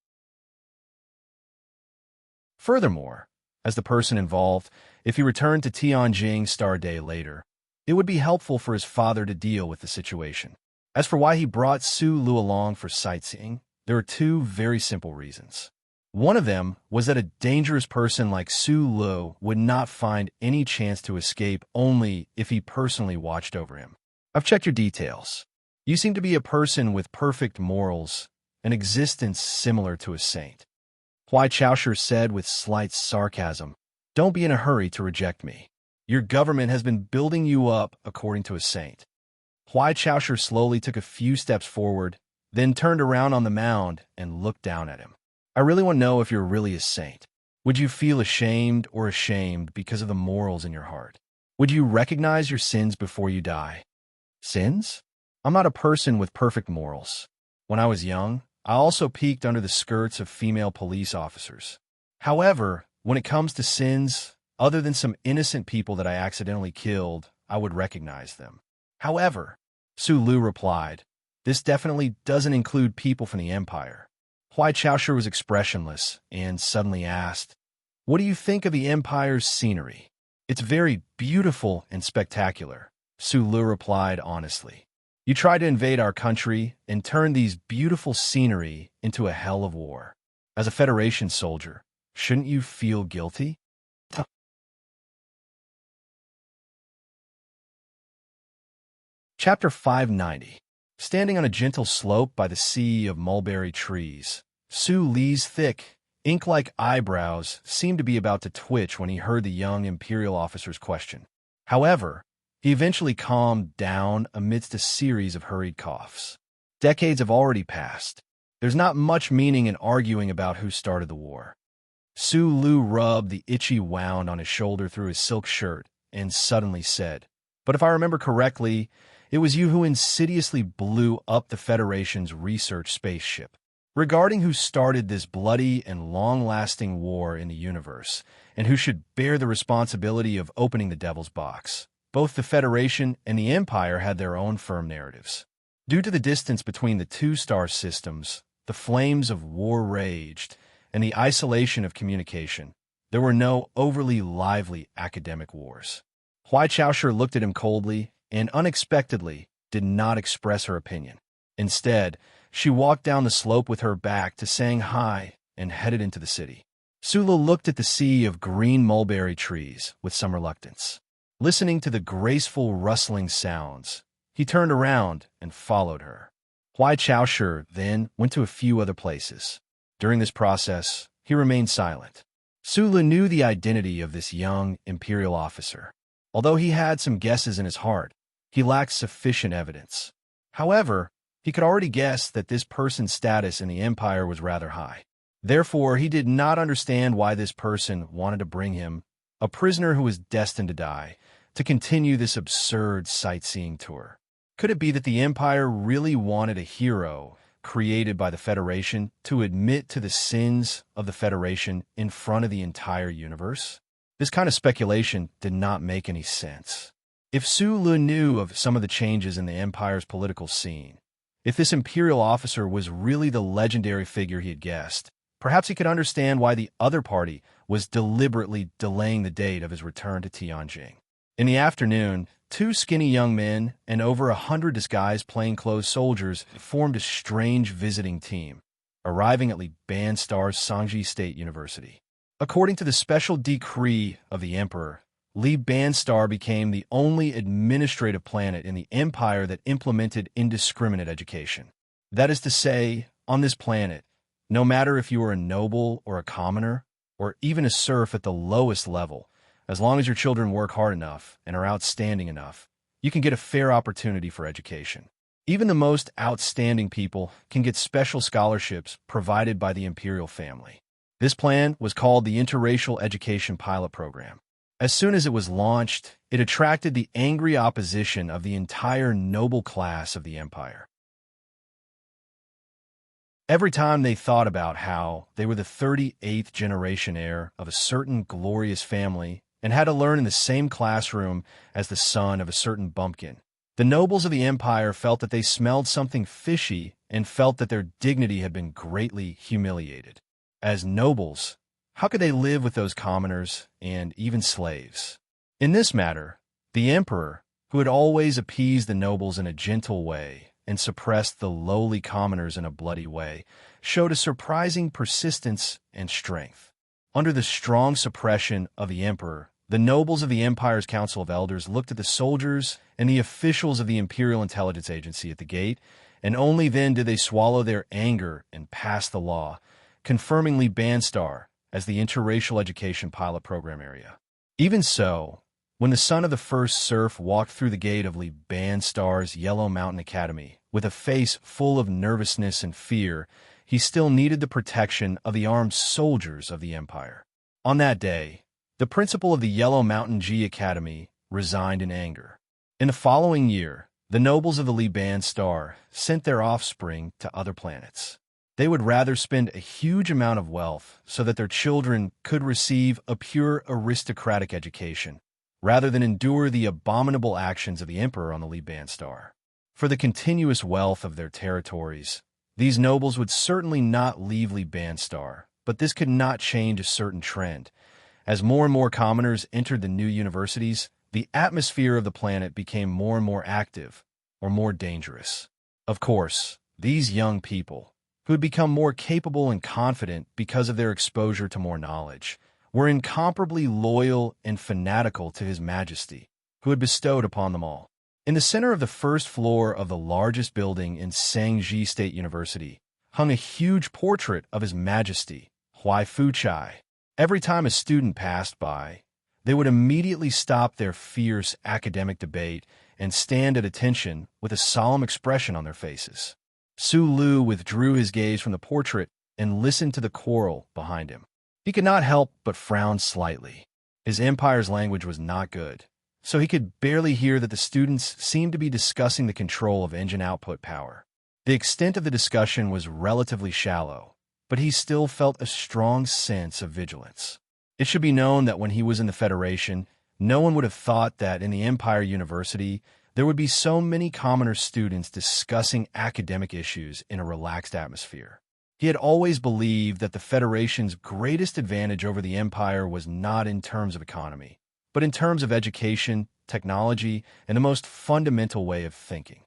Furthermore, as the person involved, if he returned to Tianjing Star a day later, it would be helpful for his father to deal with the situation. As for why he brought Su Lu along for sightseeing, there are two very simple reasons. One of them was that a dangerous person like Su Lu would not find any chance to escape only if he personally watched over him. I've checked your details. You seem to be a person with perfect morals, an existence similar to a saint. Huai Chaosher said with slight sarcasm, "Don't be in a hurry to reject me. Your government has been building you up according to a saint." Huai Chaosher slowly took a few steps forward, then turned around on the mound and looked down at him. "I really want to know if you're really a saint. Would you feel ashamed because of the morals in your heart? Would you recognize your sins before you die?" Sins? I'm not a person with perfect morals. When I was young, I also peeked under the skirts of female police officers. However, when it comes to sins, other than some innocent people that I accidentally killed, I would recognize them. However, Su Lu replied, "This definitely doesn't include people from the Empire." Huai Chaosher was expressionless and suddenly asked, "What do you think of the Empire's scenery?" "It's very beautiful and spectacular," Su Lu replied honestly. "You tried to invade our country and turn these beautiful scenery into a hell of war. As a Federation soldier, shouldn't you feel guilty?" Chapter 590. Standing on a gentle slope by the sea of mulberry trees, Su Li's thick, ink-like eyebrows seemed to be about to twitch when he heard the young Imperial officer's question. However, he eventually calmed down amidst a series of hurried coughs. Decades have already passed. There's not much meaning in arguing about who started the war. Su Lu rubbed the itchy wound on his shoulder through his silk shirt and suddenly said, "But if I remember correctly, it was you who insidiously blew up the Federation's research spaceship. Regarding who started this bloody and long-lasting war in the universe, and who should bear the responsibility of opening the Devil's Box, both the Federation and the Empire had their own firm narratives. Due to the distance between the two star systems, the flames of war raged, and the isolation of communication, there were no overly lively academic wars." Huai Chaosher looked at him coldly and unexpectedly did not express her opinion. Instead, she walked down the slope with her back to Shanghai and headed into the city. Sula looked at the sea of green mulberry trees with some reluctance. Listening to the graceful rustling sounds, he turned around and followed her. Huai Chaosher then went to a few other places. During this process, he remained silent. Sula knew the identity of this young Imperial officer. Although he had some guesses in his heart, he lacked sufficient evidence. However, he could already guess that this person's status in the Empire was rather high. Therefore, he did not understand why this person wanted to bring him, a prisoner who was destined to die, to continue this absurd sightseeing tour. Could it be that the Empire really wanted a hero created by the Federation to admit to the sins of the Federation in front of the entire universe? This kind of speculation did not make any sense. If Su Lu knew of some of the changes in the Empire's political scene, if this Imperial officer was really the legendary figure he had guessed, perhaps he could understand why the other party was deliberately delaying the date of his return to Tianjin. In the afternoon, two skinny young men and over 100 disguised plainclothes soldiers formed a strange visiting team, arriving at Li Banstar's Sangji State University. According to the special decree of the Emperor, Li Banstar became the only administrative planet in the Empire that implemented indiscriminate education. That is to say, on this planet, no matter if you are a noble or a commoner, or even a serf at the lowest level, as long as your children work hard enough and are outstanding enough, you can get a fair opportunity for education. Even the most outstanding people can get special scholarships provided by the imperial family. This plan was called the Interracial Education Pilot Program. As soon as it was launched, it attracted the angry opposition of the entire noble class of the empire. Every time they thought about how they were the 38th generation heir of a certain glorious family and had to learn in the same classroom as the son of a certain bumpkin, the nobles of the empire felt that they smelled something fishy and felt that their dignity had been greatly humiliated. As nobles, how could they live with those commoners and even slaves? In this matter, the emperor, who had always appeased the nobles in a gentle way and suppressed the lowly commoners in a bloody way, showed a surprising persistence and strength. Under the strong suppression of the emperor, the nobles of the empire's council of elders looked at the soldiers and the officials of the imperial intelligence agency at the gate, and only then did they swallow their anger and pass the law, confirming Lee Bandstar as the interracial education pilot program area. Even so, when the son of the first serf walked through the gate of Lee Bandstar's Yellow Mountain Academy with a face full of nervousness and fear, he still needed the protection of the armed soldiers of the empire. On that day, the principal of the Yellow Mountain G Academy resigned in anger. In the following year, the nobles of the Lee Bandstar sent their offspring to other planets. They would rather spend a huge amount of wealth so that their children could receive a pure aristocratic education, rather than endure the abominable actions of the emperor on the Lee Bandstar. For the continuous wealth of their territories, these nobles would certainly not leave Lee Bandstar, but this could not change a certain trend. As more and more commoners entered the new universities, the atmosphere of the planet became more and more active, or more dangerous. Of course, these young people, who had become more capable and confident because of their exposure to more knowledge, were incomparably loyal and fanatical to His Majesty, who had bestowed upon them all. In the center of the first floor of the largest building in Sangji State University hung a huge portrait of His Majesty, Huai Fuchai. Every time a student passed by, they would immediately stop their fierce academic debate and stand at attention with a solemn expression on their faces. Su Lu withdrew his gaze from the portrait and listened to the quarrel behind him. He could not help but frown slightly. His empire's language was not good, so he could barely hear that the students seemed to be discussing the control of engine output power. The extent of the discussion was relatively shallow, but he still felt a strong sense of vigilance. It should be known that when he was in the Federation, no one would have thought that in the Empire University there would be so many commoner students discussing academic issues in a relaxed atmosphere. He had always believed that the Federation's greatest advantage over the Empire was not in terms of economy, but in terms of education, technology, and the most fundamental way of thinking.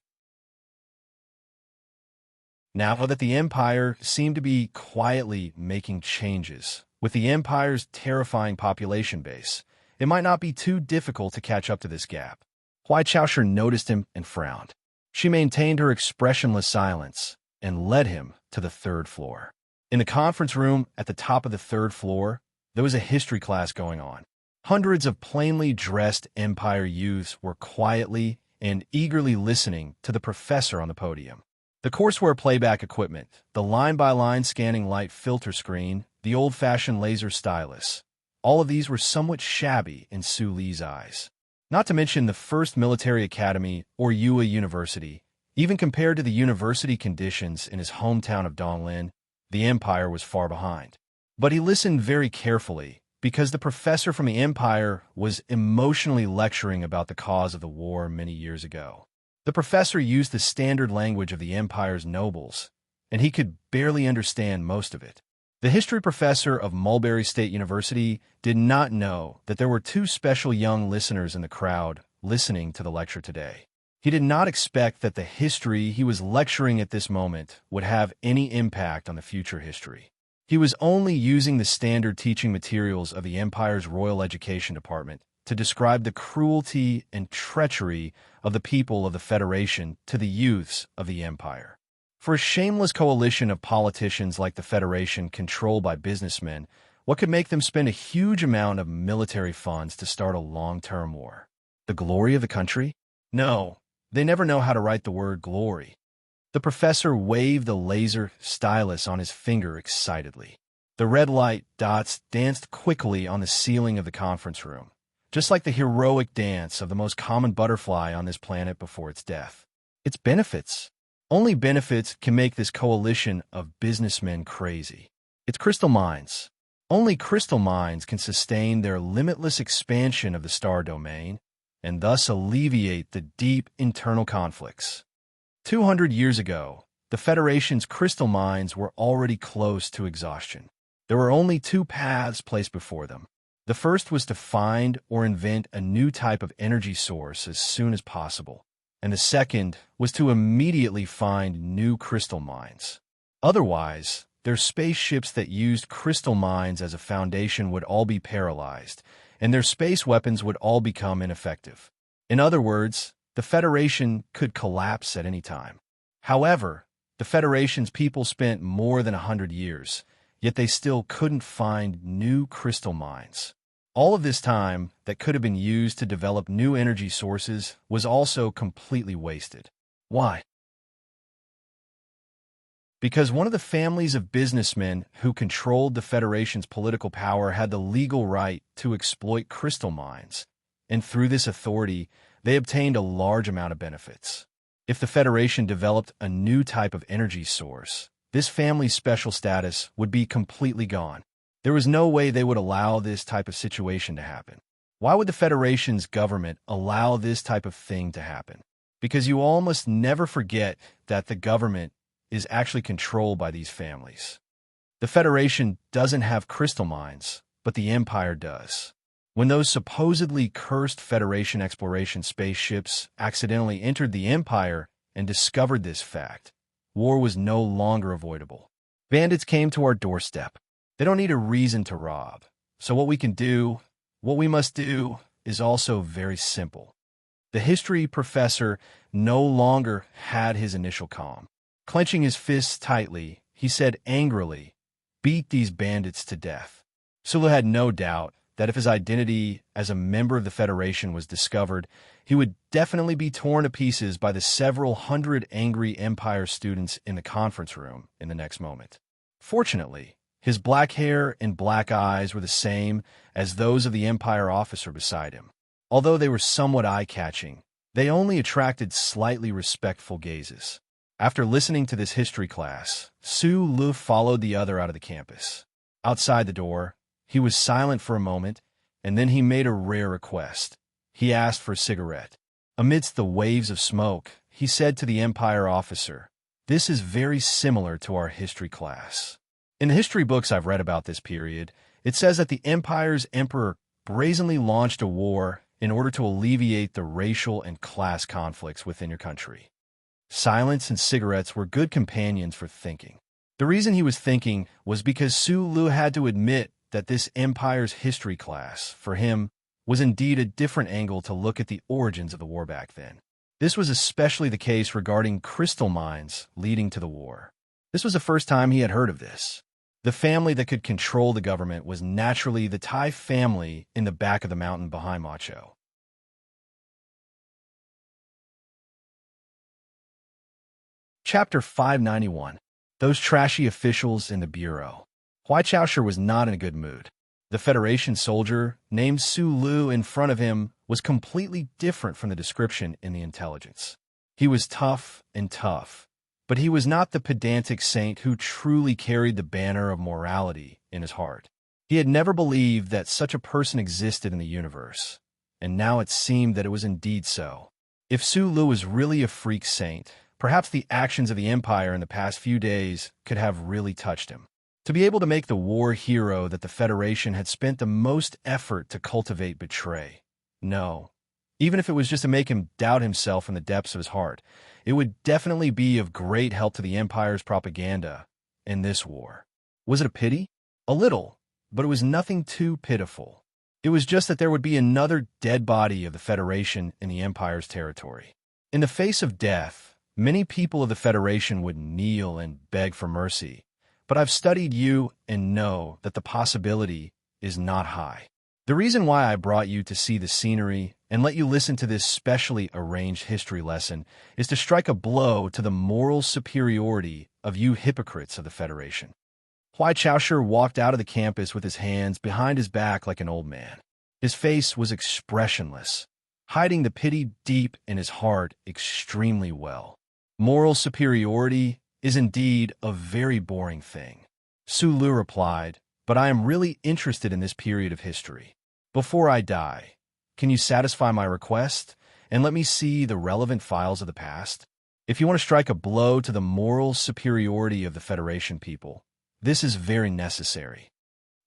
Now that the Empire seemed to be quietly making changes, with the Empire's terrifying population base, it might not be too difficult to catch up to this gap. Huai Chaosher noticed him and frowned. She maintained her expressionless silence and led him to the third floor. In the conference room at the top of the third floor, there was a history class going on. Hundreds of plainly dressed Empire youths were quietly and eagerly listening to the professor on the podium. The courseware playback equipment, the line-by-line scanning light filter screen, the old-fashioned laser stylus, all of these were somewhat shabby in Su Li's eyes. Not to mention the first military academy, or Yue University. Even compared to the university conditions in his hometown of Donglin, the Empire was far behind. But he listened very carefully, because the professor from the Empire was emotionally lecturing about the cause of the war many years ago. The professor used the standard language of the Empire's nobles, and he could barely understand most of it. The history professor of Mulberry State University did not know that there were two special young listeners in the crowd listening to the lecture today. He did not expect that the history he was lecturing at this moment would have any impact on the future history. He was only using the standard teaching materials of the Empire's Royal Education Department to describe the cruelty and treachery of the people of the Federation to the youths of the Empire. For a shameless coalition of politicians like the Federation controlled by businessmen, what could make them spend a huge amount of military funds to start a long-term war? The glory of the country? No, they never know how to write the word glory. The professor waved the laser stylus on his finger excitedly. The red light dots danced quickly on the ceiling of the conference room, just like the heroic dance of the most common butterfly on this planet before its death. Its benefits. Only benefits can make this coalition of businessmen crazy. It's crystal mines. Only crystal mines can sustain their limitless expansion of the star domain and thus alleviate the deep internal conflicts. 200 years ago, the Federation's crystal mines were already close to exhaustion. There were only two paths placed before them. The first was to find or invent a new type of energy source as soon as possible. and the second was to immediately find new crystal mines. Otherwise, their spaceships that used crystal mines as a foundation would all be paralyzed, and their space weapons would all become ineffective. In other words, the Federation could collapse at any time. However, the Federation's people spent more than 100 years, yet they still couldn't find new crystal mines. All of this time that could have been used to develop new energy sources was also completely wasted. Why? Because one of the families of businessmen who controlled the Federation's political power had the legal right to exploit crystal mines, and through this authority, they obtained a large amount of benefits. If the Federation developed a new type of energy source, this family's special status would be completely gone. There was no way they would allow this type of situation to happen. Why would the Federation's government allow this type of thing to happen? Because you all must never forget that the government is actually controlled by these families. The Federation doesn't have crystal mines, but the Empire does. When those supposedly cursed Federation exploration spaceships accidentally entered the Empire and discovered this fact, war was no longer avoidable. Bandits came to our doorstep. They don't need a reason to rob. So what we must do, is also very simple. The history professor no longer had his initial calm. Clenching his fists tightly, he said angrily, "Beat these bandits to death." Sulu had no doubt that if his identity as a member of the Federation was discovered, he would definitely be torn to pieces by the several hundred angry Empire students in the conference room in the next moment. Fortunately, his black hair and black eyes were the same as those of the Empire officer beside him. Although they were somewhat eye-catching, they only attracted slightly respectful gazes. After listening to this history class, Sulu followed the other out of the campus. Outside the door, he was silent for a moment, and then he made a rare request. He asked for a cigarette. Amidst the waves of smoke, he said to the Empire officer, "This is very similar to our history class." In the history books I've read about this period, it says that the Empire's emperor brazenly launched a war in order to alleviate the racial and class conflicts within your country. Silence and cigarettes were good companions for thinking. The reason he was thinking was because Sulu had to admit that this Empire's history class, for him, was indeed a different angle to look at the origins of the war back then. This was especially the case regarding crystal mines leading to the war. This was the first time he had heard of this. The family that could control the government was naturally the Thai family in the back of the mountain behind Macho. Chapter 591. Those trashy officials in the Bureau. Huai Chaosher was not in a good mood. The Federation soldier, named Sulu in front of him, was completely different from the description in the intelligence. He was tough, but he was not the pedantic saint who truly carried the banner of morality in his heart. He had never believed that such a person existed in the universe, and now it seemed that it was indeed so. If Sulu was really a freak saint, perhaps the actions of the Empire in the past few days could have really touched him. To be able to make the war hero that the Federation had spent the most effort to cultivate betray. No, even if it was just to make him doubt himself in the depths of his heart, it would definitely be of great help to the Empire's propaganda in this war. Was it a pity? A little, but it was nothing too pitiful. It was just that there would be another dead body of the Federation in the Empire's territory. In the face of death, many people of the Federation would kneel and beg for mercy, but I've studied you and know that the possibility is not high. The reason why I brought you to see the scenery and let you listen to this specially arranged history lesson is to strike a blow to the moral superiority of you hypocrites of the Federation. Huai Chaosher walked out of the campus with his hands behind his back like an old man. His face was expressionless, hiding the pity deep in his heart extremely well. Moral superiority is indeed a very boring thing. Sulu replied, but I am really interested in this period of history. Before I die, can you satisfy my request and let me see the relevant files of the past? If you want to strike a blow to the moral superiority of the Federation people, this is very necessary.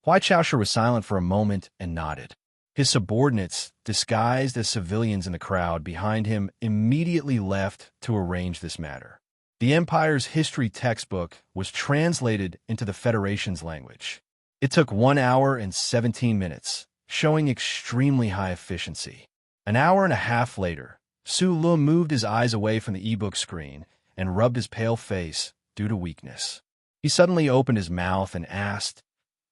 Huai Chaosher was silent for a moment and nodded. His subordinates, disguised as civilians in the crowd behind him, immediately left to arrange this matter. The Empire's history textbook was translated into the Federation's language. It took 1 hour and 17 minutes, showing extremely high efficiency. An hour and a half later, Su Lu moved his eyes away from the ebook screen and rubbed his pale face due to weakness. He suddenly opened his mouth and asked,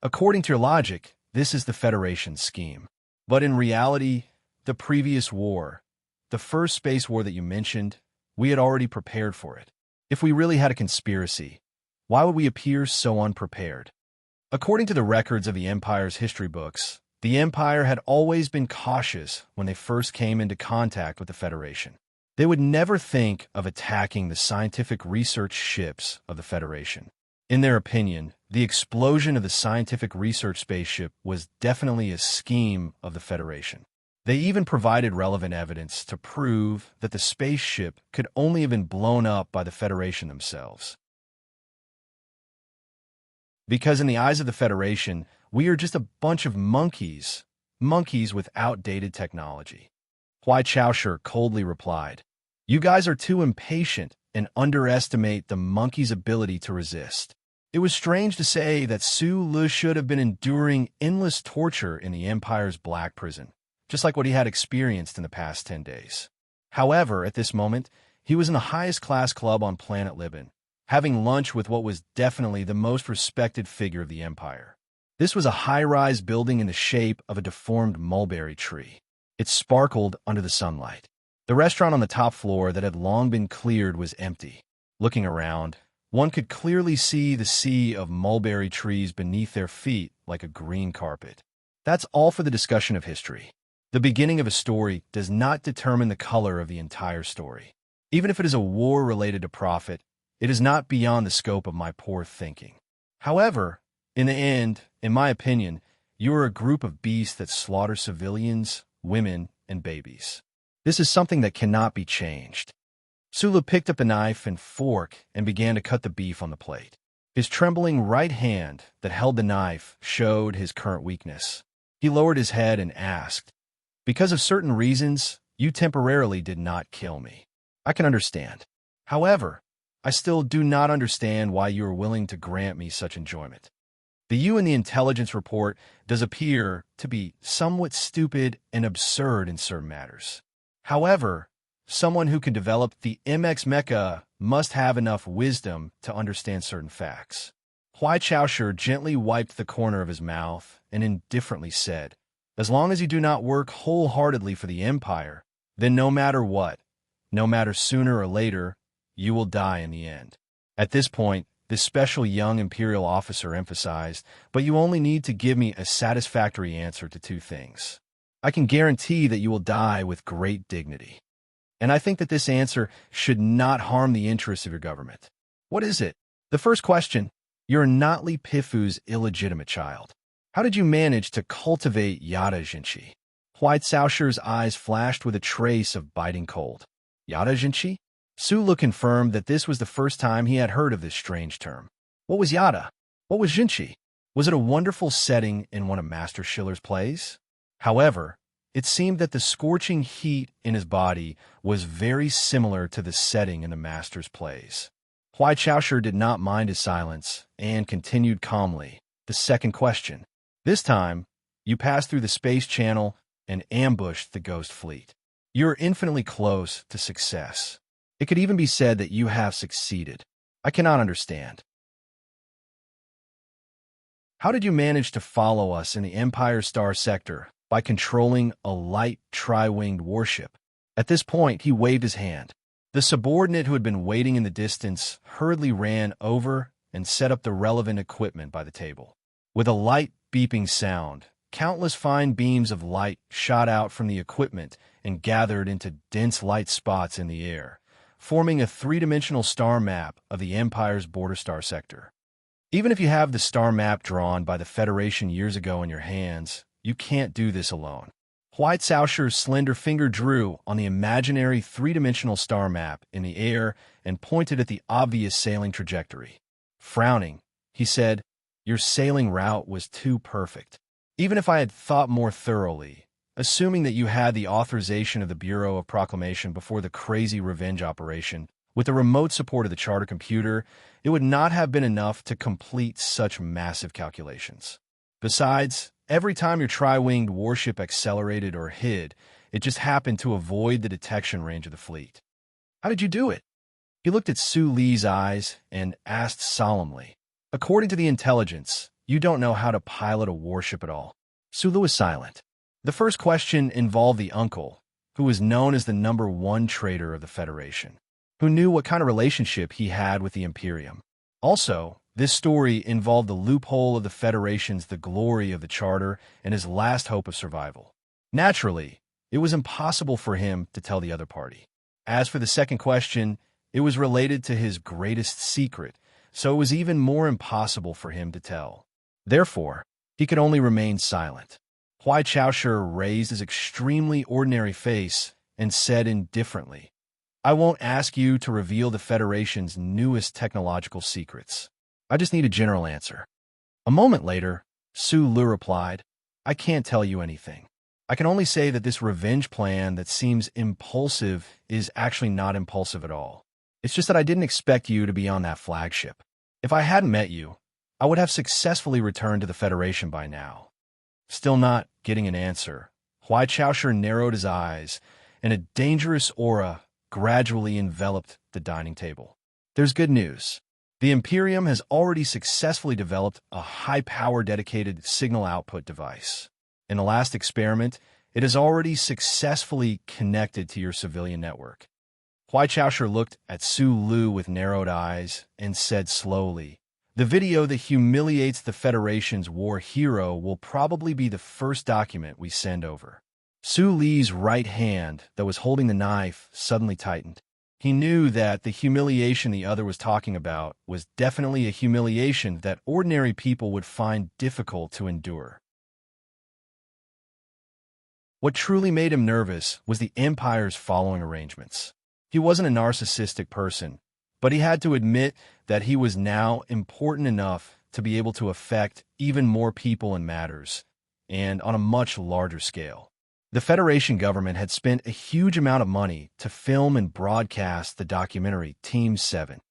"According to your logic, this is the Federation's scheme. But in reality, the previous war, the first space war that you mentioned, we had already prepared for it. If we really had a conspiracy, why would we appear so unprepared?" According to the records of the Empire's history books, the Empire had always been cautious when they first came into contact with the Federation. They would never think of attacking the scientific research ships of the Federation. In their opinion, the explosion of the scientific research spaceship was definitely a scheme of the Federation. They even provided relevant evidence to prove that the spaceship could only have been blown up by the Federation themselves. Because in the eyes of the Federation, we are just a bunch of monkeys with outdated technology. Huai Chaosher coldly replied, "You guys are too impatient and underestimate the monkey's ability to resist." It was strange to say that Su Lu should have been enduring endless torture in the Empire's black prison, just like what he had experienced in the past 10 days. However, at this moment, he was in the highest class club on planet Libin, having lunch with what was definitely the most respected figure of the Empire. This was a high-rise building in the shape of a deformed mulberry tree. It sparkled under the sunlight. The restaurant on the top floor that had long been cleared was empty. Looking around, one could clearly see the sea of mulberry trees beneath their feet like a green carpet. That's all for the discussion of history. The beginning of a story does not determine the color of the entire story. Even if it is a war related to profit, it is not beyond the scope of my poor thinking. However, in the end, in my opinion, you are a group of beasts that slaughter civilians, women, and babies. This is something that cannot be changed. Sulu picked up the knife and fork and began to cut the beef on the plate. His trembling right hand that held the knife showed his current weakness. He lowered his head and asked, "Because of certain reasons, you temporarily did not kill me. I can understand. However, I still do not understand why you are willing to grant me such enjoyment. The you in the intelligence report does appear to be somewhat stupid and absurd in certain matters. However, someone who can develop the MX Mecha must have enough wisdom to understand certain facts." Huai Chaosher gently wiped the corner of his mouth and indifferently said, "As long as you do not work wholeheartedly for the Empire, then no matter what, no matter sooner or later, you will die in the end." At this point, this special young Imperial officer emphasized, "But you only need to give me a satisfactory answer to 2 things. I can guarantee that you will die with great dignity. And I think that this answer should not harm the interests of your government. What is it?" The first question: "You're Notli Pifu's illegitimate child. How did you manage to cultivate Yada Jinchi?" Huai Caosher's eyes flashed with a trace of biting cold. Yada Jinchi? Sulu confirmed that this was the first time he had heard of this strange term. What was Yada? What was Jinchi? Was it a wonderful setting in one of Master Schiller's plays? However, it seemed that the scorching heat in his body was very similar to the setting in the Master's plays. Huai Chaosher did not mind his silence and continued calmly. The second question: "This time, you passed through the space channel and ambushed the Ghost Fleet. You are infinitely close to success. It could even be said that you have succeeded. I cannot understand. How did you manage to follow us in the Empire Star Sector by controlling a light tri-winged warship?" At this point, he waved his hand. The subordinate who had been waiting in the distance hurriedly ran over and set up the relevant equipment by the table. With a light beeping sound, countless fine beams of light shot out from the equipment and gathered into dense light spots in the air, forming a 3-dimensional star map of the Empire's border star sector. Even if you have the star map drawn by the Federation years ago in your hands, you can't do this alone. Huai Caosher's slender finger drew on the imaginary 3-dimensional star map in the air and pointed at the obvious sailing trajectory. Frowning, he said, "Your sailing route was too perfect. Even if I had thought more thoroughly, assuming that you had the authorization of the Bureau of Proclamation before the crazy revenge operation, with the remote support of the charter computer, it would not have been enough to complete such massive calculations. Besides, every time your tri-winged warship accelerated or hid, it just happened to avoid the detection range of the fleet. How did you do it? He looked at Su Li's eyes and asked solemnly, "According to the intelligence, you don't know how to pilot a warship at all." Su Li was silent. The first question involved the uncle, who was known as the #1 traitor of the Federation, who knew what kind of relationship he had with the Imperium. Also, this story involved the loophole of the Federation's the glory of the Charter and his last hope of survival. Naturally, it was impossible for him to tell the other party. As for the second question, it was related to his greatest secret, so it was even more impossible for him to tell. Therefore, he could only remain silent. Huai Chaoshu raised his extremely ordinary face and said indifferently, "I won't ask you to reveal the Federation's newest technological secrets. I just need a general answer." A moment later, Su Lu replied, "I can't tell you anything. I can only say that this revenge plan that seems impulsive is actually not impulsive at all. It's just that I didn't expect you to be on that flagship. If I hadn't met you, I would have successfully returned to the Federation by now." Still not getting an answer, Huai Chaoshu narrowed his eyes, and a dangerous aura gradually enveloped the dining table. There's good news. The Imperium has already successfully developed a high-power dedicated signal output device. In the last experiment, it has already successfully connected to your civilian network. Huai Chaoshu looked at Su Lu with narrowed eyes and said slowly, "The video that humiliates the Federation's war hero will probably be the first document we send over." Su Li's right hand that was holding the knife suddenly tightened. He knew that the humiliation the other was talking about was definitely a humiliation that ordinary people would find difficult to endure. What truly made him nervous was the Empire's following arrangements. He wasn't a narcissistic person, but he had to admit that he was now important enough to be able to affect even more people and matters, and on a much larger scale. The Federation government had spent a huge amount of money to film and broadcast the documentary Team 7.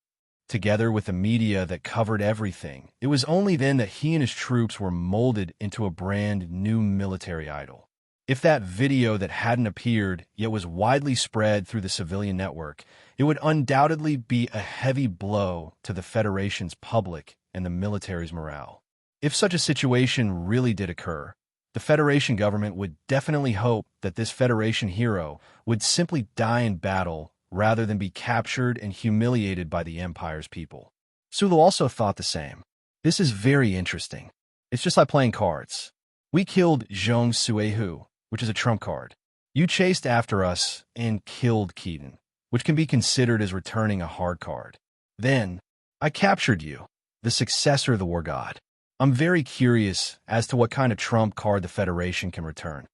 Together with the media that covered everything, it was only then that he and his troops were molded into a brand new military idol. If that video that hadn't appeared yet was widely spread through the civilian network, it would undoubtedly be a heavy blow to the Federation's public and the military's morale. If such a situation really did occur, the Federation government would definitely hope that this Federation hero would simply die in battle rather than be captured and humiliated by the Empire's people. Sulu also thought the same. This is very interesting. It's just like playing cards. We killed Zhong Suehu, which is a trump card. You chased after us and killed Keaton, which can be considered as returning a hard card. Then, I captured you, the successor of the War God. I'm very curious as to what kind of trump card the Federation can return.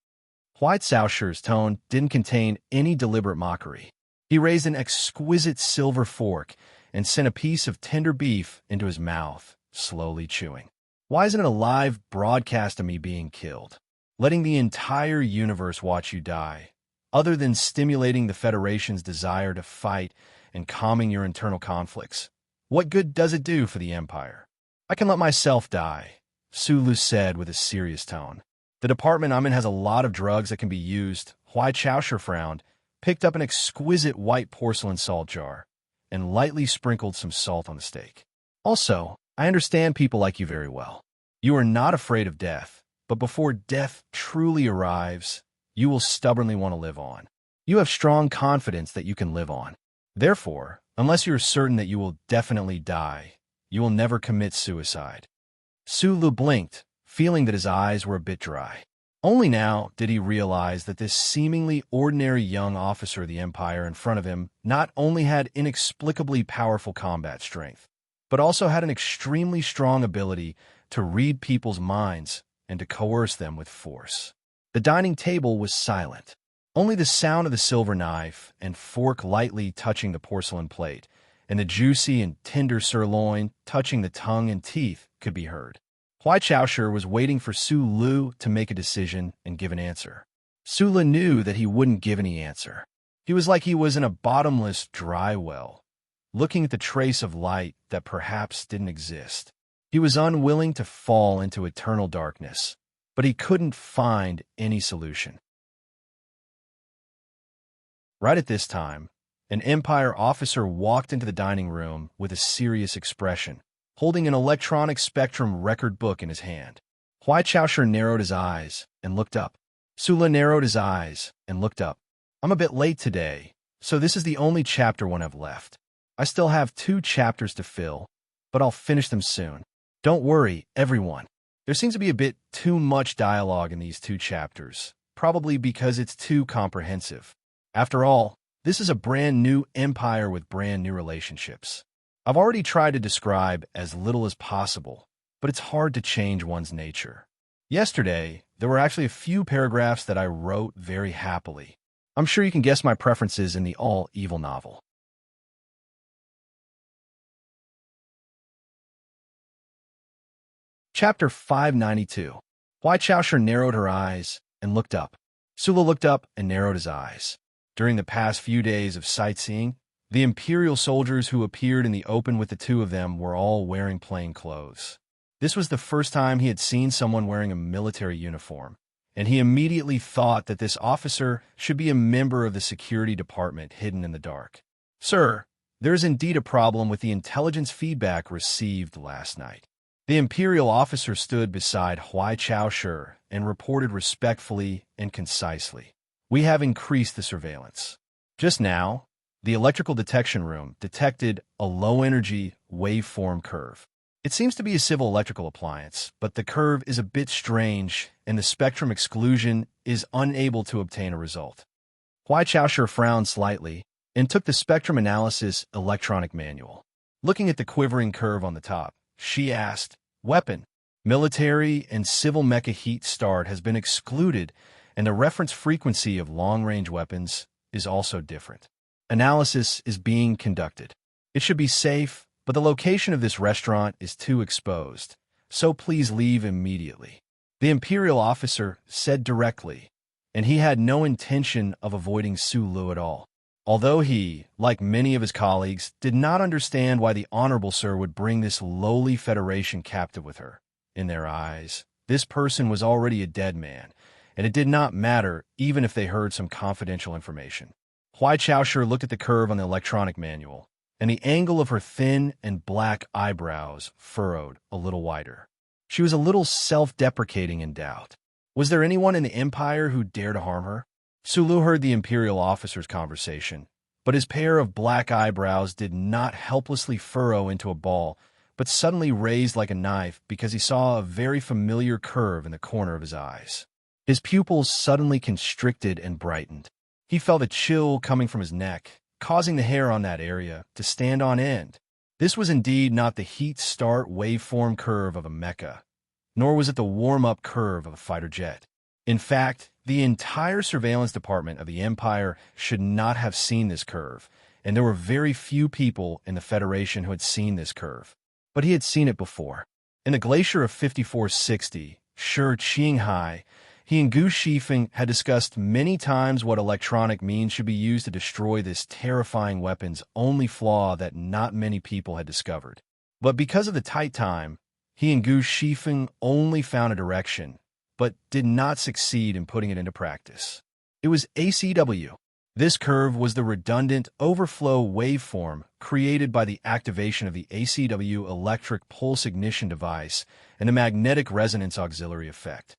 Huai Caoshu's tone didn't contain any deliberate mockery. He raised an exquisite silver fork and sent a piece of tender beef into his mouth, slowly chewing. Why isn't it a live broadcast of me being killed? Letting the entire universe watch you die, other than stimulating the Federation's desire to fight and calming your internal conflicts. What good does it do for the Empire? I can let myself die, Sulu said with a serious tone. The department I'm in has a lot of drugs that can be used. Huai Chaoshu frowned, picked up an exquisite white porcelain salt jar, and lightly sprinkled some salt on the steak. Also, I understand people like you very well. You are not afraid of death, but before death truly arrives, you will stubbornly want to live on. You have strong confidence that you can live on. Therefore, unless you are certain that you will definitely die, you will never commit suicide. Sulu blinked, feeling that his eyes were a bit dry. Only now did he realize that this seemingly ordinary young officer of the Empire in front of him not only had inexplicably powerful combat strength, but also had an extremely strong ability to read people's minds and to coerce them with force. The dining table was silent. Only the sound of the silver knife and fork lightly touching the porcelain plate, and the juicy and tender sirloin touching the tongue and teeth could be heard. Huai Chaoshu was waiting for Su Lu to make a decision and give an answer. Sula knew that he wouldn't give any answer. He was like he was in a bottomless, dry well, looking at the trace of light that perhaps didn't exist. He was unwilling to fall into eternal darkness, but he couldn't find any solution. Right at this time, an Empire officer walked into the dining room with a serious expression, holding an electronic spectrum record book in his hand. Huai Chaosher narrowed his eyes and looked up. Sula narrowed his eyes and looked up. I'm a bit late today, so this is the only chapter 1 I've left. I still have 2 chapters to fill, but I'll finish them soon. Don't worry, everyone. There seems to be a bit too much dialogue in these 2 chapters, probably because it's too comprehensive. After all, this is a brand new empire with brand new relationships. I've already tried to describe as little as possible, but it's hard to change one's nature. Yesterday, there were actually a few paragraphs that I wrote very happily. I'm sure you can guess my preferences in the all-evil novel. Chapter 592. Huai Chaosher narrowed her eyes and looked up. Sula looked up and narrowed his eyes. During the past few days of sightseeing, the Imperial soldiers who appeared in the open with the 2 of them were all wearing plain clothes. This was the first time he had seen someone wearing a military uniform, and he immediately thought that this officer should be a member of the security department hidden in the dark. Sir, there is indeed a problem with the intelligence feedback received last night. The Imperial officer stood beside Huai Chaosher and reported respectfully and concisely. We have increased the surveillance. Just now, the electrical detection room detected a low-energy waveform curve. It seems to be a civil electrical appliance, but the curve is a bit strange, and the spectrum exclusion is unable to obtain a result. Huai Chaosher frowned slightly and took the spectrum analysis electronic manual. Looking at the quivering curve on the top, she asked, Weapon, military and civil mecha heat start has been excluded, and the reference frequency of long-range weapons is also different. Analysis is being conducted. It should be safe, but the location of this restaurant is too exposed, so please leave immediately. The Imperial officer said directly, and he had no intention of avoiding Sulu at all. Although he, like many of his colleagues, did not understand why the Honorable Sir would bring this lowly Federation captive with her. In their eyes, this person was already a dead man, and it did not matter even if they heard some confidential information. Huai Chaosher looked at the curve on the electronic manual, and the angle of her thin and black eyebrows furrowed a little wider. She was a little self-deprecating in doubt. Was there anyone in the Empire who dared to harm her? Sulu heard the Imperial officer's conversation, but his pair of black eyebrows did not helplessly furrow into a ball, but suddenly raised like a knife because he saw a very familiar curve in the corner of his eyes. His pupils suddenly constricted and brightened. He felt a chill coming from his neck, causing the hair on that area to stand on end. This was indeed not the heat start waveform curve of a mecha, nor was it the warm-up curve of a fighter jet. In fact, the entire surveillance department of the Empire should not have seen this curve, and there were very few people in the Federation who had seen this curve. But he had seen it before. In the glacier of 5460, Shi Qinghai, he and Gu Shifeng had discussed many times what electronic means should be used to destroy this terrifying weapon's only flaw that not many people had discovered. But because of the tight time, he and Gu Shifeng only found a direction, but did not succeed in putting it into practice. It was ACW. This curve was the redundant overflow waveform created by the activation of the ACW electric pulse ignition device and the magnetic resonance auxiliary effect.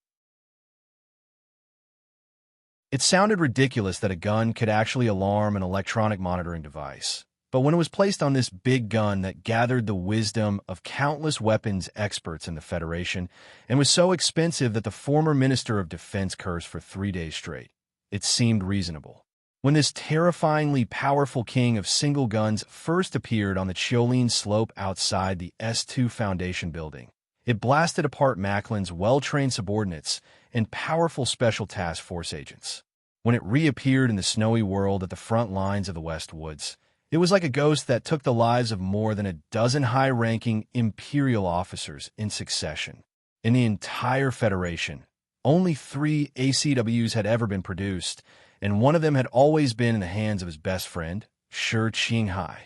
It sounded ridiculous that a gun could actually alarm an electronic monitoring device, but when it was placed on this big gun that gathered the wisdom of countless weapons experts in the Federation and was so expensive that the former Minister of Defense cursed for 3 days straight, it seemed reasonable. When this terrifyingly powerful king of single guns first appeared on the Chiolin slope outside the S2 Foundation building, it blasted apart Macklin's well-trained subordinates and powerful Special Task Force agents. When it reappeared in the snowy world at the front lines of the West Woods, it was like a ghost that took the lives of more than a dozen high-ranking Imperial officers in succession. In the entire Federation, Only 3 ACWs had ever been produced, and one of them had always been in the hands of his best friend, Shi Qinghai.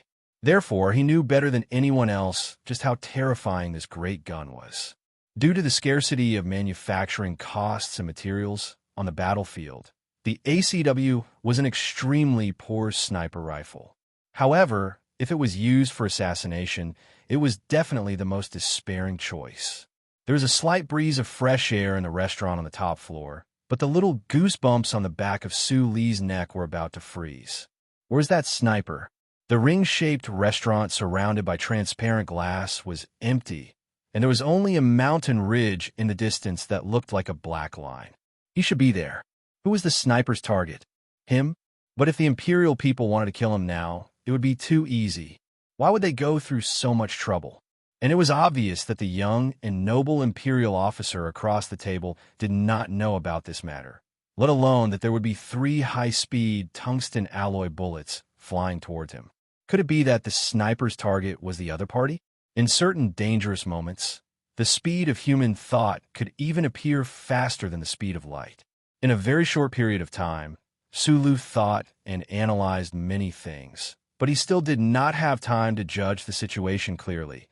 Therefore, he knew better than anyone else just how terrifying this great gun was. Due to the scarcity of manufacturing costs and materials on the battlefield, the ACW was an extremely poor sniper rifle. However, if it was used for assassination, it was definitely the most despairing choice. There was a slight breeze of fresh air in the restaurant on the top floor, but the little goosebumps on the back of Su Li's neck were about to freeze. Where's that sniper? The ring-shaped restaurant surrounded by transparent glass was empty, and there was only a mountain ridge in the distance that looked like a black line. He should be there. Who was the sniper's target? Him? But if the Imperial people wanted to kill him now, it would be too easy. Why would they go through so much trouble? And it was obvious that the young and noble Imperial officer across the table did not know about this matter, let alone that there would be 3 high-speed tungsten alloy bullets flying towards him. Could it be that the sniper's target was the other party? In certain dangerous moments, the speed of human thought could even appear faster than the speed of light. In a very short period of time, Sulu thought and analyzed many things, but he still did not have time to judge the situation clearly,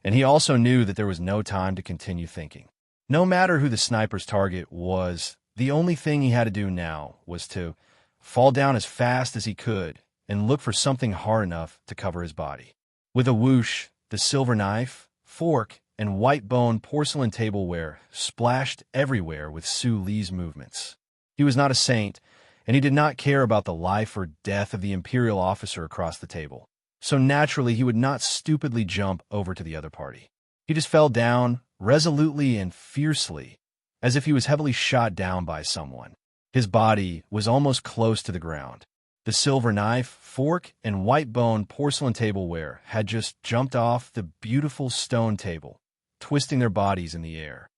and he also knew that there was no time to continue thinking. No matter who the sniper's target was, the only thing he had to do now was to fall down as fast as he could and look for something hard enough to cover his body. With a whoosh, the silver knife, fork, and white-bone porcelain tableware splashed everywhere with Su Li's movements. He was not a saint, and he did not care about the life or death of the Imperial officer across the table. So naturally, he would not stupidly jump over to the other party. He just fell down, resolutely and fiercely, as if he was heavily shot down by someone. His body was almost close to the ground. The silver knife, fork, and white-bone porcelain tableware had just jumped off the beautiful stone table, twisting their bodies in the air.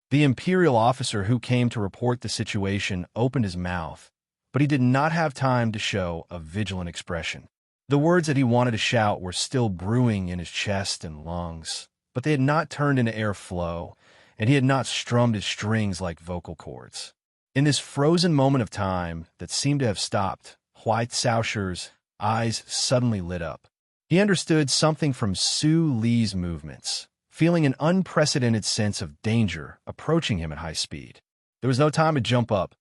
The Imperial officer who came to report the situation opened his mouth, but he did not have time to show a vigilant expression. The words that he wanted to shout were still brewing in his chest and lungs, but they had not turned into airflow, and he had not strummed his strings like vocal cords. In this frozen moment of time that seemed to have stopped, Huai Caoshi's eyes suddenly lit up. He understood something from Su Li's movements, feeling an unprecedented sense of danger approaching him at high speed. There was no time to jump up,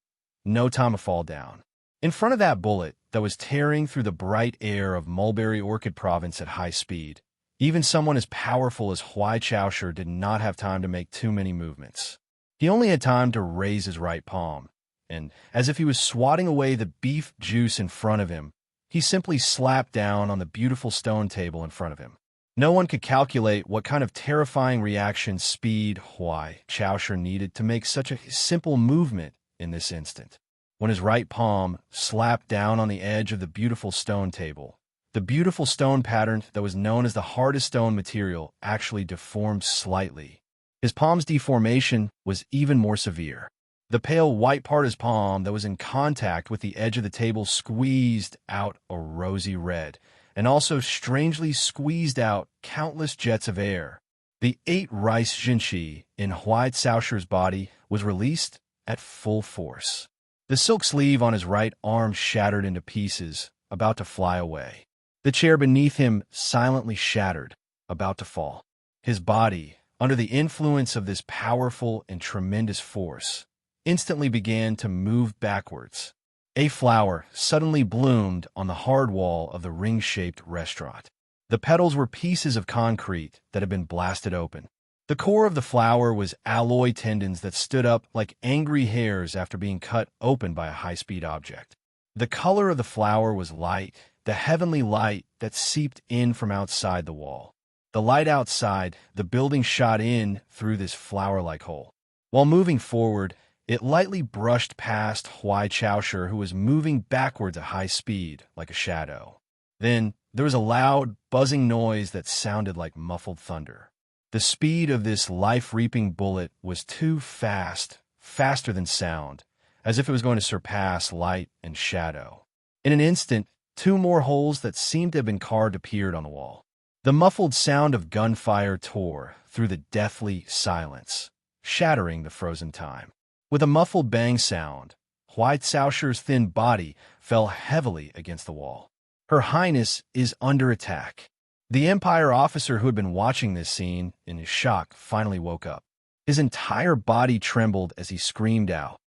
no time to fall down. In front of that bullet that was tearing through the bright air of Mulberry Orchid Province at high speed, even someone as powerful as Huai Caoshi did not have time to make too many movements. He only had time to raise his right palm, and, as if he was swatting away the beef juice in front of him, he simply slapped down on the beautiful stone table in front of him. No one could calculate what kind of terrifying reaction speed Huai Caoshi needed to make such a simple movement in this instant. When his right palm slapped down on the edge of the beautiful stone table, the beautiful stone pattern that was known as the hardest stone material actually deformed slightly. His palm's deformation was even more severe. The pale white part of his palm that was in contact with the edge of the table squeezed out a rosy red, and also strangely squeezed out countless jets of air. The 8 rice jinshi in Huai Caoshi's body was released at full force. The silk sleeve on his right arm shattered into pieces, about to fly away. The chair beneath him silently shattered, about to fall. His body, under the influence of this powerful and tremendous force, instantly began to move backwards. A flower suddenly bloomed on the hard wall of the ring-shaped restaurant. The petals were pieces of concrete that had been blasted open. The core of the flower was alloy tendons that stood up like angry hairs after being cut open by a high-speed object. The color of the flower was light, the heavenly light that seeped in from outside the wall. The light outside, the building shot in through this flower-like hole. While moving forward, it lightly brushed past Huai Caoshi, who was moving backwards at high speed, like a shadow. Then, there was a loud, buzzing noise that sounded like muffled thunder. The speed of this life-reaping bullet was too fast, faster than sound, as if it was going to surpass light and shadow. In an instant, 2 more holes that seemed to have been carved appeared on the wall. The muffled sound of gunfire tore through the deathly silence, shattering the frozen time. With a muffled bang sound, Huai Caoshi's thin body fell heavily against the wall. Her Highness is under attack. The Empire officer who had been watching this scene in his shock finally woke up. His entire body trembled as he screamed out.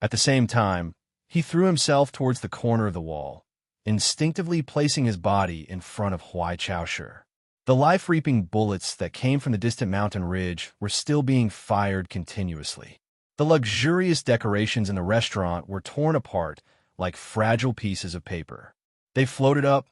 At the same time, he threw himself towards the corner of the wall, instinctively placing his body in front of Huai Caoshi. The life-reaping bullets that came from the distant mountain ridge were still being fired continuously. The luxurious decorations in the restaurant were torn apart like fragile pieces of paper. They floated up,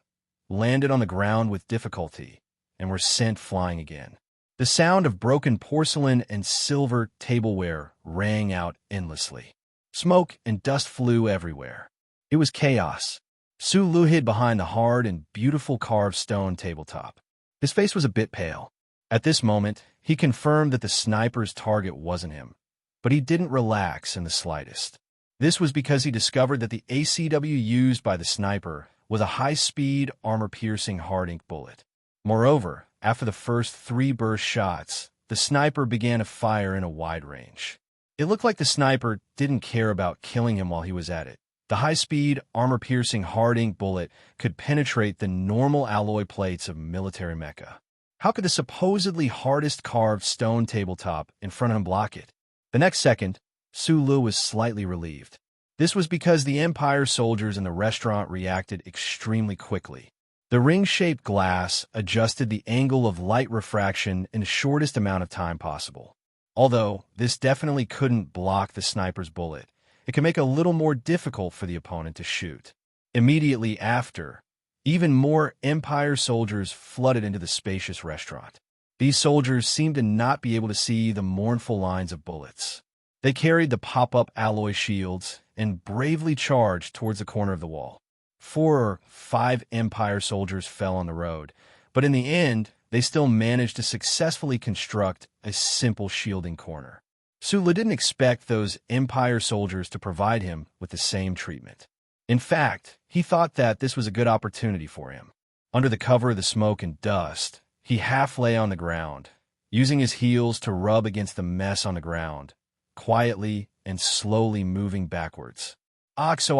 landed on the ground with difficulty, and were sent flying again. The sound of broken porcelain and silver tableware rang out endlessly. Smoke and dust flew everywhere. It was chaos. Su Lu hid behind the hard and beautiful carved stone tabletop. His face was a bit pale. At this moment, he confirmed that the sniper's target wasn't him, but he didn't relax in the slightest. This was because he discovered that the ACW used by the sniper was a high-speed, armor-piercing hard-ink bullet. Moreover, after the first 3 burst shots, the sniper began to fire in a wide range. It looked like the sniper didn't care about killing him while he was at it. The high-speed, armor-piercing hard-ink bullet could penetrate the normal alloy plates of military mecha. How could the supposedly hardest carved stone tabletop in front of him block it? The next second, Su Lu was slightly relieved. This was because the Empire soldiers in the restaurant reacted extremely quickly. The ring-shaped glass adjusted the angle of light refraction in the shortest amount of time possible. Although this definitely couldn't block the sniper's bullet, it could make it a little more difficult for the opponent to shoot. Immediately after, even more Empire soldiers flooded into the spacious restaurant. These soldiers seemed to not be able to see the mournful lines of bullets. They carried the pop-up alloy shields and bravely charged towards the corner of the wall. 4 or 5 Empire soldiers fell on the road, but in the end, they still managed to successfully construct a simple shielding corner. Su Lu didn't expect those Empire soldiers to provide him with the same treatment. In fact, he thought that this was a good opportunity for him. Under the cover of the smoke and dust, he half lay on the ground, using his heels to rub against the mess on the ground, quietly and slowly moving backwards. Ox.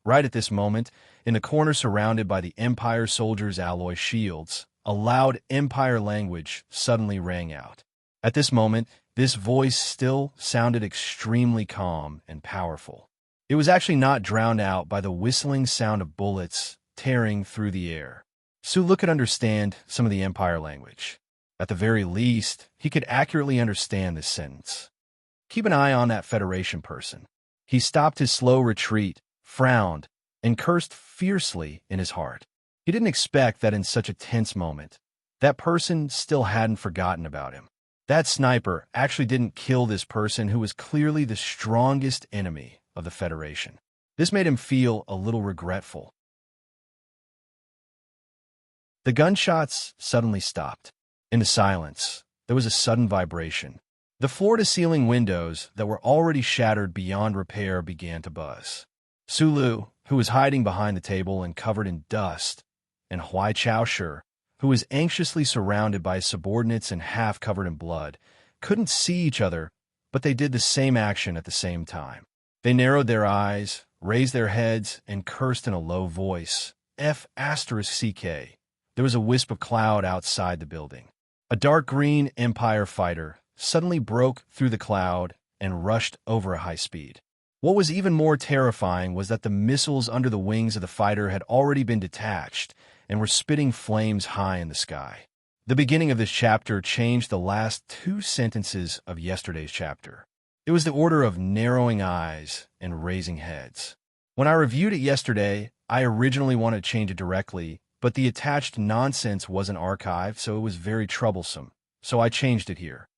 Right at this moment, in the corner surrounded by the Empire soldiers' alloy shields, a loud Empire language suddenly rang out. At this moment, this voice still sounded extremely calm and powerful. It was actually not drowned out by the whistling sound of bullets tearing through the air. Su Lu could understand some of the Empire language. At the very least, he could accurately understand this sentence. Keep an eye on that Federation person. He stopped his slow retreat, frowned, and cursed fiercely in his heart. He didn't expect that in such a tense moment, that person still hadn't forgotten about him. That sniper actually didn't kill this person who was clearly the strongest enemy of the Federation. This made him feel a little regretful. The gunshots suddenly stopped. In the silence, there was a sudden vibration. The floor-to-ceiling windows that were already shattered beyond repair began to buzz. Su Lu, who was hiding behind the table and covered in dust, and Huai Caoshi, who was anxiously surrounded by his subordinates and half covered in blood, couldn't see each other, but they did the same action at the same time. They narrowed their eyes, raised their heads, and cursed in a low voice. F***ck. There was a wisp of cloud outside the building. A dark green Empire fighter suddenly broke through the cloud and rushed over a high speed. What was even more terrifying was that the missiles under the wings of the fighter had already been detached and were spitting flames high in the sky. The beginning of this chapter changed the last 2 sentences of yesterday's chapter. It was the order of narrowing eyes and raising heads. When I reviewed it yesterday, I originally wanted to change it directly, but the attached nonsense wasn't archived, so it was very troublesome. So I changed it here.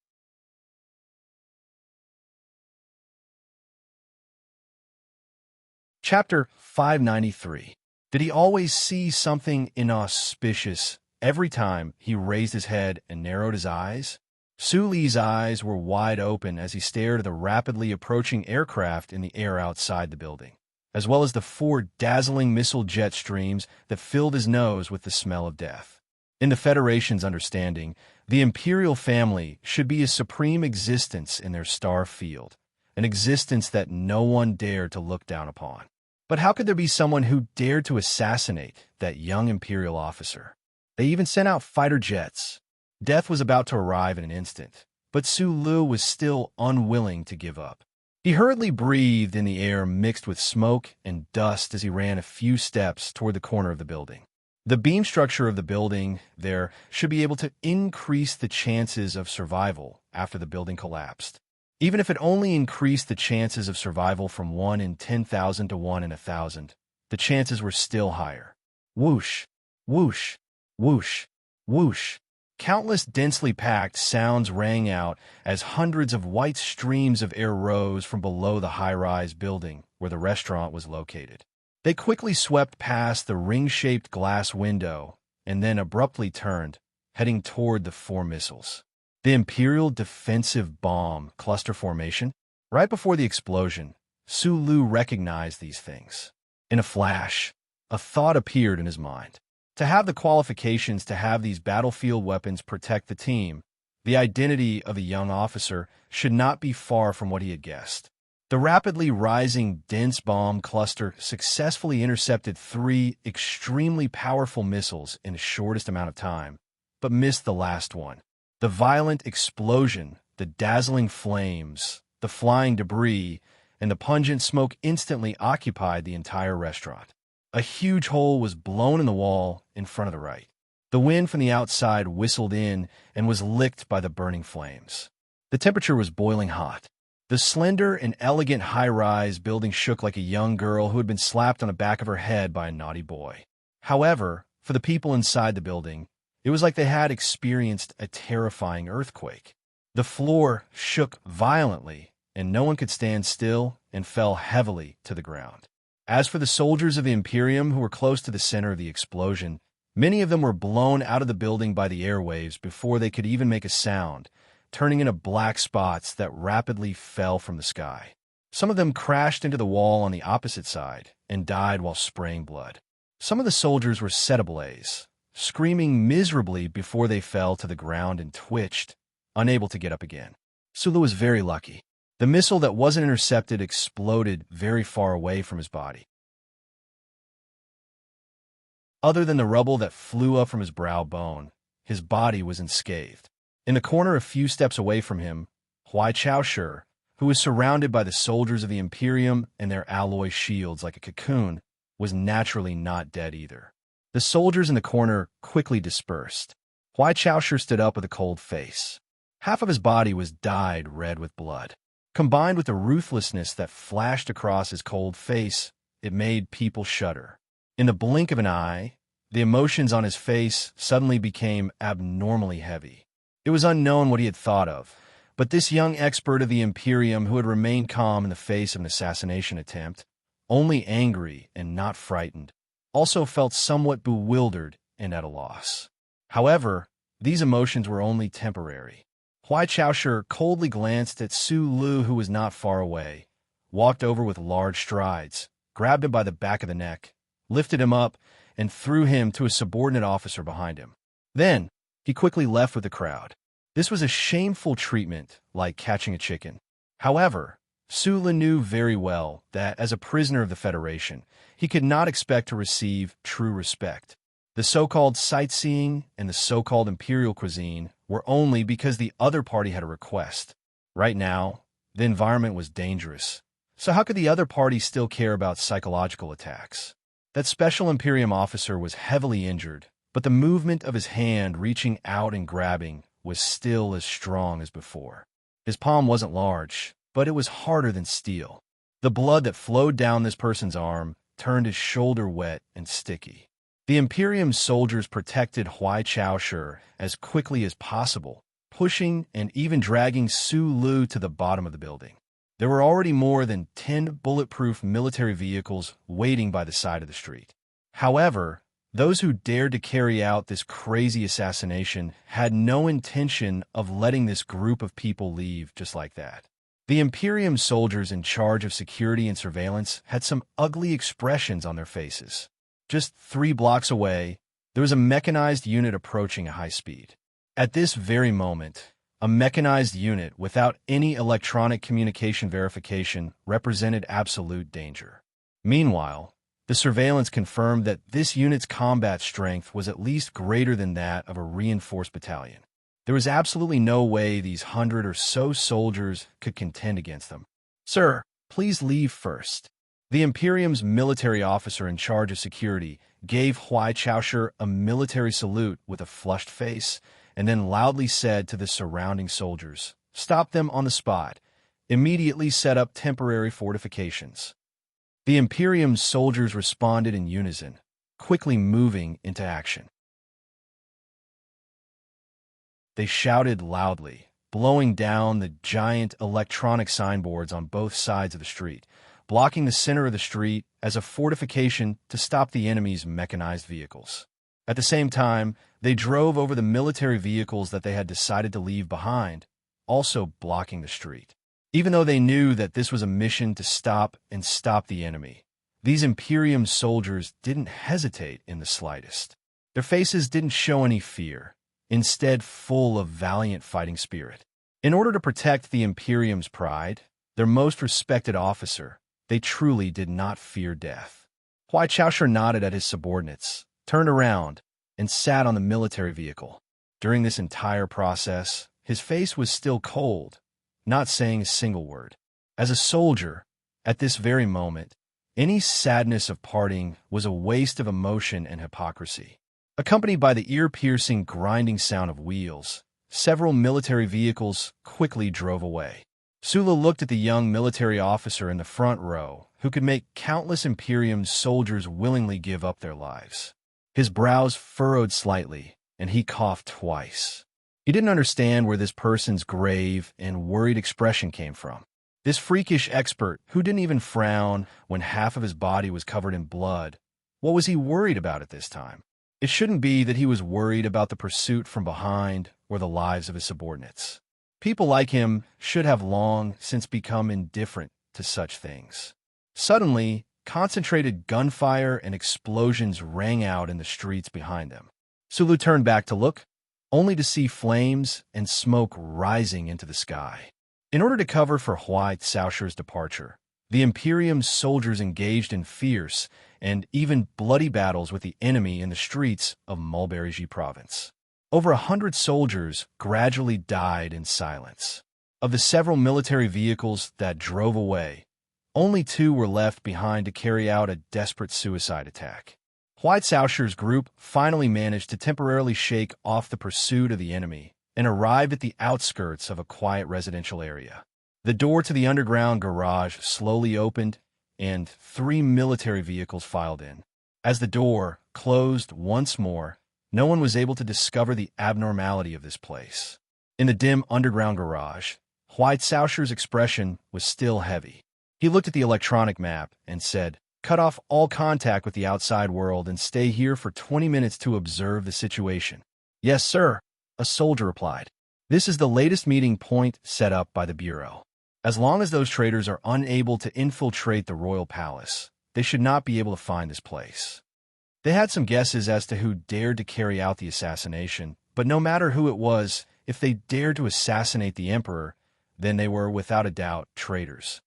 Chapter 593. Did he always see something inauspicious every time he raised his head and narrowed his eyes? Su Li's eyes were wide open as he stared at the rapidly approaching aircraft in the air outside the building. as well as the 4 dazzling missile jet streams that filled his nose with the smell of death. In the Federation's understanding, the imperial family should be a supreme existence in their star field, an existence that no one dared to look down upon. But how could there be someone who dared to assassinate that young imperial officer? They even sent out fighter jets. Death was about to arrive in an instant, but Su Lu was still unwilling to give up. He hurriedly breathed in the air mixed with smoke and dust as he ran a few steps toward the corner of the building. The beam structure of the building there should be able to increase the chances of survival after the building collapsed. Even if it only increased the chances of survival from 1 in 10,000 to 1 in 1,000, the chances were still higher. Whoosh, whoosh, whoosh, whoosh. Countless densely packed sounds rang out as hundreds of white streams of air rose from below the high-rise building where the restaurant was located. They quickly swept past the ring-shaped glass window and then abruptly turned, heading toward the 4 missiles. The Imperial Defensive Bomb Cluster Formation? Right before the explosion, Su Lu recognized these things. In a flash, a thought appeared in his mind. To have the qualifications to have these battlefield weapons protect the team, the identity of a young officer should not be far from what he had guessed. The rapidly rising dense bomb cluster successfully intercepted 3 extremely powerful missiles in the shortest amount of time, but missed the last one. The violent explosion, the dazzling flames, the flying debris, and the pungent smoke instantly occupied the entire restaurant. A huge hole was blown in the wall in front of the right. The wind from the outside whistled in and was licked by the burning flames. The temperature was boiling hot. The slender and elegant high-rise building shook like a young girl who had been slapped on the back of her head by a naughty boy. However, for the people inside the building, it was like they had experienced a terrifying earthquake. The floor shook violently, and no one could stand still and fell heavily to the ground. As for the soldiers of the Imperium who were close to the center of the explosion, many of them were blown out of the building by the airwaves before they could even make a sound, turning into black spots that rapidly fell from the sky. Some of them crashed into the wall on the opposite side and died while spraying blood. Some of the soldiers were set ablaze, screaming miserably before they fell to the ground and twitched, unable to get up again. Su Lu was very lucky. The missile that wasn't intercepted exploded very far away from his body. Other than the rubble that flew up from his brow bone, his body was unscathed. In the corner a few steps away from him, Huai Chaoshi, who was surrounded by the soldiers of the Imperium and their alloy shields like a cocoon, was naturally not dead either. The soldiers in the corner quickly dispersed. Huai Chaoshi stood up with a cold face. Half of his body was dyed red with blood. Combined with the ruthlessness that flashed across his cold face, it made people shudder. In the blink of an eye, the emotions on his face suddenly became abnormally heavy. It was unknown what he had thought of, but this young expert of the Imperium who had remained calm in the face of an assassination attempt, only angry and not frightened, also felt somewhat bewildered and at a loss. However, these emotions were only temporary. Huai Chaoshi coldly glanced at Su Lu, who was not far away, walked over with large strides, grabbed him by the back of the neck, lifted him up, and threw him to a subordinate officer behind him. Then, he quickly left with the crowd. This was a shameful treatment, like catching a chicken. However, Su Lu knew very well that, as a prisoner of the Federation, he could not expect to receive true respect. The so-called sightseeing and the so-called imperial cuisine were only because the other party had a request. Right now, the environment was dangerous. So how could the other party still care about psychological attacks? That special Imperium officer was heavily injured, but the movement of his hand reaching out and grabbing was still as strong as before. His palm wasn't large, but it was harder than steel. The blood that flowed down this person's arm turned his shoulder wet and sticky. The Imperium soldiers protected Huai Chaoshi as quickly as possible, pushing and even dragging Su Lu to the bottom of the building. There were already more than 10 bulletproof military vehicles waiting by the side of the street. However, those who dared to carry out this crazy assassination had no intention of letting this group of people leave just like that. The Imperium's soldiers in charge of security and surveillance had some ugly expressions on their faces. Just 3 blocks away, there was a mechanized unit approaching at high speed. At this very moment, a mechanized unit without any electronic communication verification represented absolute danger. Meanwhile, the surveillance confirmed that this unit's combat strength was at least greater than that of a reinforced battalion. There was absolutely no way these 100 or so soldiers could contend against them. "Sir, please leave first." The Imperium's military officer in charge of security gave Huai Chaoshu a military salute with a flushed face, and then loudly said to the surrounding soldiers, "Stop them on the spot. Immediately set up temporary fortifications." The Imperium's soldiers responded in unison, quickly moving into action. They shouted loudly, blowing down the giant electronic signboards on both sides of the street, blocking the center of the street as a fortification to stop the enemy's mechanized vehicles. At the same time, they drove over the military vehicles that they had decided to leave behind, also blocking the street. Even though they knew that this was a mission to stop the enemy, these Imperium soldiers didn't hesitate in the slightest. Their faces didn't show any fear, instead full of valiant fighting spirit. In order to protect the Imperium's pride, their most respected officer, they truly did not fear death. Huai Chaoshu nodded at his subordinates, turned around, and sat on the military vehicle. During this entire process, his face was still cold, not saying a single word. As a soldier, at this very moment, any sadness of parting was a waste of emotion and hypocrisy. Accompanied by the ear-piercing grinding sound of wheels, several military vehicles quickly drove away. Sula looked at the young military officer in the front row, who could make countless Imperium soldiers willingly give up their lives. His brows furrowed slightly, and he coughed twice. He didn't understand where this person's grave and worried expression came from. This freakish expert, who didn't even frown when half of his body was covered in blood, what was he worried about at this time? It shouldn't be that he was worried about the pursuit from behind or the lives of his subordinates. People like him should have long since become indifferent to such things. Suddenly, concentrated gunfire and explosions rang out in the streets behind them. Sulu turned back to look, only to see flames and smoke rising into the sky. In order to cover for Huai Chaoshu's departure, the Imperium soldiers engaged in fierce and even bloody battles with the enemy in the streets of Mulberry province. Over 100 soldiers gradually died in silence. Of the several military vehicles that drove away, only 2 were left behind to carry out a desperate suicide attack. Huai Chaoshu's group finally managed to temporarily shake off the pursuit of the enemy and arrived at the outskirts of a quiet residential area. The door to the underground garage slowly opened, and 3 military vehicles filed in. As the door closed once more, no one was able to discover the abnormality of this place. In the dim underground garage, Huai Chaoshu's expression was still heavy. He looked at the electronic map and said, "Cut off all contact with the outside world and stay here for 20 minutes to observe the situation." "Yes, sir," a soldier replied. "This is the latest meeting point set up by the Bureau. As long as those traitors are unable to infiltrate the royal palace, they should not be able to find this place." They had some guesses as to who dared to carry out the assassination, but no matter who it was, if they dared to assassinate the emperor, then they were without a doubt traitors.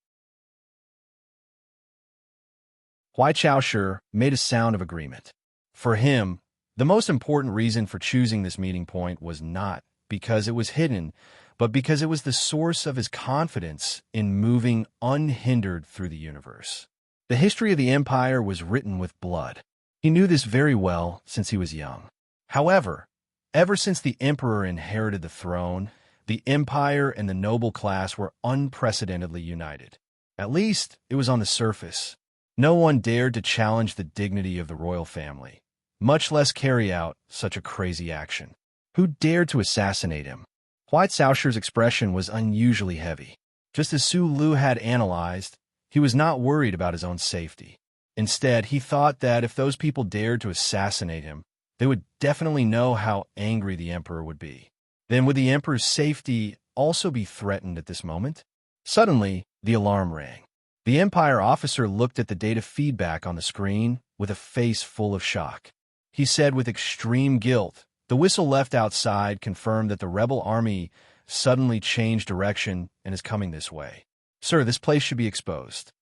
Huai Chaoshu made a sound of agreement. For him, the most important reason for choosing this meeting point was not because it was hidden, but because it was the source of his confidence in moving unhindered through the universe. The history of the empire was written with blood. He knew this very well since he was young. However, ever since the emperor inherited the throne, the empire and the noble class were unprecedentedly united. At least, it was on the surface. No one dared to challenge the dignity of the royal family, much less carry out such a crazy action. Who dared to assassinate him? Huai Chaoshu's expression was unusually heavy. Just as Su Lu had analyzed, he was not worried about his own safety. Instead, he thought that if those people dared to assassinate him, they would definitely know how angry the emperor would be. Then would the emperor's safety also be threatened at this moment? Suddenly, the alarm rang. The Empire officer looked at the data feedback on the screen with a face full of shock. He said with extreme guilt, "The whistle left outside confirmed that the rebel army suddenly changed direction and is coming this way. Sir, this place should be exposed."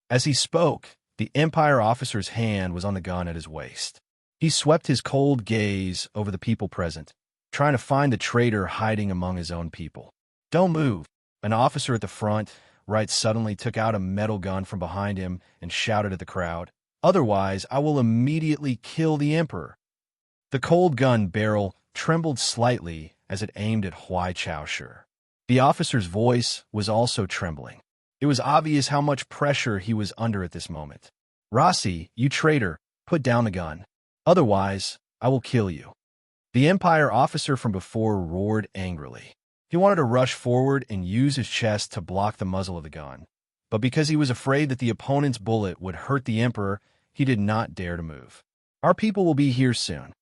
As he spoke, the Empire officer's hand was on the gun at his waist. He swept his cold gaze over the people present, trying to find the traitor hiding among his own people. "Don't move." An officer at the front right suddenly took out a metal gun from behind him and shouted at the crowd, "Otherwise, I will immediately kill the Emperor." The cold gun barrel trembled slightly as it aimed at Huai Chaoshi. The officer's voice was also trembling. It was obvious how much pressure he was under at this moment. "Rossi, you traitor, put down the gun. Otherwise, I will kill you." The Empire officer from before roared angrily. He wanted to rush forward and use his chest to block the muzzle of the gun. But because he was afraid that the opponent's bullet would hurt the Emperor, he did not dare to move. "Our people will be here soon."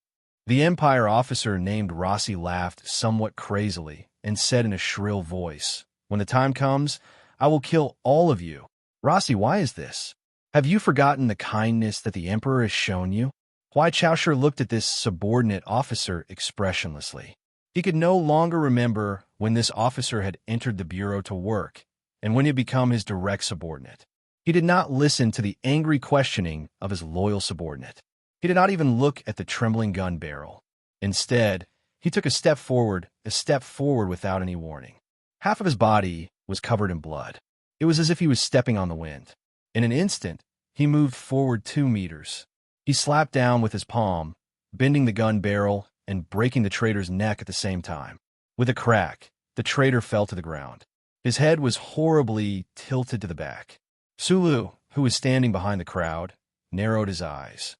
The Empire officer named Rossi laughed somewhat crazily and said in a shrill voice, "When the time comes, I will kill all of you." "Rossi, why is this? Have you forgotten the kindness that the Emperor has shown you?" Huai Chaoshi looked at this subordinate officer expressionlessly. He could no longer remember when this officer had entered the bureau to work and when he had become his direct subordinate. He did not listen to the angry questioning of his loyal subordinate. He did not even look at the trembling gun barrel. Instead, he took a step forward without any warning. Half of his body was covered in blood. It was as if he was stepping on the wind. In an instant, he moved forward 2 meters. He slapped down with his palm, bending the gun barrel and breaking the traitor's neck at the same time. With a crack, the traitor fell to the ground. His head was horribly tilted to the back. Sulu, who was standing behind the crowd, narrowed his eyes.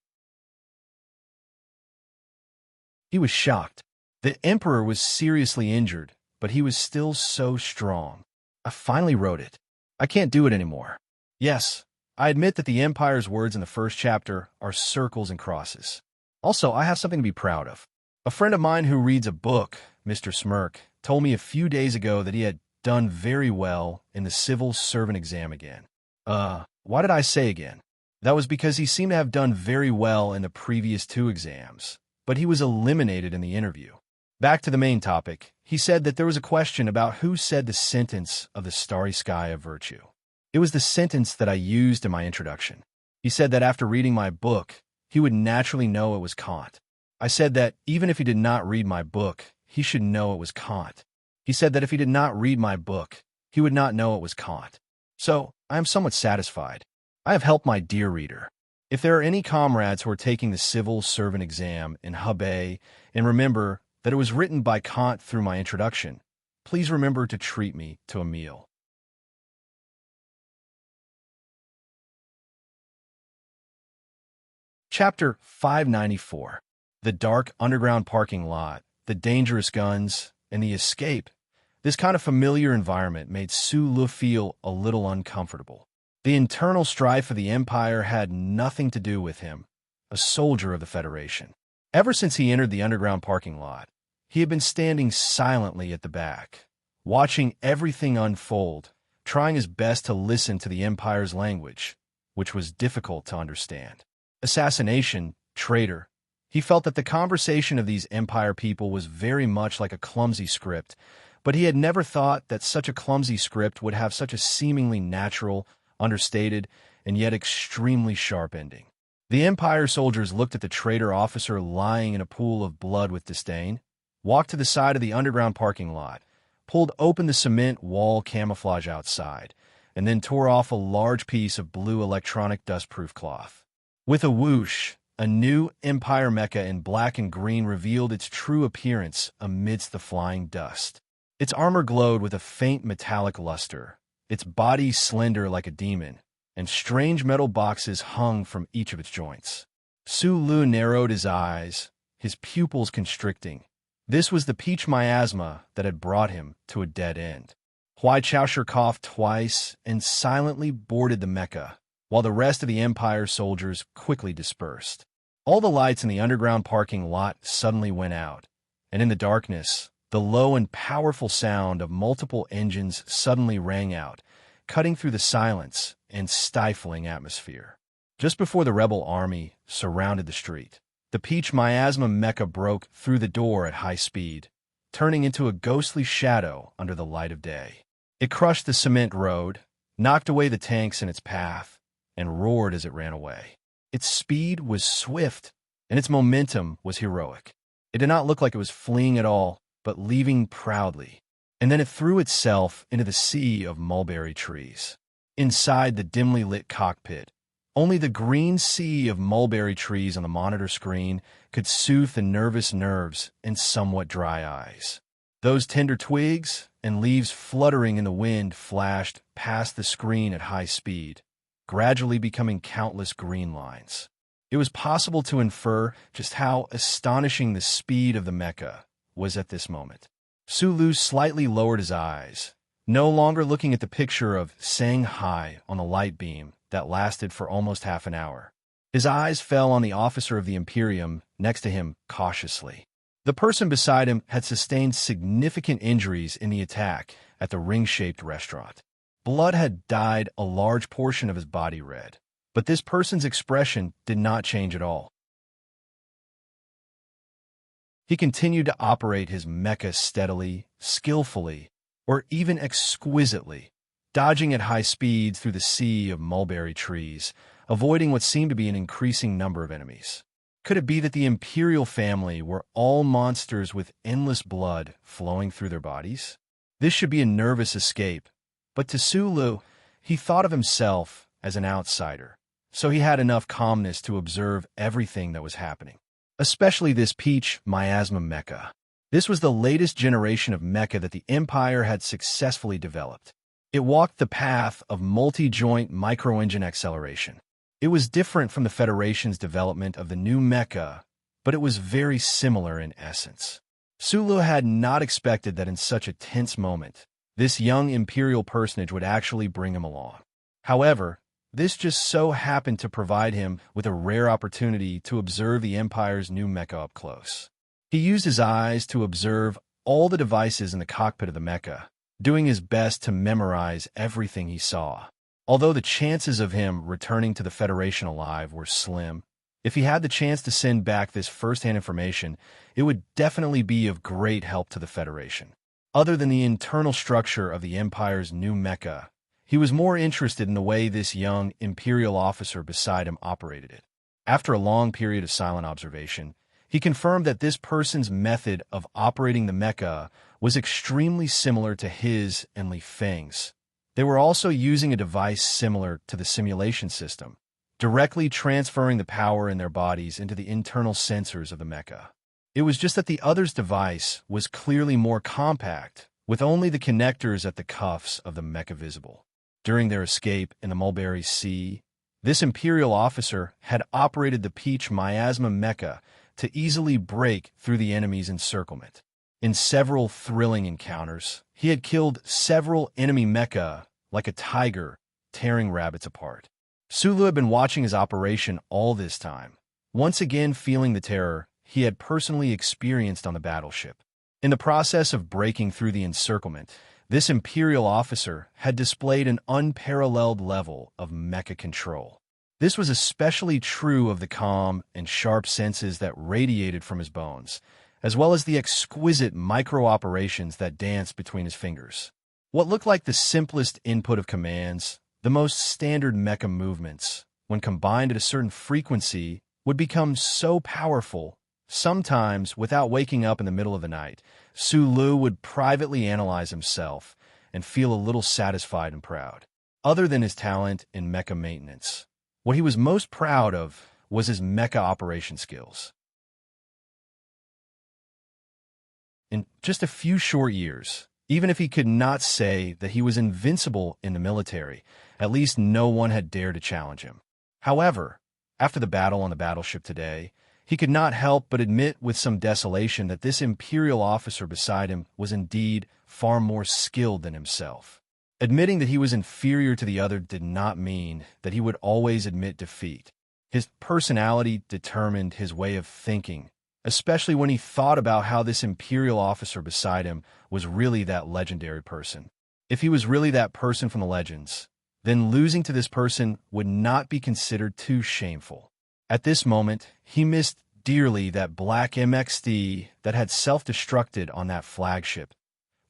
He was shocked. The Emperor was seriously injured, but he was still so strong. "I finally wrote it. I can't do it anymore." Yes, I admit that the Empire's words in the first chapter are circles and crosses. Also, I have something to be proud of. A friend of mine who reads a book, Mr. Smirk, told me a few days ago that he had done very well in the civil servant exam again. Why did I say again? That was because he seemed to have done very well in the previous 2 exams, but he was eliminated in the interview. Back to the main topic, he said that there was a question about who said the sentence of the starry sky of virtue. It was the sentence that I used in my introduction. He said that after reading my book, he would naturally know it was Kant. I said that even if he did not read my book, he should know it was Kant. He said that if he did not read my book, he would not know it was Kant. So, I am somewhat satisfied. I have helped my dear reader. If there are any comrades who are taking the civil servant exam in Hebei and remember that it was written by Kant through my introduction, please remember to treat me to a meal. Chapter 594. The dark underground parking lot, the dangerous guns, and the escape. This kind of familiar environment made Sulu feel a little uncomfortable. The internal strife of the Empire had nothing to do with him, a soldier of the Federation. Ever since he entered the underground parking lot, he had been standing silently at the back, watching everything unfold, trying his best to listen to the Empire's language, which was difficult to understand. Assassination, traitor. He felt that the conversation of these Empire people was very much like a clumsy script, but he had never thought that such a clumsy script would have such a seemingly natural, understated, and yet extremely sharp ending. The Empire soldiers looked at the traitor officer lying in a pool of blood with disdain, walked to the side of the underground parking lot, pulled open the cement wall camouflage outside, and then tore off a large piece of blue electronic dustproof cloth. With a whoosh, a new Empire mecha in black and green revealed its true appearance amidst the flying dust. Its armor glowed with a faint metallic luster, its body slender like a demon, and strange metal boxes hung from each of its joints. Sulu narrowed his eyes, his pupils constricting. This was the peach miasma that had brought him to a dead end. Huai Chaoshi coughed twice and silently boarded the mecha, while the rest of the Empire soldiers quickly dispersed. All the lights in the underground parking lot suddenly went out, and in the darkness, The low and powerful sound of multiple engines suddenly rang out, cutting through the silence and stifling atmosphere. Just before the rebel army surrounded the street, the Peach Miasma mecha broke through the door at high speed, turning into a ghostly shadow under the light of day. It crushed the cement road, knocked away the tanks in its path, and roared as it ran away. Its speed was swift, and its momentum was heroic. It did not look like it was fleeing at all, but leaving proudly. And then it threw itself into the sea of mulberry trees. Inside the dimly lit cockpit, only the green sea of mulberry trees on the monitor screen could soothe the nervous nerves and somewhat dry eyes. Those tender twigs and leaves fluttering in the wind flashed past the screen at high speed, gradually becoming countless green lines. It was possible to infer just how astonishing the speed of the mecha was at this moment. Sulu slightly lowered his eyes, no longer looking at the picture of Shanghai on the light beam that lasted for almost half an hour. His eyes fell on the officer of the Imperium next to him cautiously. The person beside him had sustained significant injuries in the attack at the ring-shaped restaurant. Blood had dyed a large portion of his body red, but this person's expression did not change at all. He continued to operate his mecha steadily, skillfully, or even exquisitely, dodging at high speeds through the sea of mulberry trees, avoiding what seemed to be an increasing number of enemies. Could it be that the Imperial family were all monsters with endless blood flowing through their bodies? This should be a nervous escape, but to Sulu, he thought of himself as an outsider, so he had enough calmness to observe everything that was happening. Especially this Peach Miasma mecha. This was the latest generation of mecha that the Empire had successfully developed. It walked the path of multi-joint micro-engine acceleration. It was different from the Federation's development of the new mecha, but it was very similar in essence. Sulu had not expected that in such a tense moment, this young Imperial personage would actually bring him along. However, this just so happened to provide him with a rare opportunity to observe the Empire's new mecha up close. He used his eyes to observe all the devices in the cockpit of the mecha, doing his best to memorize everything he saw. Although the chances of him returning to the Federation alive were slim, if he had the chance to send back this first-hand information, it would definitely be of great help to the Federation. Other than the internal structure of the Empire's new mecha, he was more interested in the way this young Imperial officer beside him operated it. After a long period of silent observation, he confirmed that this person's method of operating the mecha was extremely similar to his and Li Feng's. They were also using a device similar to the simulation system, directly transferring the power in their bodies into the internal sensors of the mecha. It was just that the other's device was clearly more compact, with only the connectors at the cuffs of the mecha visible. During their escape in the Mulberry Sea, this Imperial officer had operated the Peach Miasma mecha to easily break through the enemy's encirclement. In several thrilling encounters, he had killed several enemy mecha like a tiger tearing rabbits apart. Sulu had been watching his operation all this time, once again feeling the terror he had personally experienced on the battleship. In the process of breaking through the encirclement, this Imperial officer had displayed an unparalleled level of mecha control. This was especially true of the calm and sharp senses that radiated from his bones, as well as the exquisite micro-operations that danced between his fingers. What looked like the simplest input of commands, the most standard mecha movements, when combined at a certain frequency, would become so powerful. Sometimes, without waking up in the middle of the night, Sulu would privately analyze himself and feel a little satisfied and proud. Other than his talent in mecha maintenance, what he was most proud of was his mecha operation skills. In just a few short years, even if he could not say that he was invincible in the military, at least no one had dared to challenge him. However, after the battle on the battleship today, he could not help but admit with some desolation that this Imperial officer beside him was indeed far more skilled than himself. Admitting that he was inferior to the other did not mean that he would always admit defeat. His personality determined his way of thinking, especially when he thought about how this Imperial officer beside him was really that legendary person. If he was really that person from the legends, then losing to this person would not be considered too shameful. At this moment, he missed dearly that black MXD that had self-destructed on that flagship.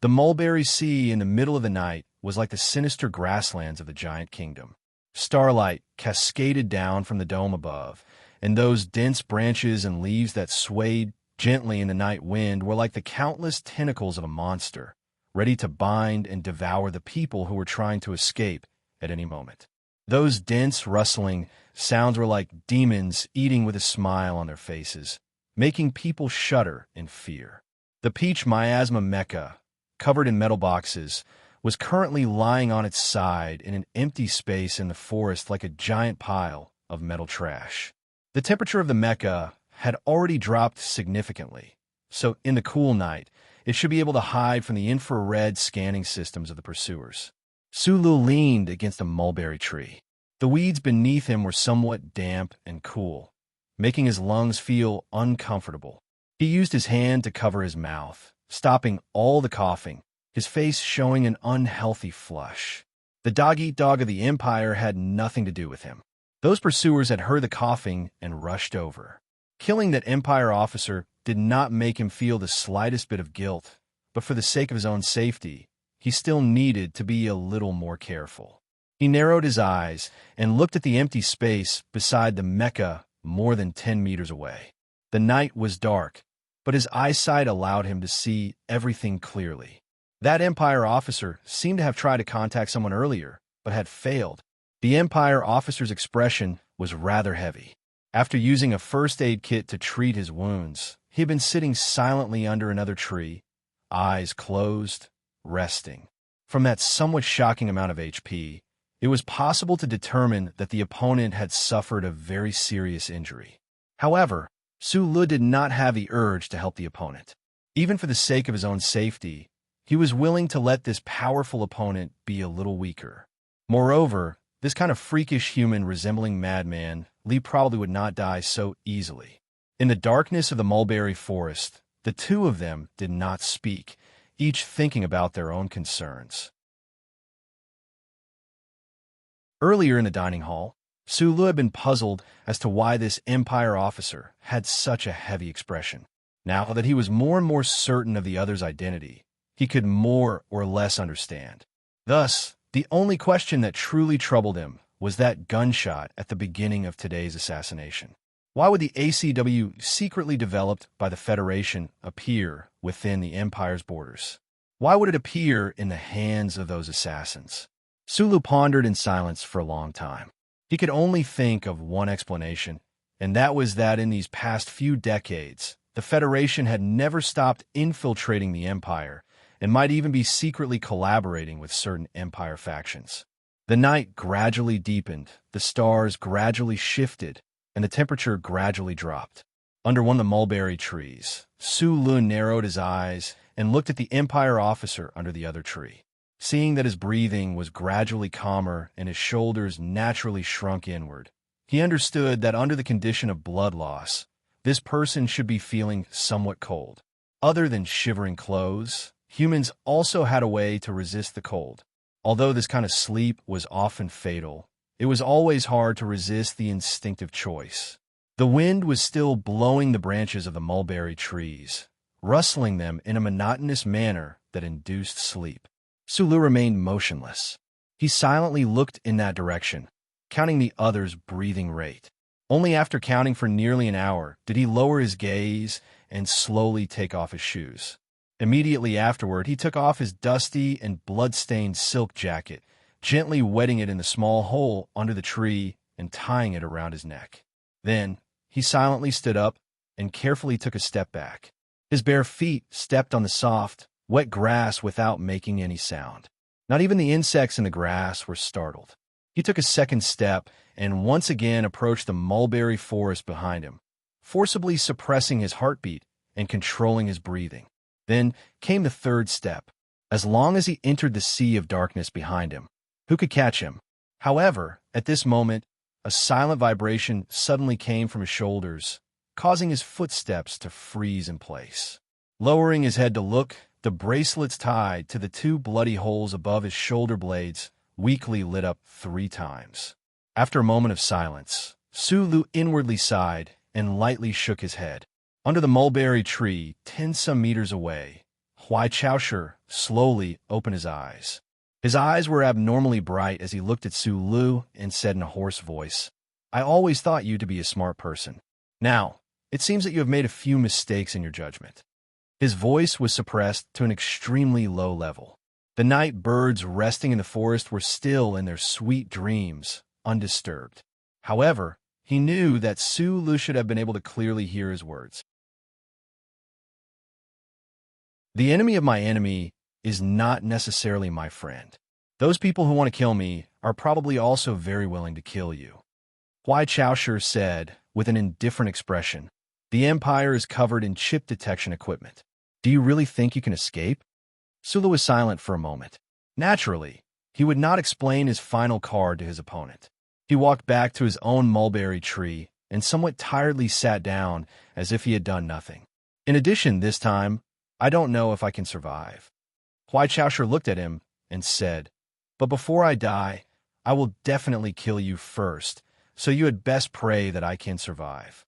The Mulberry Sea in the middle of the night was like the sinister grasslands of the giant kingdom. Starlight cascaded down from the dome above, and those dense branches and leaves that swayed gently in the night wind were like the countless tentacles of a monster, ready to bind and devour the people who were trying to escape at any moment. Those dense, rustling sounds were like demons eating with a smile on their faces, making people shudder in fear. The peach miasma mecha, covered in metal boxes, was currently lying on its side in an empty space in the forest like a giant pile of metal trash. The temperature of the mecha had already dropped significantly, so in the cool night, it should be able to hide from the infrared scanning systems of the pursuers. Sulu leaned against a mulberry tree. The weeds beneath him were somewhat damp and cool, making his lungs feel uncomfortable. He used his hand to cover his mouth, stopping all the coughing, his face showing an unhealthy flush. The dog-eat-dog of the Empire had nothing to do with him. Those pursuers had heard the coughing and rushed over. Killing that Empire officer did not make him feel the slightest bit of guilt, but for the sake of his own safety, he still needed to be a little more careful. He narrowed his eyes and looked at the empty space beside the mecha more than 10 meters away. The night was dark, but his eyesight allowed him to see everything clearly. That Empire officer seemed to have tried to contact someone earlier, but had failed. The Empire officer's expression was rather heavy. After using a first aid kit to treat his wounds, he had been sitting silently under another tree, eyes closed, resting. From that somewhat shocking amount of HP, it was possible to determine that the opponent had suffered a very serious injury. However, Sulu did not have the urge to help the opponent. Even for the sake of his own safety, he was willing to let this powerful opponent be a little weaker. Moreover, this kind of freakish human resembling madman, Lee probably would not die so easily. In the darkness of the mulberry forest, the two of them did not speak, each thinking about their own concerns. Earlier in the dining hall, Sulu had been puzzled as to why this Empire officer had such a heavy expression. Now that he was more and more certain of the other's identity, he could more or less understand. Thus, the only question that truly troubled him was that gunshot at the beginning of today's assassination. Why would the ACW secretly developed by the Federation appear within the Empire's borders? Why would it appear in the hands of those assassins? Sulu pondered in silence for a long time. He could only think of one explanation, and that was that in these past few decades, the Federation had never stopped infiltrating the Empire and might even be secretly collaborating with certain Empire factions. The night gradually deepened, the stars gradually shifted, and the temperature gradually dropped. Under one of the mulberry trees, Sulu narrowed his eyes and looked at the Empire officer under the other tree. Seeing that his breathing was gradually calmer and his shoulders naturally shrunk inward, he understood that under the condition of blood loss, this person should be feeling somewhat cold. Other than shivering clothes, humans also had a way to resist the cold. Although this kind of sleep was often fatal, it was always hard to resist the instinctive choice. The wind was still blowing the branches of the mulberry trees, rustling them in a monotonous manner that induced sleep. Sulu remained motionless. He silently looked in that direction, counting the other's breathing rate. Only after counting for nearly an hour did he lower his gaze and slowly take off his shoes. Immediately afterward, he took off his dusty and blood-stained silk jacket, gently wetting it in the small hole under the tree and tying it around his neck. Then, he silently stood up and carefully took a step back. His bare feet stepped on the soft, wet grass without making any sound. Not even the insects in the grass were startled. He took a second step and once again approached the mulberry forest behind him, forcibly suppressing his heartbeat and controlling his breathing. Then came the third step. As long as he entered the sea of darkness behind him, who could catch him? However, at this moment, a silent vibration suddenly came from his shoulders, causing his footsteps to freeze in place. Lowering his head to look, the bracelets tied to the two bloody holes above his shoulder blades weakly lit up 3 times. After a moment of silence, Sulu inwardly sighed and lightly shook his head. Under the mulberry tree, 10 some meters away, Huai Chaoshu slowly opened his eyes. His eyes were abnormally bright as he looked at Sulu and said in a hoarse voice, "I always thought you to be a smart person. Now, it seems that you have made a few mistakes in your judgment." His voice was suppressed to an extremely low level. The night birds resting in the forest were still in their sweet dreams, undisturbed. However, he knew that Sulu should have been able to clearly hear his words. The enemy of my enemy is not necessarily my friend. Those people who want to kill me are probably also very willing to kill you. Huai Chaoshu said, with an indifferent expression, "The Empire is covered in chip detection equipment. Do you really think you can escape?" Sulu was silent for a moment. Naturally, he would not explain his final card to his opponent. He walked back to his own mulberry tree and somewhat tiredly sat down as if he had done nothing. In addition, this time, "I don't know if I can survive." Huai Chaoshu looked at him and said, "But before I die, I will definitely kill you first, so you had best pray that I can survive."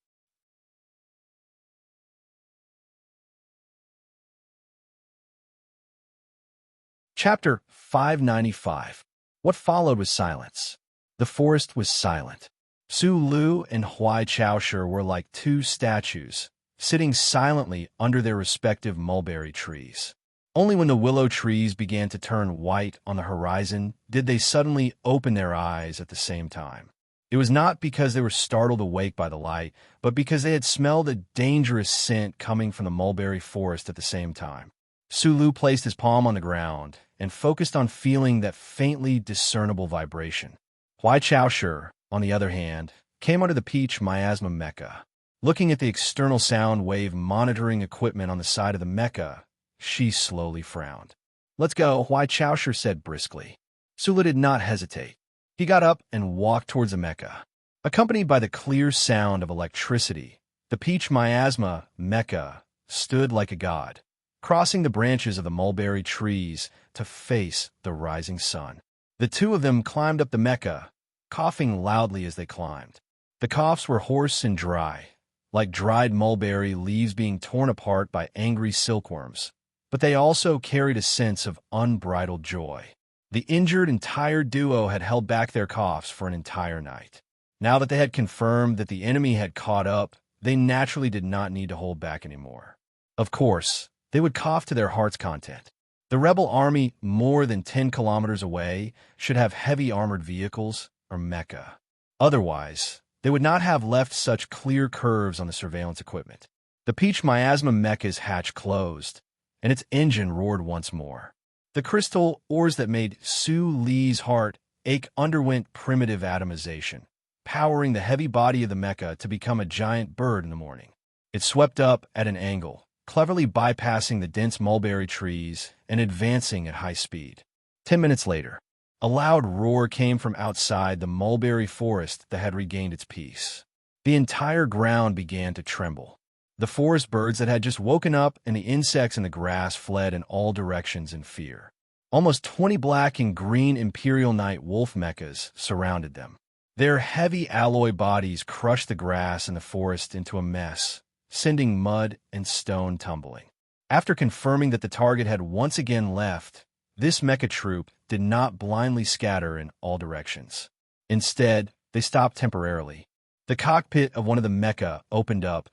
Chapter 595. What followed was silence. The forest was silent. Sulu and Huai Chaoshu were like 2 statues, sitting silently under their respective mulberry trees. Only when the willow trees began to turn white on the horizon did they suddenly open their eyes at the same time. It was not because they were startled awake by the light, but because they had smelled a dangerous scent coming from the mulberry forest at the same time. Sulu placed his palm on the ground and focused on feeling that faintly discernible vibration. Huai Chaoshu, on the other hand, came under the peach miasma mecha. Looking at the external sound wave monitoring equipment on the side of the mecha, she slowly frowned. "Let's go," Huai Chaoshu said briskly. Sulu did not hesitate. He got up and walked towards the mecha. Accompanied by the clear sound of electricity, the peach miasma mecha stood like a god, crossing the branches of the mulberry trees to face the rising sun. The 2 of them climbed up the mecha, coughing loudly as they climbed. The coughs were hoarse and dry, like dried mulberry leaves being torn apart by angry silkworms, but they also carried a sense of unbridled joy. The injured and tired duo had held back their coughs for an entire night. Now that they had confirmed that the enemy had caught up, they naturally did not need to hold back anymore. Of course, they would cough to their heart's content. The rebel army more than 10 kilometers away should have heavy armored vehicles or mecha. Otherwise, they would not have left such clear curves on the surveillance equipment. The peach miasma mecha's hatch closed, and its engine roared once more. The crystal ores that made Su Li's heart ache underwent primitive atomization, powering the heavy body of the mecha to become a giant bird in the morning. It swept up at an angle, cleverly bypassing the dense mulberry trees and advancing at high speed. 10 minutes later, a loud roar came from outside the mulberry forest that had regained its peace. The entire ground began to tremble. The forest birds that had just woken up and the insects in the grass fled in all directions in fear. Almost 20 black and green Imperial Night wolf mechas surrounded them. Their heavy alloy bodies crushed the grass in the forest into a mess, sending mud and stone tumbling. After confirming that the target had once again left, this mecha troop did not blindly scatter in all directions. Instead, they stopped temporarily. The cockpit of one of the mecha opened up,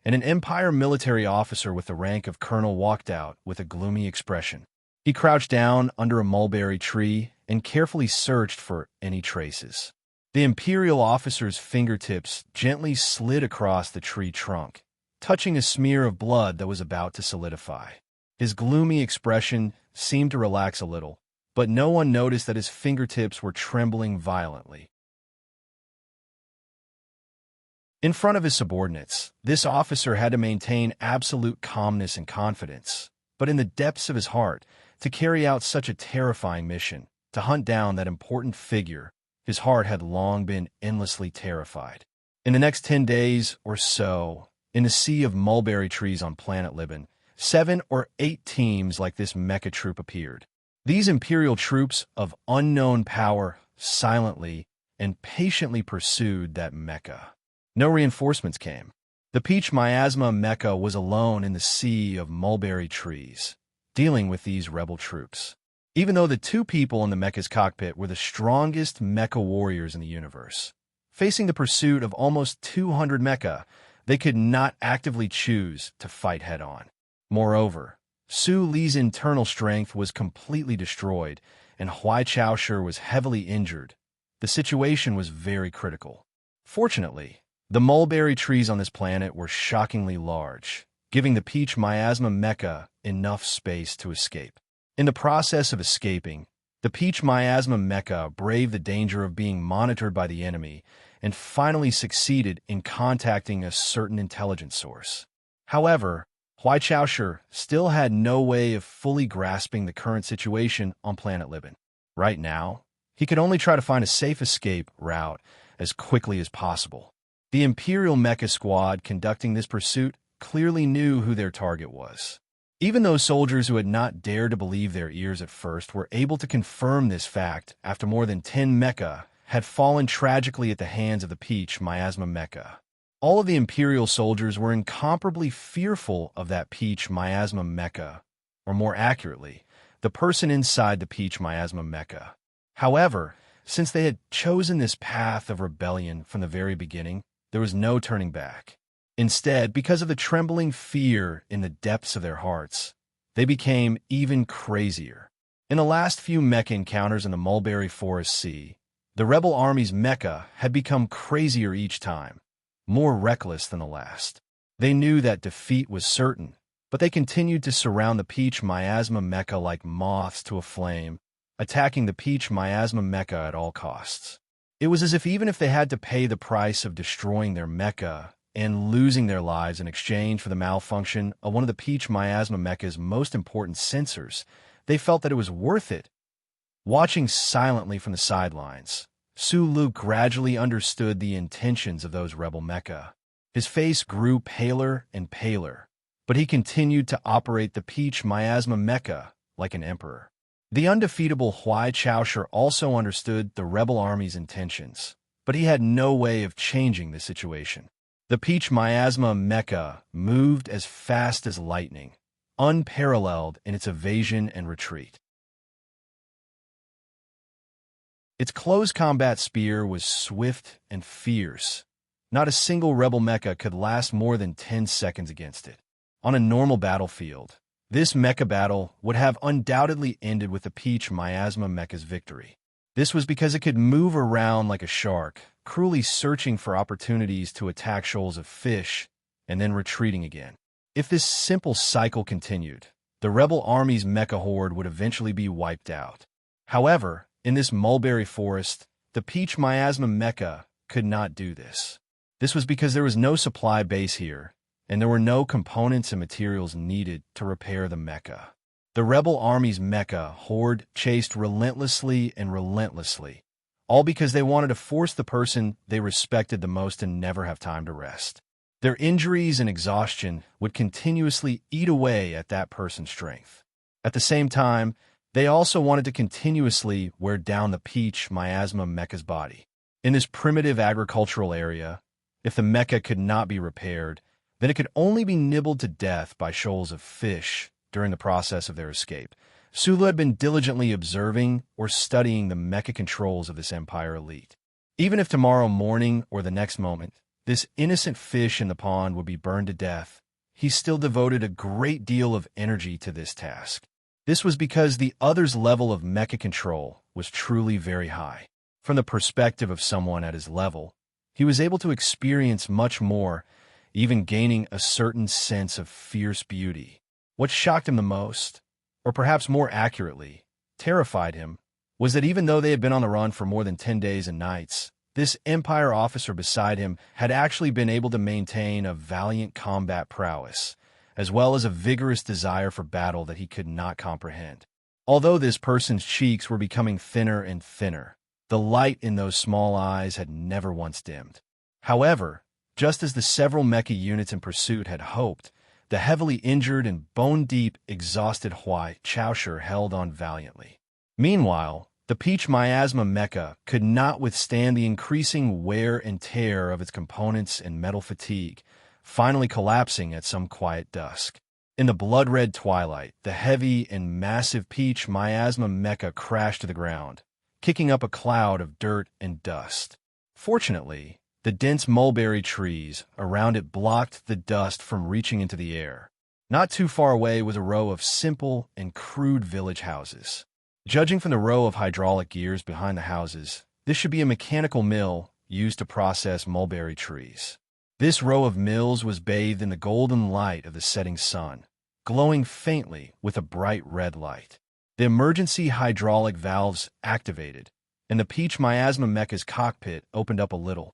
and an Empire military officer with the rank of colonel walked out with a gloomy expression. He crouched down under a mulberry tree and carefully searched for any traces. The Imperial officer's fingertips gently slid across the tree trunk, touching a smear of blood that was about to solidify. His gloomy expression seemed to relax a little, but no one noticed that his fingertips were trembling violently. In front of his subordinates, this officer had to maintain absolute calmness and confidence, but in the depths of his heart, to carry out such a terrifying mission, to hunt down that important figure, his heart had long been endlessly terrified. In the next 10 days or so, In the sea of mulberry trees on planet Libyan, 7 or 8 teams like this mecha troop appeared. These imperial troops of unknown power silently and patiently pursued that mecha. No reinforcements came. The Peach Miasma mecha was alone in the sea of mulberry trees, dealing with these rebel troops. Even though the 2 people in the mecha's cockpit were the strongest mecha warriors in the universe, facing the pursuit of almost 200 mecha, they could not actively choose to fight head-on. Moreover, Su Li's internal strength was completely destroyed, and Huai Chaoshi was heavily injured. The situation was very critical. Fortunately, the mulberry trees on this planet were shockingly large, giving the Peach Miasma mecha enough space to escape. In the process of escaping, the Peach Miasma mecha braved the danger of being monitored by the enemy and finally succeeded in contacting a certain intelligence source. However, Huai Chaoshi still had no way of fully grasping the current situation on planet Libyan. Right now, he could only try to find a safe escape route as quickly as possible. The Imperial Mecha Squad conducting this pursuit clearly knew who their target was. Even those soldiers who had not dared to believe their ears at first were able to confirm this fact after more than 10 mecha had fallen tragically at the hands of the Peach Miasma mecha. All of the Imperial soldiers were incomparably fearful of that Peach Miasma mecha, or more accurately, the person inside the Peach Miasma mecha. However, since they had chosen this path of rebellion from the very beginning, there was no turning back. Instead, because of the trembling fear in the depths of their hearts, they became even crazier. In the last few mecha encounters in the Mulberry Forest Sea, the rebel army's mecha had become crazier each time, more reckless than the last. They knew that defeat was certain, but they continued to surround the Peach Miasma mecha like moths to a flame, attacking the Peach Miasma mecha at all costs. It was as if even if they had to pay the price of destroying their mecha and losing their lives in exchange for the malfunction of one of the Peach Miasma mecha's most important sensors, they felt that it was worth it. Watching silently from the sidelines, Su Lu gradually understood the intentions of those rebel mecha. His face grew paler and paler, but he continued to operate the Peach Miasma mecha like an emperor. The undefeatable Huai Chaoshi also understood the rebel army's intentions, but he had no way of changing the situation. The Peach Miasma mecha moved as fast as lightning, unparalleled in its evasion and retreat. Its close combat spear was swift and fierce. Not a single rebel mecha could last more than 10 seconds against it. On a normal battlefield, this mecha battle would have undoubtedly ended with the Peach Miasma mecha's victory. This was because it could move around like a shark, cruelly searching for opportunities to attack shoals of fish and then retreating again. If this simple cycle continued, the rebel army's mecha horde would eventually be wiped out. However, in this mulberry forest, the Peach Miasma mecha could not do this. This was because there was no supply base here, and there were no components and materials needed to repair the mecha. The rebel army's mecha horde chased relentlessly and relentlessly, all because they wanted to force the person they respected the most to never have time to rest. Their injuries and exhaustion would continuously eat away at that person's strength. At the same time, they also wanted to continuously wear down the Peach Miasma mecha's body. In this primitive agricultural area, if the mecha could not be repaired, then it could only be nibbled to death by shoals of fish during the process of their escape. Sulu had been diligently observing or studying the mecha controls of this Empire elite. Even if tomorrow morning or the next moment, this innocent fish in the pond would be burned to death, he still devoted a great deal of energy to this task. This was because the other's level of mecha control was truly very high. From the perspective of someone at his level, he was able to experience much more, even gaining a certain sense of fierce beauty. What shocked him the most, or perhaps more accurately, terrified him, was that even though they had been on the run for more than 10 days and nights, this Empire officer beside him had actually been able to maintain a valiant combat prowess, as well as a vigorous desire for battle that he could not comprehend. Although this person's cheeks were becoming thinner and thinner, the light in those small eyes had never once dimmed. However, Just as the several mecha units in pursuit had hoped, the heavily injured and bone-deep, exhausted Huai Chaosher held on valiantly. Meanwhile, the Peach Miasma mecha could not withstand the increasing wear and tear of its components and metal fatigue, finally collapsing at some quiet dusk. In the blood-red twilight, the heavy and massive Peach Miasma mecha crashed to the ground, kicking up a cloud of dirt and dust. Fortunately, the dense mulberry trees around it blocked the dust from reaching into the air. Not too far away was a row of simple and crude village houses. Judging from the row of hydraulic gears behind the houses, this should be a mechanical mill used to process mulberry trees. This row of mills was bathed in the golden light of the setting sun, glowing faintly with a bright red light. The emergency hydraulic valves activated, and the Peach Miasma mecha's cockpit opened up a little.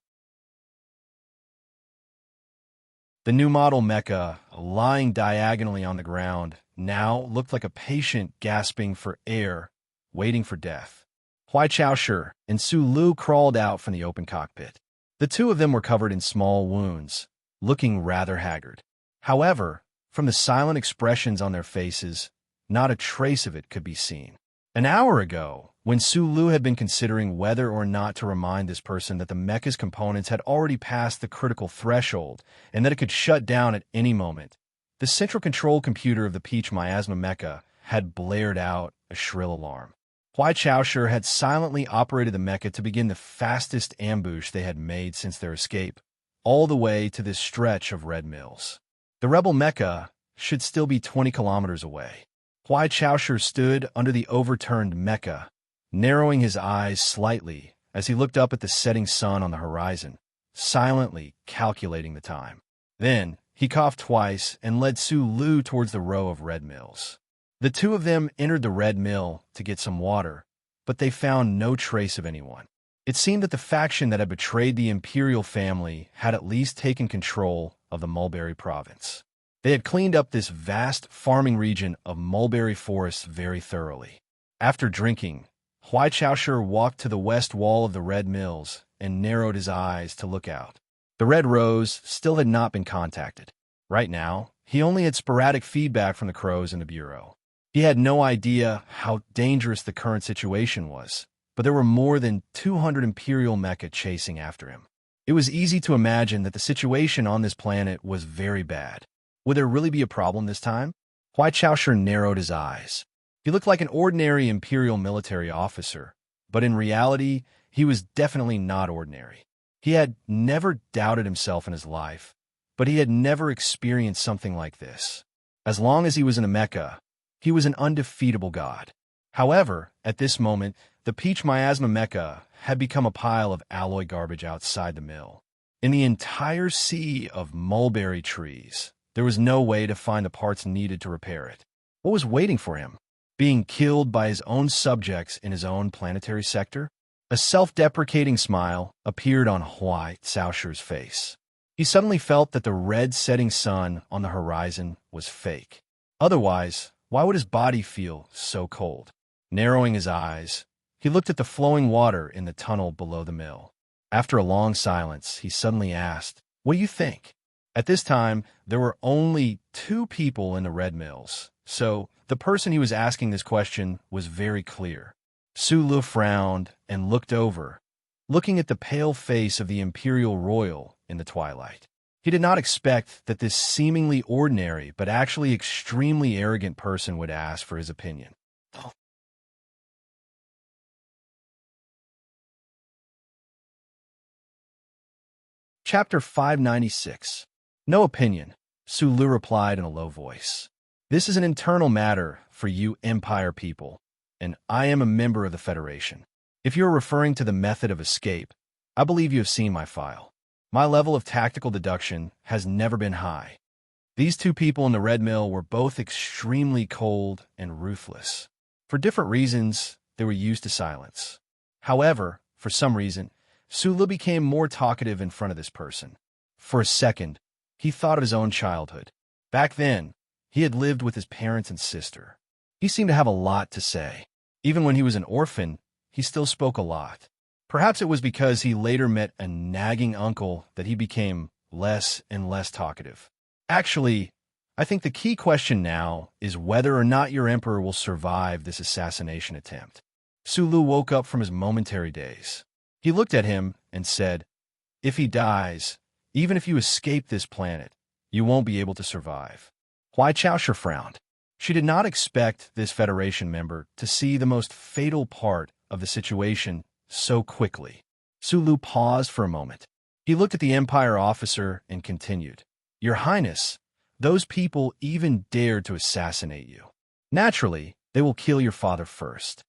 The new model mecha, lying diagonally on the ground, now looked like a patient gasping for air, waiting for death. Huai Chaosher and Su Lu crawled out from the open cockpit. The two of them were covered in small wounds, looking rather haggard. However, from the silent expressions on their faces, not a trace of it could be seen. An hour ago, when Su Lu had been considering whether or not to remind this person that the mecha's components had already passed the critical threshold and that it could shut down at any moment, the central control computer of the Peach Miasma mecha had blared out a shrill alarm. Huai Chaosher had silently operated the mecha to begin the fastest ambush they had made since their escape, all the way to this stretch of red mills. The rebel mecha should still be 20 kilometers away. Huai Chaosher stood under the overturned mecha, narrowing his eyes slightly as he looked up at the setting sun on the horizon, silently calculating the time. Then, he coughed twice and led Su Lu towards the row of red mills. The two of them entered the red mill to get some water, but they found no trace of anyone. It seemed that the faction that had betrayed the imperial family had at least taken control of the Mulberry province. They had cleaned up this vast farming region of mulberry forests very thoroughly. After drinking, Huai Chaosher walked to the west wall of the red mills and narrowed his eyes to look out. The Red Rose still had not been contacted. Right now, he only had sporadic feedback from the crows in the bureau. He had no idea how dangerous the current situation was, but there were more than 200 Imperial mecha chasing after him. It was easy to imagine that the situation on this planet was very bad. Would there really be a problem this time? Huai Chaosher narrowed his eyes. He looked like an ordinary Imperial military officer, but in reality, he was definitely not ordinary. He had never doubted himself in his life, but he had never experienced something like this. As long as he was in a mecha, he was an undefeatable god. However, at this moment, the Peach Miasma mecha had become a pile of alloy garbage outside the mill. In the entire sea of mulberry trees, there was no way to find the parts needed to repair it. What was waiting for him? Being killed by his own subjects in his own planetary sector? A self-deprecating smile appeared on Huai Chaosher's face. He suddenly felt that the red setting sun on the horizon was fake. Otherwise, why would his body feel so cold? Narrowing his eyes, he looked at the flowing water in the tunnel below the mill. After a long silence, he suddenly asked, "What do you think?" At this time, there were only 2 people in the red mills, so the person he was asking this question was very clear. Su Lu frowned and looked over, looking at the pale face of the Imperial Royal in the twilight. He did not expect that this seemingly ordinary but actually extremely arrogant person would ask for his opinion. Chapter 596. No opinion, Su Lu replied in a low voice. This is an internal matter for you Empire people, and I am a member of the Federation. If you are referring to the method of escape, I believe you have seen my file. My level of tactical deduction has never been high. These 2 people in the red mill were both extremely cold and ruthless. For different reasons, they were used to silence. However, for some reason, Su Lu became more talkative in front of this person. For a second, he thought of his own childhood. Back then, he had lived with his parents and sister. He seemed to have a lot to say. Even when he was an orphan, he still spoke a lot. Perhaps it was because he later met a nagging uncle that he became less and less talkative. Actually, I think the key question now is whether or not your emperor will survive this assassination attempt. Sulu woke up from his momentary daze. He looked at him and said, "If he dies, even if you escape this planet, you won't be able to survive." Huai Chaoshi frowned. She did not expect this Federation member to see the most fatal part of the situation so quickly. Sulu paused for a moment. He looked at the Empire officer and continued, "Your Highness, those people even dared to assassinate you. Naturally, they will kill your father first."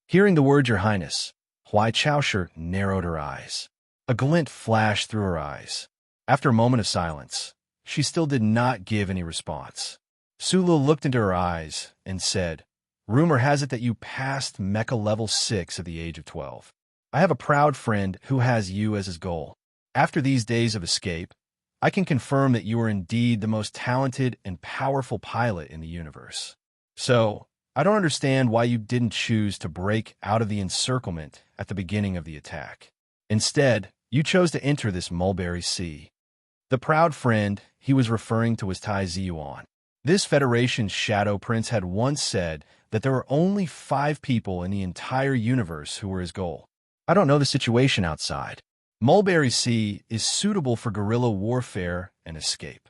Hearing the word Your Highness, Huai Chaoshi narrowed her eyes. A glint flashed through her eyes. After a moment of silence, she still did not give any response. Sulu looked into her eyes and said, "Rumor has it that you passed Mecha level 6 at the age of 12. I have a proud friend who has you as his goal. After these days of escape, I can confirm that you are indeed the most talented and powerful pilot in the universe. So, I don't understand why you didn't choose to break out of the encirclement at the beginning of the attack. Instead, you chose to enter this mulberry sea." The proud friend he was referring to was Tai Ziyuan. This Federation's Shadow Prince had once said that there were only 5 people in the entire universe who were his goal. "I don't know the situation outside. Mulberry Sea is suitable for guerrilla warfare and escape."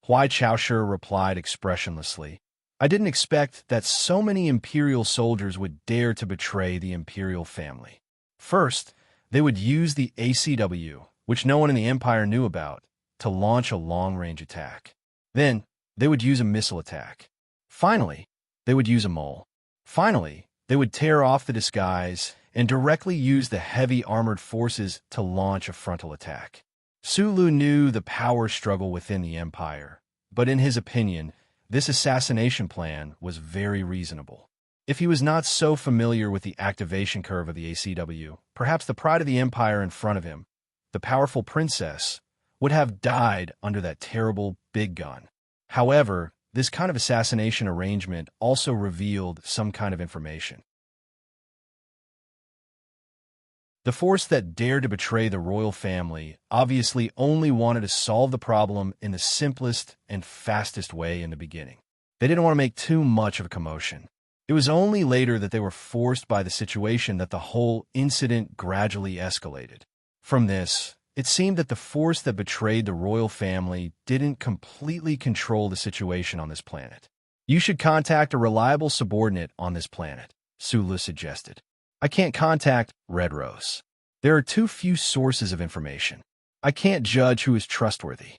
Huai Chaoshi replied expressionlessly, "I didn't expect that so many Imperial soldiers would dare to betray the Imperial family. First, they would use the ACW, which no one in the Empire knew about, to launch a long-range attack. Then, they would use a missile attack. Finally, they would use a mole. Finally, they would tear off the disguise and directly use the heavy armored forces to launch a frontal attack." Sulu knew the power struggle within the Empire, but in his opinion, this assassination plan was very reasonable. If he was not so familiar with the activation curve of the ACW, perhaps the pride of the Empire in front of him, the powerful princess, would have died under that terrible big gun. However, this kind of assassination arrangement also revealed some kind of information. The force that dared to betray the royal family obviously only wanted to solve the problem in the simplest and fastest way in the beginning. They didn't want to make too much of a commotion. It was only later that they were forced by the situation that the whole incident gradually escalated. From this, it seemed that the force that betrayed the royal family didn't completely control the situation on this planet. "You should contact a reliable subordinate on this planet," Sulu suggested. "I can't contact Red Rose. There are too few sources of information. I can't judge who is trustworthy."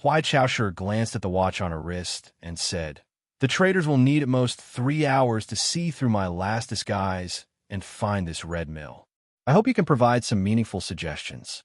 Huai Chaoshi glanced at the watch on her wrist and said, "The traders will need at most 3 hours to see through my last disguise and find this red mill. I hope you can provide some meaningful suggestions."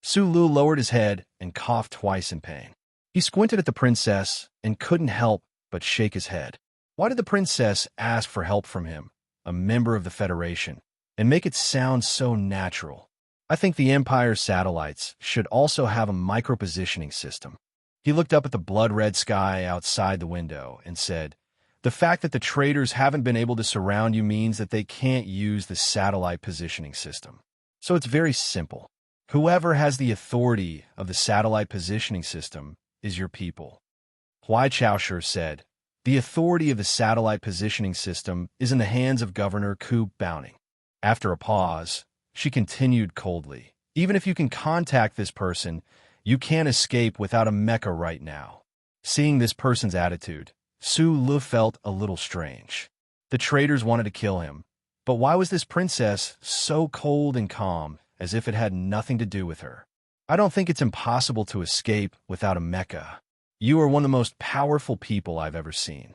Sulu lowered his head and coughed twice in pain. He squinted at the princess and couldn't help but shake his head. Why did the princess ask for help from him, a member of the Federation, and make it sound so natural? I think the Empire's satellites should also have a micro-positioning system. He looked up at the blood-red sky outside the window and said, "The fact that the traders haven't been able to surround you means that they can't use the satellite positioning system. So it's very simple. Whoever has the authority of the satellite positioning system is your people." Huai Chaoshi said, "The authority of the satellite positioning system is in the hands of Governor Ku Bowning." After a pause, she continued coldly, "Even if you can contact this person, you can't escape without a mecha right now." Seeing this person's attitude, Sulu felt a little strange. The traders wanted to kill him, but why was this princess so cold and calm, as if it had nothing to do with her? "I don't think it's impossible to escape without a mecha. You are one of the most powerful people I've ever seen."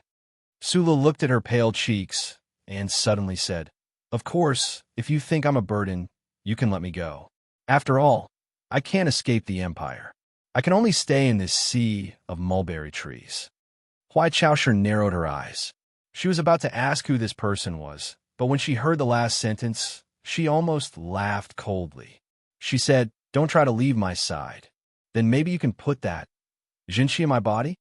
Sulu looked at her pale cheeks and suddenly said, "Of course, if you think I'm a burden, you can let me go. After all, I can't escape the Empire. I can only stay in this sea of mulberry trees." Huai Chaoshi narrowed her eyes. She was about to ask who this person was, but when she heard the last sentence, she almost laughed coldly. She said, "Don't try to leave my side. Then maybe you can put that Jinshi in my body?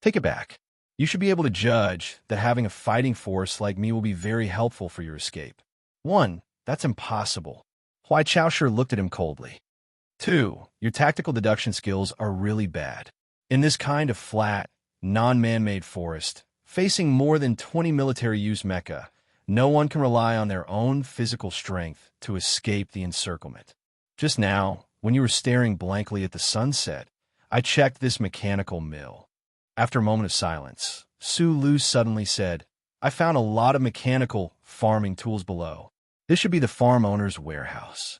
Take it back. You should be able to judge that having a fighting force like me will be very helpful for your escape." "One, that's impossible." Huai Chaoshi looked at him coldly. 2. Your tactical deduction skills are really bad. In this kind of flat, non-man-made forest, facing more than 20 military-use mecha, no one can rely on their own physical strength to escape the encirclement. Just now, when you were staring blankly at the sunset, I checked this mechanical mill. After a moment of silence, Su Lu suddenly said, I found a lot of mechanical farming tools below. This should be the farm owner's warehouse.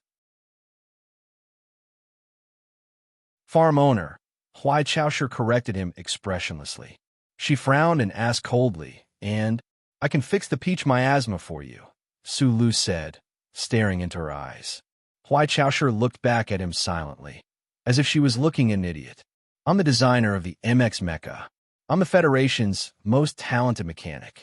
Farm owner, Huai Chaosher corrected him expressionlessly. She frowned and asked coldly, and, I can fix the peach miasma for you, Su Lu said, staring into her eyes. Huai Chaosher looked back at him silently, as if she was looking at an idiot. I'm the designer of the MX Mecha. I'm the Federation's most talented mechanic.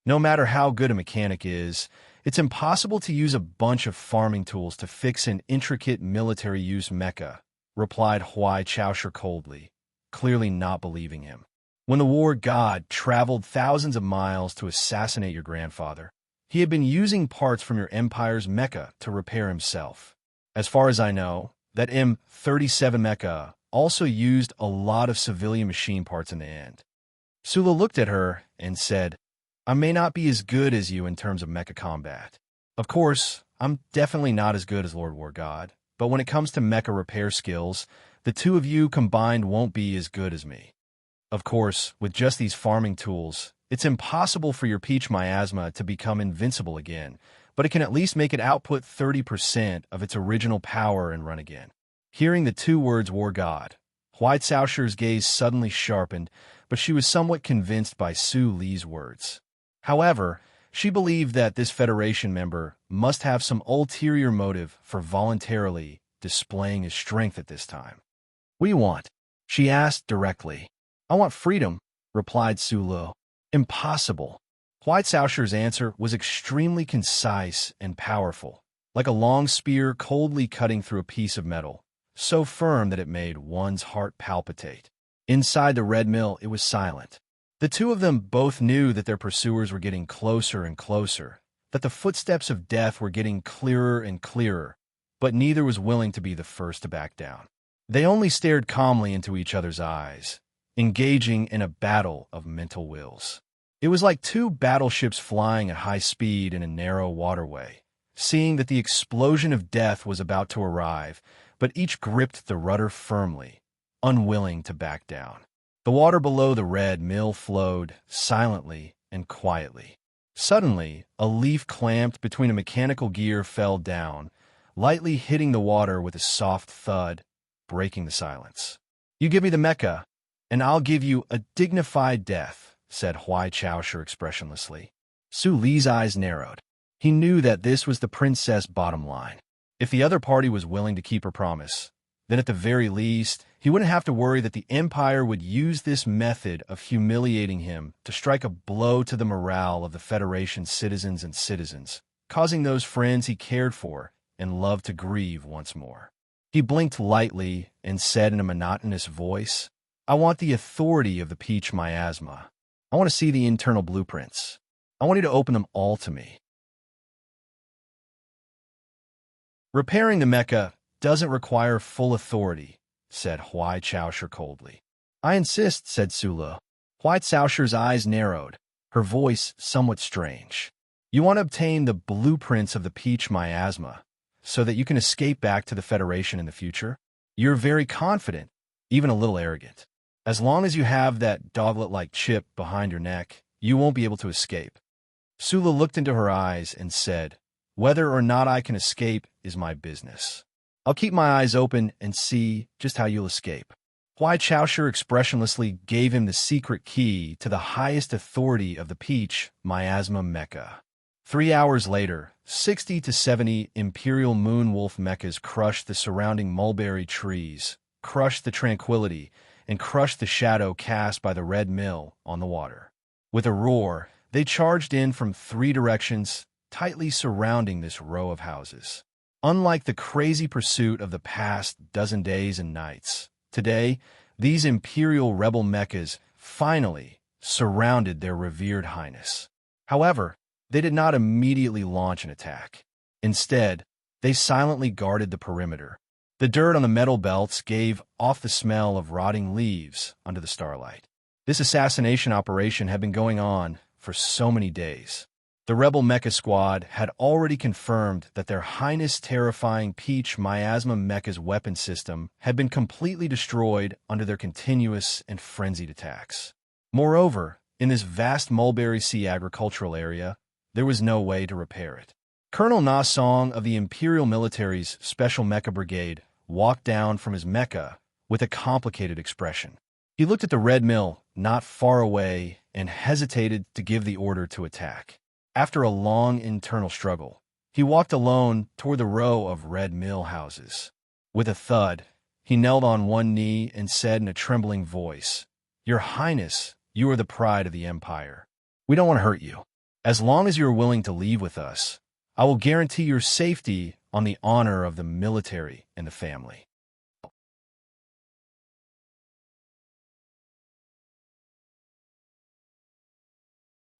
No matter how good a mechanic is, it's impossible to use a bunch of farming tools to fix an intricate military-use mecha, replied Huai Chaosher coldly, clearly not believing him. When the war god traveled thousands of miles to assassinate your grandfather, he had been using parts from your empire's mecha to repair himself. As far as I know, that M37 mecha also used a lot of civilian machine parts in the end. Sula looked at her and said, I may not be as good as you in terms of mecha combat. Of course, I'm definitely not as good as Lord War God, but when it comes to mecha repair skills, the two of you combined won't be as good as me. Of course, with just these farming tools, it's impossible for your peach miasma to become invincible again, but it can at least make it output 30% of its original power and run again. Hearing the two words War God, Huai Caosher's gaze suddenly sharpened, but she was somewhat convinced by Su Li's words. However, she believed that this Federation member must have some ulterior motive for voluntarily displaying his strength at this time. What do you want? She asked directly. I want freedom, replied Su Lu. Impossible. Huai Caosher's answer was extremely concise and powerful, like a long spear coldly cutting through a piece of metal, so firm that it made one's heart palpitate. Inside the red mill, it was silent. The two of them both knew that their pursuers were getting closer and closer, that the footsteps of death were getting clearer and clearer, but neither was willing to be the first to back down. They only stared calmly into each other's eyes, engaging in a battle of mental wills. It was like two battleships flying at high speed in a narrow waterway, seeing that the explosion of death was about to arrive, but each gripped the rudder firmly, unwilling to back down. The water below the red mill flowed silently and quietly. Suddenly, a leaf clamped between a mechanical gear fell down, lightly hitting the water with a soft thud, breaking the silence. You give me the mecha, and I'll give you a dignified death, said Huai Chaosher expressionlessly. Su Li's eyes narrowed. He knew that this was the princess' bottom line. If the other party was willing to keep her promise, then at the very least, he wouldn't have to worry that the Empire would use this method of humiliating him to strike a blow to the morale of the Federation's citizens and citizens, causing those friends he cared for and loved to grieve once more. He blinked lightly and said in a monotonous voice, I want the authority of the peach miasma. I want to see the internal blueprints. I want you to open them all to me. Repairing the mecha doesn't require full authority, said Huai Chaosher coldly. I insist, said Sula. Huai Caosher's eyes narrowed, her voice somewhat strange. You want to obtain the blueprints of the peach miasma, so that you can escape back to the Federation in the future? You're very confident, even a little arrogant. As long as you have that doglet-like chip behind your neck, you won't be able to escape. Sula looked into her eyes and said, Whether or not I can escape is my business. I'll keep my eyes open and see just how you'll escape. Huai Chaosher expressionlessly gave him the secret key to the highest authority of the peach miasma mecha. 3 hours later, 60 to 70 Imperial Moonwolf mechas crushed the surrounding mulberry trees, crushed the tranquility, and crushed the shadow cast by the red mill on the water. With a roar, they charged in from 3 directions, tightly surrounding this row of houses. Unlike the crazy pursuit of the past dozen days and nights, today, these Imperial rebel mechas finally surrounded their revered highness. However, they did not immediately launch an attack. Instead, they silently guarded the perimeter, The dirt on the metal belts gave off the smell of rotting leaves under the starlight. This assassination operation had been going on for so many days. The rebel mecha squad had already confirmed that their Highness Terrifying Peach Miasma Mecha's weapon system had been completely destroyed under their continuous and frenzied attacks. Moreover, in this vast Mulberry Sea agricultural area, there was no way to repair it. Colonel Na Song of the Imperial Military's Special Mecha Brigade walked down from his mecha with a complicated expression. He looked at the red mill not far away and hesitated to give the order to attack. After a long internal struggle, he walked alone toward the row of red mill houses. With a thud, he knelt on one knee and said in a trembling voice, "Your Highness, you are the pride of the Empire. We don't want to hurt you. As long as you are willing to leave with us, I will guarantee your safety on the honor of the military and the family."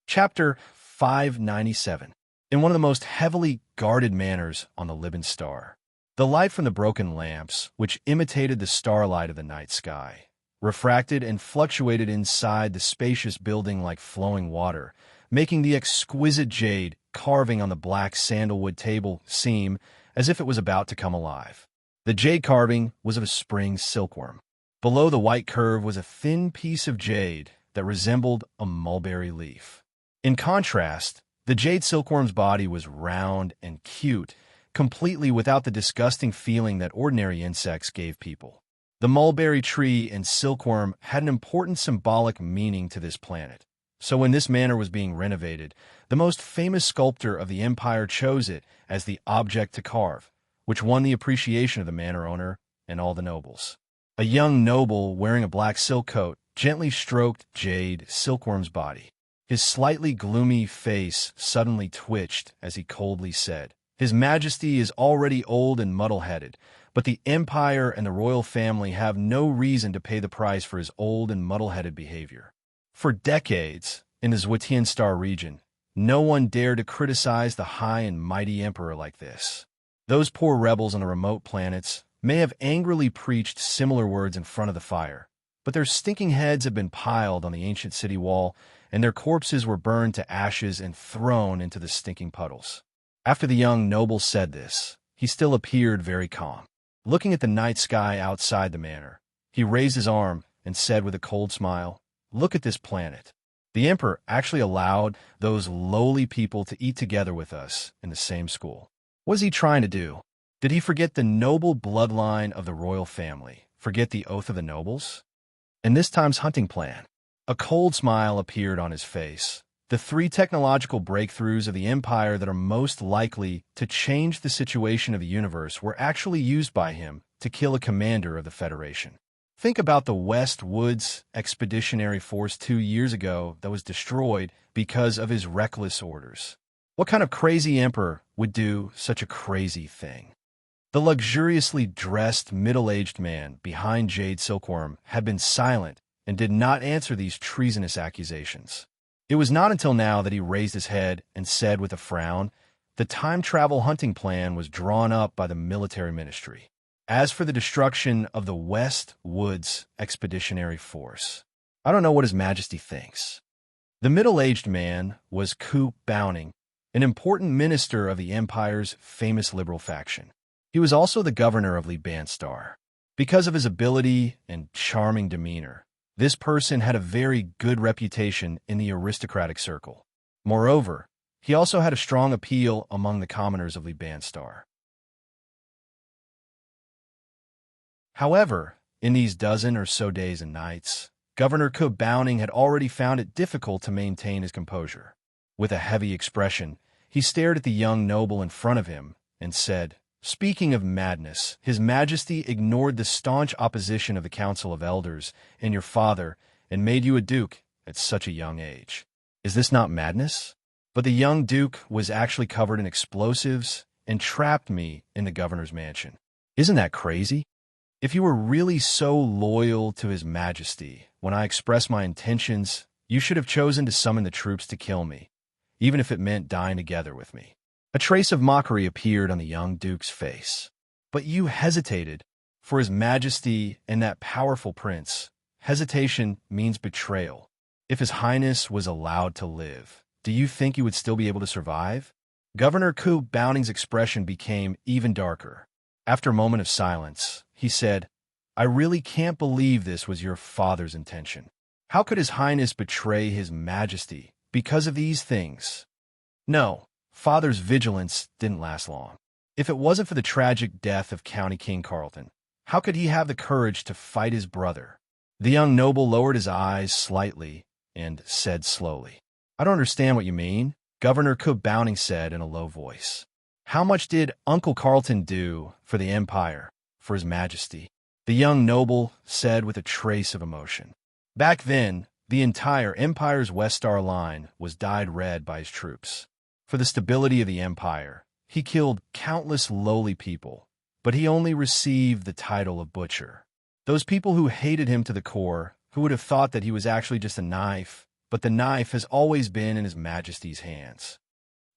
Chapter 597. In one of the most heavily guarded manors on the Libyan star, the light from the broken lamps, which imitated the starlight of the night sky, refracted and fluctuated inside the spacious building like flowing water, making the exquisite jade carving on the black sandalwood table seem as if it was about to come alive. The jade carving was of a spring silkworm. Below the white curve was a thin piece of jade that resembled a mulberry leaf. In contrast, the jade silkworm's body was round and cute, completely without the disgusting feeling that ordinary insects gave people. The mulberry tree and silkworm had an important symbolic meaning to this planet. So when this manor was being renovated, the most famous sculptor of the empire chose it as the object to carve, which won the appreciation of the manor owner and all the nobles. A young noble wearing a black silk coat gently stroked jade silkworm's body. His slightly gloomy face suddenly twitched as he coldly said, "His Majesty is already old and muddle-headed, but the Empire and the royal family have no reason to pay the price for his old and muddle-headed behavior." For decades, in the Zwitian Star region, no one dared to criticize the high and mighty emperor like this. Those poor rebels on the remote planets may have angrily preached similar words in front of the fire, but their stinking heads had been piled on the ancient city wall, and their corpses were burned to ashes and thrown into the stinking puddles. After the young noble said this, he still appeared very calm. Looking at the night sky outside the manor, he raised his arm and said with a cold smile, "Look at this planet. The emperor actually allowed those lowly people to eat together with us in the same school. What is he trying to do? Did he forget the noble bloodline of the royal family? Forget the oath of the nobles? And this time's hunting plan?" A cold smile appeared on his face. The 3 technological breakthroughs of the Empire that are most likely to change the situation of the universe were actually used by him to kill a commander of the Federation. Think about the West Woods Expeditionary Force 2 years ago that was destroyed because of his reckless orders. What kind of crazy emperor would do such a crazy thing? The luxuriously dressed middle-aged man behind Jade Silkworm had been silent and did not answer these treasonous accusations. It was not until now that he raised his head and said with a frown, "The time-travel hunting plan was drawn up by the military ministry. As for the destruction of the West Woods Expeditionary Force, I don't know what His Majesty thinks." The middle-aged man was Coop Bowning, an important minister of the Empire's famous liberal faction. He was also the governor of Libanstar. Because of his ability and charming demeanor, this person had a very good reputation in the aristocratic circle. Moreover, he also had a strong appeal among the commoners of Libanstar. However, in these dozen or so days and nights, Governor Coop Bowning had already found it difficult to maintain his composure. With a heavy expression, he stared at the young noble in front of him and said, "Speaking of madness, His Majesty ignored the staunch opposition of the Council of Elders and your father and made you a duke at such a young age. Is this not madness? But the young duke was actually covered in explosives and trapped me in the governor's mansion. Isn't that crazy? If you were really so loyal to His Majesty, when I expressed my intentions, you should have chosen to summon the troops to kill me, even if it meant dying together with me." A trace of mockery appeared on the young duke's face. But you hesitated. For His Majesty and that powerful prince, hesitation means betrayal. If His Highness was allowed to live, do you think you would still be able to survive? Governor Coop Bowning's expression became even darker. After a moment of silence, he said, I really can't believe this was your father's intention. How could His Highness betray His Majesty because of these things? No, Father's vigilance didn't last long. If it wasn't for the tragic death of County King Carleton, how could he have the courage to fight his brother? The young noble lowered his eyes slightly and said slowly, I don't understand what you mean, Governor Coop Bowning said in a low voice. How much did Uncle Carleton do for the Empire, for His Majesty? The young noble said with a trace of emotion. Back then, the entire Empire's West Star Line was dyed red by his troops. For the stability of the Empire, he killed countless lowly people, but he only received the title of butcher. Those people who hated him to the core, who would have thought that he was actually just a knife, but the knife has always been in His Majesty's hands.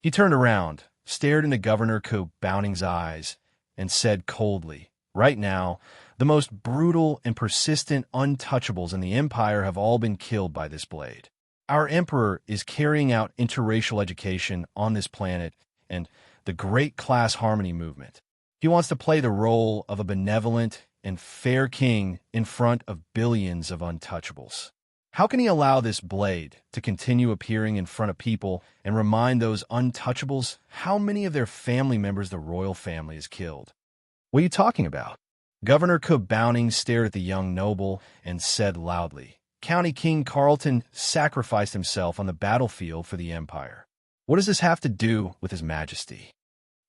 He turned around, stared into Governor Coop Bowning's eyes, and said coldly, right now, the most brutal and persistent untouchables in the Empire have all been killed by this blade. Our Emperor is carrying out interracial education on this planet and the great class harmony movement. He wants to play the role of a benevolent and fair king in front of billions of untouchables. How can he allow this blade to continue appearing in front of people and remind those untouchables how many of their family members the royal family has killed? What are you talking about? Governor Coop Bowning stared at the young noble and said loudly, County King Carleton sacrificed himself on the battlefield for the Empire. What does this have to do with His Majesty?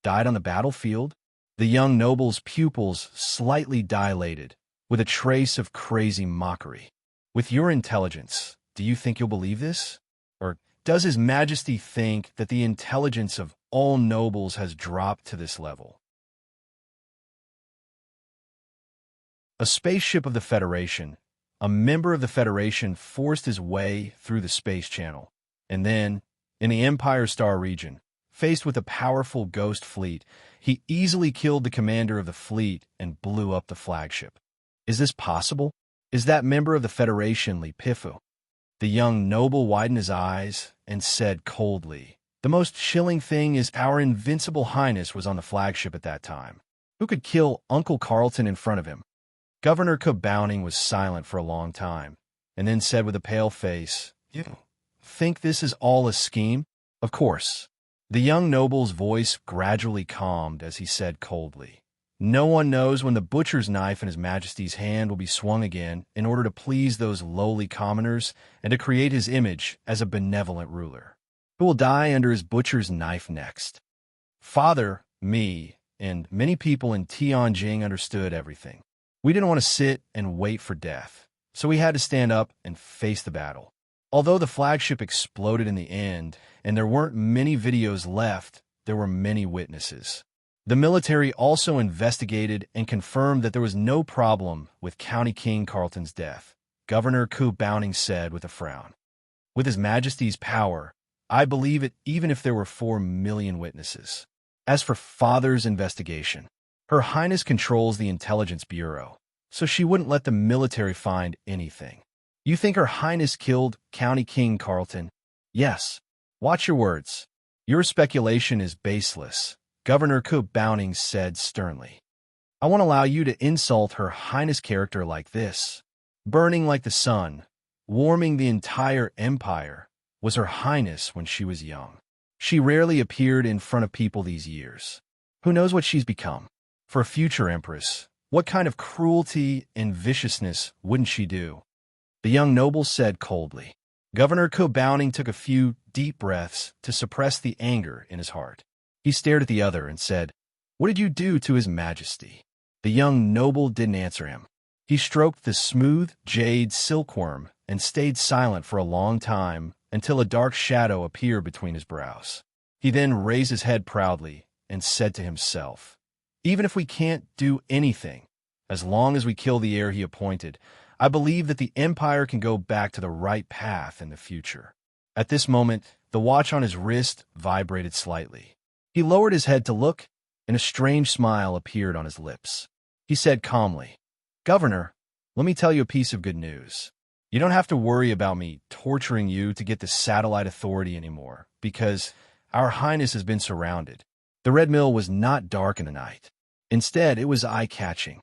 Died on the battlefield? The young noble's pupils slightly dilated, with a trace of crazy mockery. With your intelligence, do you think you'll believe this? Or does His Majesty think that the intelligence of all nobles has dropped to this level? A spaceship of the Federation, a member of the Federation, forced his way through the space channel, and then, in the Empire Star region, faced with a powerful ghost fleet, he easily killed the commander of the fleet and blew up the flagship. Is this possible? Is that member of the Federation Lipifu? The young noble widened his eyes and said coldly, The most chilling thing is our invincible highness was on the flagship at that time. Who could kill Uncle Carleton in front of him? Governor Coop Bowning was silent for a long time, and then said with a pale face, You think this is all a scheme? Of course. The young noble's voice gradually calmed as he said coldly, No one knows when the butcher's knife in His Majesty's hand will be swung again in order to please those lowly commoners and to create his image as a benevolent ruler. Who will die under his butcher's knife next? Father, me, and many people in Tianjing understood everything. We didn't want to sit and wait for death, so we had to stand up and face the battle. Although the flagship exploded in the end, and there weren't many videos left, there were many witnesses. The military also investigated and confirmed that there was no problem with County King Carleton's death, Governor Coop Bowning said with a frown. With His Majesty's power, I believe it even if there were 4 million witnesses. As for Father's investigation, Her Highness controls the Intelligence Bureau, so she wouldn't let the military find anything. You think Her Highness killed County King Carleton? Yes. Watch your words. Your speculation is baseless, Governor Coop Bowning said sternly. I won't allow you to insult Her Highness' character like this. Burning like the sun, warming the entire empire, was Her Highness when she was young. She rarely appeared in front of people these years. Who knows what she's become? For a future empress, what kind of cruelty and viciousness wouldn't she do? The young noble said coldly. Governor Coop Bowning took a few deep breaths to suppress the anger in his heart. He stared at the other and said, What did you do to His Majesty? The young noble didn't answer him. He stroked the smooth jade silkworm and stayed silent for a long time until a dark shadow appeared between his brows. He then raised his head proudly and said to himself, Even if we can't do anything, as long as we kill the heir he appointed, I believe that the Empire can go back to the right path in the future. At this moment, the watch on his wrist vibrated slightly. He lowered his head to look, and a strange smile appeared on his lips. He said calmly, "Governor, let me tell you a piece of good news. You don't have to worry about me torturing you to get the satellite authority anymore, because Our Highness has been surrounded." The Red Mill was not dark in the night. Instead, it was eye-catching.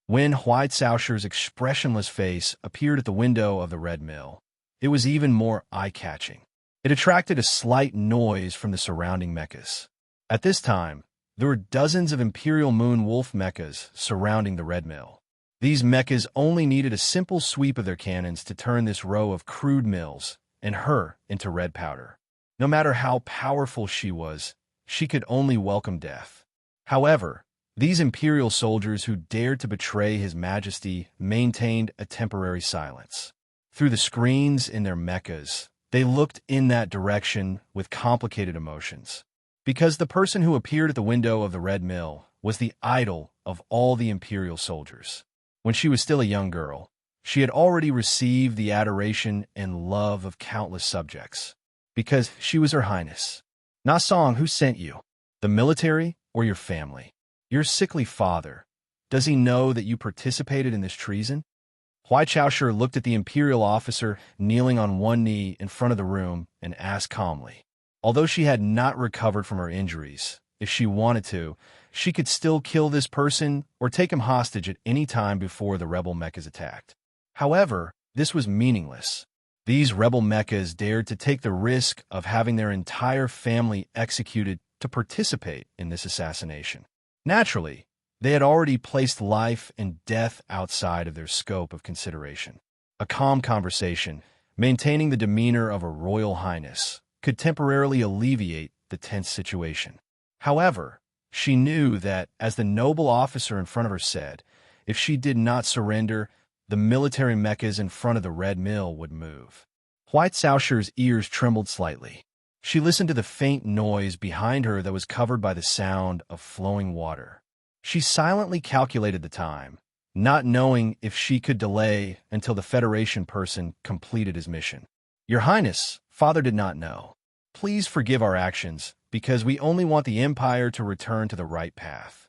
When White Sousher's expressionless face appeared at the window of the Red Mill, it was even more eye-catching. It attracted a slight noise from the surrounding mechas. At this time, there were dozens of Imperial Moon Wolf mechas surrounding the Red Mill. These mechas only needed a simple sweep of their cannons to turn this row of crude mills and her into red powder. No matter how powerful she was, she could only welcome death. However, these Imperial soldiers who dared to betray His Majesty maintained a temporary silence. Through the screens in their mechas, they looked in that direction with complicated emotions. Because the person who appeared at the window of the Red Mill was the idol of all the Imperial soldiers. When she was still a young girl, she had already received the adoration and love of countless subjects. Because she was Her Highness. Na Song, who sent you? The military or your family? Your sickly father. Does he know that you participated in this treason? Huai Chaoshi looked at the Imperial officer kneeling on one knee in front of the room and asked calmly. Although she had not recovered from her injuries, if she wanted to, she could still kill this person or take him hostage at any time before the rebel mechas attacked. However, this was meaningless. These rebel mechas dared to take the risk of having their entire family executed to participate in this assassination. Naturally, they had already placed life and death outside of their scope of consideration. A calm conversation, maintaining the demeanor of a royal highness, could temporarily alleviate the tense situation. However, she knew that, as the noble officer in front of her said, if she did not surrender, the military mechas in front of the Red Mill would move. White Sousher's ears trembled slightly. She listened to the faint noise behind her that was covered by the sound of flowing water. She silently calculated the time, not knowing if she could delay until the Federation person completed his mission. Your Highness, Father did not know. Please forgive our actions, because we only want the Empire to return to the right path.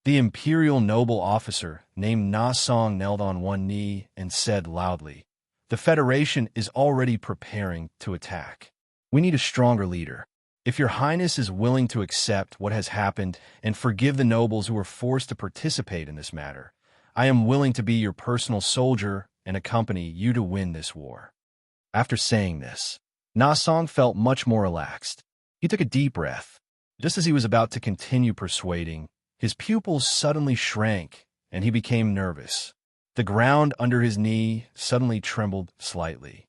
The Imperial noble officer named Na Song knelt on one knee and said loudly, "The Federation is already preparing to attack. We need a stronger leader. If your Highness is willing to accept what has happened and forgive the nobles who were forced to participate in this matter, I am willing to be your personal soldier and accompany you to win this war." After saying this, Na Song felt much more relaxed. He took a deep breath. Just as he was about to continue persuading, his pupils suddenly shrank and he became nervous. The ground under his knee suddenly trembled slightly.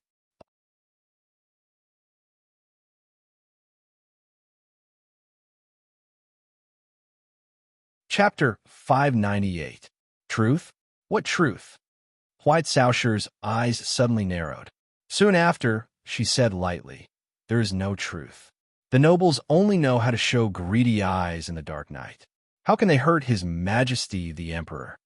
Chapter 598. Truth? What truth? White Sousher's eyes suddenly narrowed. Soon after, she said lightly, "There is no truth. The nobles only know how to show greedy eyes in the dark night. How can they hurt His Majesty the Emperor?"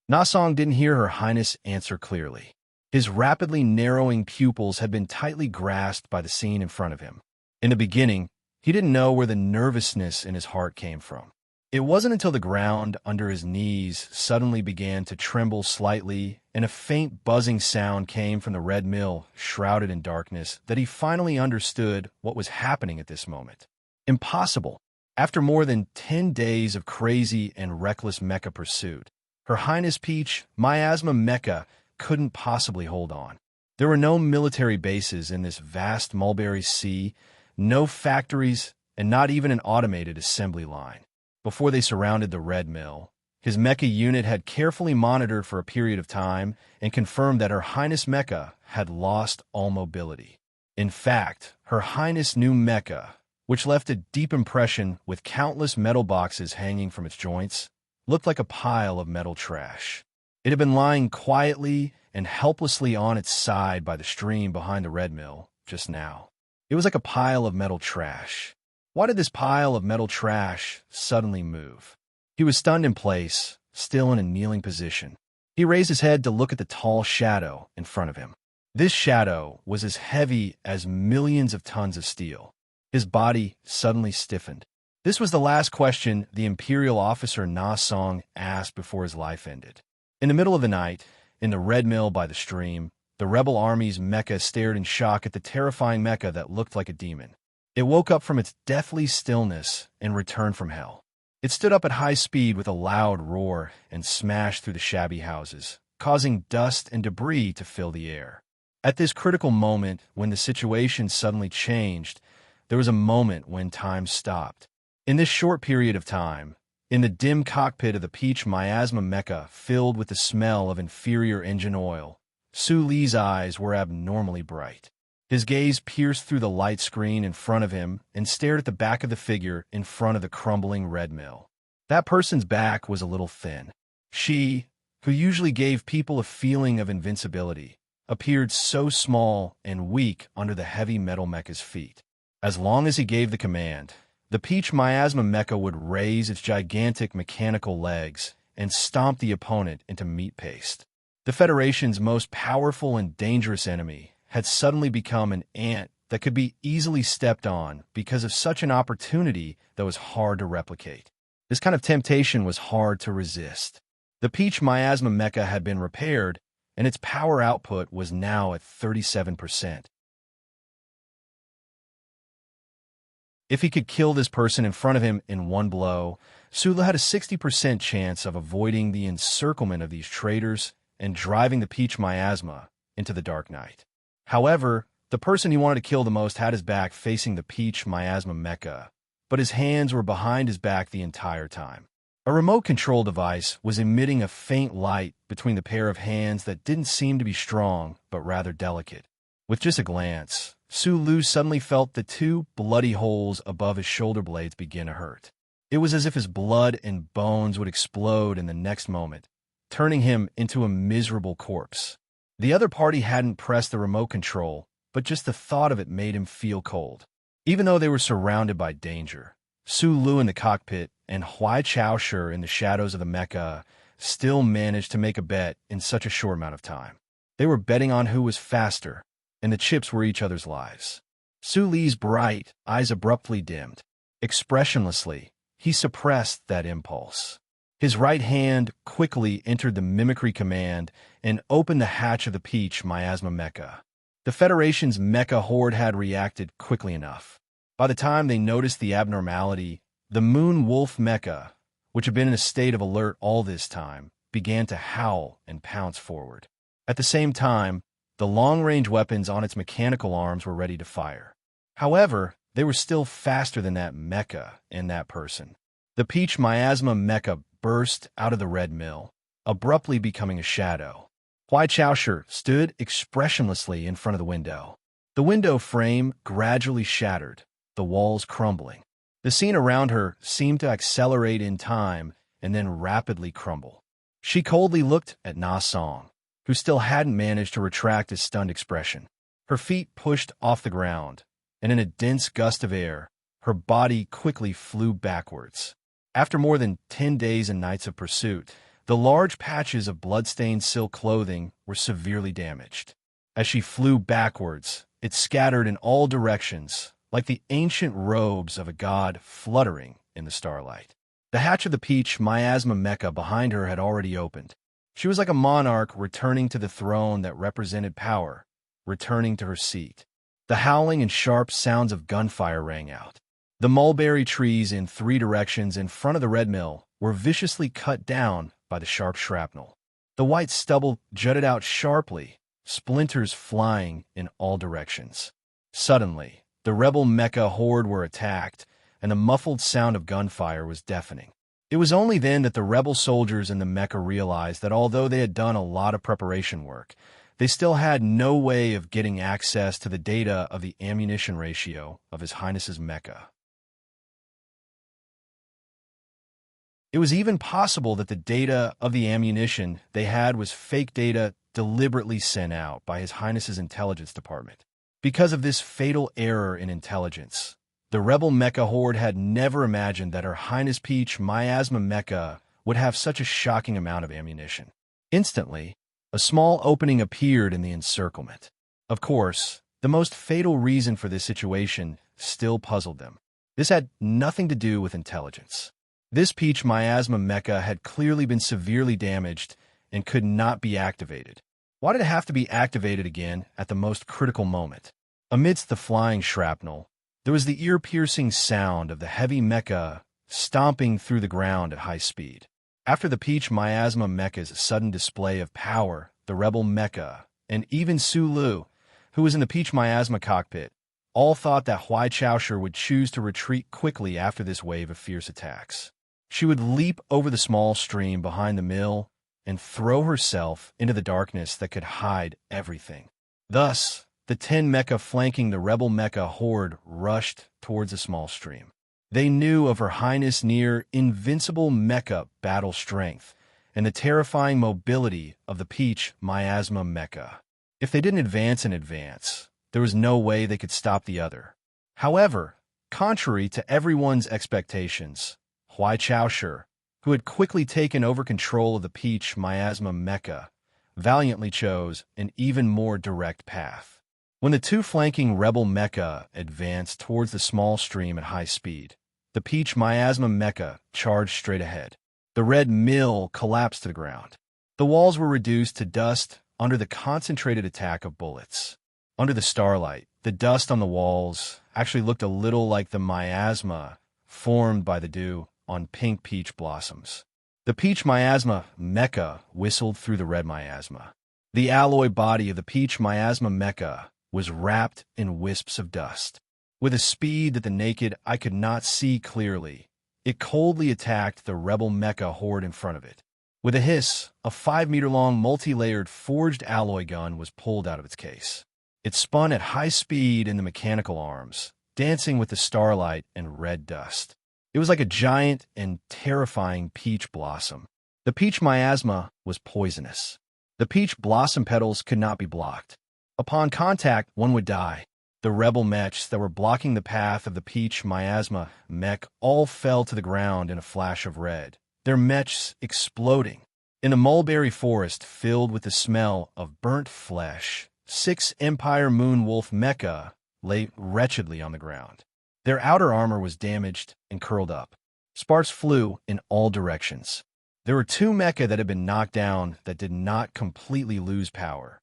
Na Song didn't hear Her Highness answer clearly. His rapidly narrowing pupils had been tightly grasped by the scene in front of him. In the beginning, he didn't know where the nervousness in his heart came from. It wasn't until the ground under his knees suddenly began to tremble slightly and a faint buzzing sound came from the Red Mill, shrouded in darkness, that he finally understood what was happening at this moment. Impossible. After more than 10 days of crazy and reckless mecha pursuit, Her Highness Peach, Miasma Mecha, couldn't possibly hold on. There were no military bases in this vast mulberry sea, no factories, and not even an automated assembly line. Before they surrounded the Red Mill, his mecha unit had carefully monitored for a period of time and confirmed that Her Highness Mecha had lost all mobility. In fact, Her Highness' new mecha, which left a deep impression with countless metal boxes hanging from its joints, looked like a pile of metal trash. It had been lying quietly and helplessly on its side by the stream behind the Red Mill just now. It was like a pile of metal trash. Why did this pile of metal trash suddenly move? He was stunned in place, still in a kneeling position. He raised his head to look at the tall shadow in front of him. This shadow was as heavy as millions of tons of steel. His body suddenly stiffened. This was the last question the Imperial officer Na Song asked before his life ended. In the middle of the night, in the Red Mill by the stream, the rebel army's mecha stared in shock at the terrifying mecha that looked like a demon. It woke up from its deathly stillness and returned from hell. It stood up at high speed with a loud roar and smashed through the shabby houses, causing dust and debris to fill the air. At this critical moment, when the situation suddenly changed, there was a moment when time stopped. In this short period of time, in the dim cockpit of the Peach Miasma mecha filled with the smell of inferior engine oil, Su Li's eyes were abnormally bright. His gaze pierced through the light screen in front of him and stared at the back of the figure in front of the crumbling red mill. That person's back was a little thin. She, who usually gave people a feeling of invincibility, appeared so small and weak under the heavy metal mecha's feet. As long as he gave the command, the Peach Miasma mecha would raise its gigantic mechanical legs and stomp the opponent into meat paste. The Federation's most powerful and dangerous enemy had suddenly become an ant that could be easily stepped on because of such an opportunity that was hard to replicate. This kind of temptation was hard to resist. The Peach Miasma mecha had been repaired, and its power output was now at 37%. If he could kill this person in front of him in one blow, Sula had a 60% chance of avoiding the encirclement of these traitors and driving the Peach Miasma into the dark night. However, the person he wanted to kill the most had his back facing the Peach Miasma mecha, but his hands were behind his back the entire time. A remote control device was emitting a faint light between the pair of hands that didn't seem to be strong, but rather delicate. With just a glance, Su Lu suddenly felt the two bloody holes above his shoulder blades begin to hurt. It was as if his blood and bones would explode in the next moment, turning him into a miserable corpse. The other party hadn't pressed the remote control, but just the thought of it made him feel cold. Even though they were surrounded by danger, Su Lu in the cockpit and Huai Chaoshi in the shadows of the mecha still managed to make a bet in such a short amount of time. They were betting on who was faster, and the chips were each other's lives. Su Li's bright eyes abruptly dimmed. Expressionlessly, he suppressed that impulse. His right hand quickly entered the mimicry command and opened the hatch of the Peach Miasma mecha. The Federation's mecha horde had reacted quickly enough. By the time they noticed the abnormality, the Moon Wolf mecha, which had been in a state of alert all this time, began to howl and pounce forward. At the same time, the long-range weapons on its mechanical arms were ready to fire. However, they were still faster than that mecha and that person. The Peach Miasma mecha burst out of the red mill, abruptly becoming a shadow. Huai Chaoshi stood expressionlessly in front of the window. The window frame gradually shattered, the walls crumbling. The scene around her seemed to accelerate in time and then rapidly crumble. She coldly looked at Na Song, who still hadn't managed to retract his stunned expression. Her feet pushed off the ground, and in a dense gust of air, her body quickly flew backwards. After more than 10 days and nights of pursuit, the large patches of blood-stained silk clothing were severely damaged. As she flew backwards, it scattered in all directions, like the ancient robes of a god fluttering in the starlight. The hatch of the Peach Miasma mecha behind her had already opened. She was like a monarch returning to the throne that represented power, returning to her seat. The howling and sharp sounds of gunfire rang out. The mulberry trees in 3 directions in front of the red mill were viciously cut down by the sharp shrapnel. The white stubble jutted out sharply, splinters flying in all directions. Suddenly, the rebel mecha horde were attacked, and the muffled sound of gunfire was deafening. It was only then that the rebel soldiers in the mecha realized that although they had done a lot of preparation work, they still had no way of getting access to the data of the ammunition ratio of His Highness's mecha. It was even possible that the data of the ammunition they had was fake data deliberately sent out by His Highness's intelligence department. Because of this fatal error in intelligence, the rebel mecha horde had never imagined that Her Highness Peach Miasma mecha would have such a shocking amount of ammunition. Instantly, a small opening appeared in the encirclement. Of course, the most fatal reason for this situation still puzzled them. This had nothing to do with intelligence. This Peach miasma mecha had clearly been severely damaged and could not be activated. Why did it have to be activated again at the most critical moment? Amidst the flying shrapnel, there was the ear-piercing sound of the heavy mecha stomping through the ground at high speed. After the Peach miasma mecha's sudden display of power, the rebel mecha, and even Sulu, who was in the Peach miasma cockpit, all thought that Huai Chaosher would choose to retreat quickly after this wave of fierce attacks. She would leap over the small stream behind the mill and throw herself into the darkness that could hide everything. Thus, the 10 mecha flanking the rebel mecha horde rushed towards the small stream. They knew of Her Highness' near invincible mecha battle strength and the terrifying mobility of the Peach miasma mecha. If they didn't advance in advance, there was no way they could stop the other. However, contrary to everyone's expectations, Huai Chaosher, who had quickly taken over control of the Peach miasma mecha, valiantly chose an even more direct path. When the two flanking rebel mecha advanced towards the small stream at high speed, the Peach miasma mecha charged straight ahead. The red mill collapsed to the ground. The walls were reduced to dust under the concentrated attack of bullets. Under the starlight, the dust on the walls actually looked a little like the miasma formed by the dew on pink peach blossoms. The Peach miasma mecha whistled through the red miasma. The alloy body of the Peach miasma mecha was wrapped in wisps of dust. With a speed that the naked eye could not see clearly, it coldly attacked the rebel mecha horde in front of it. With a hiss, a 5-meter-long multi-layered forged alloy gun was pulled out of its case. It spun at high speed in the mechanical arms, dancing with the starlight and red dust. It was like a giant and terrifying peach blossom. The Peach miasma was poisonous. The peach blossom petals could not be blocked. Upon contact, one would die. The rebel mechs that were blocking the path of the Peach miasma mech all fell to the ground in a flash of red, their mechs exploding. In the mulberry forest filled with the smell of burnt flesh, 6 Empire Moonwolf mecha lay wretchedly on the ground. Their outer armor was damaged and curled up. Sparks flew in all directions. There were 2 mecha that had been knocked down that did not completely lose power.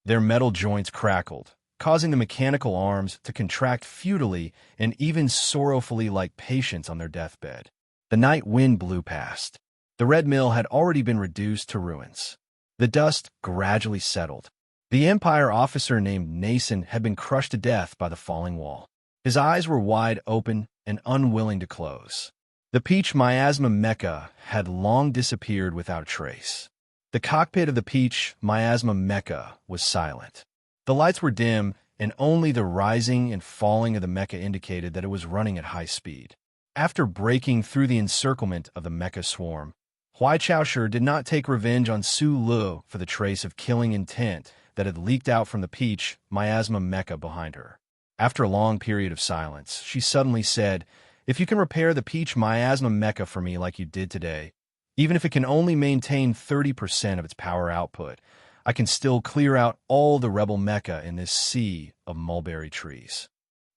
Their metal joints crackled, causing the mechanical arms to contract futilely and even sorrowfully like patients on their deathbed. The night wind blew past. The red mill had already been reduced to ruins. The dust gradually settled. The Empire officer named Nason had been crushed to death by the falling wall. His eyes were wide open and unwilling to close. The Peach miasma mecha had long disappeared without a trace. The cockpit of the Peach miasma mecha was silent. The lights were dim, and only the rising and falling of the mecha indicated that it was running at high speed. After breaking through the encirclement of the mecha swarm, Huai Chaosher did not take revenge on Su Lu for the trace of killing intent that had leaked out from the Peach miasma mecha behind her. After a long period of silence, she suddenly said, "If you can repair the Peach miasma mecha for me like you did today, even if it can only maintain 30% of its power output, I can still clear out all the rebel mecha in this sea of mulberry trees."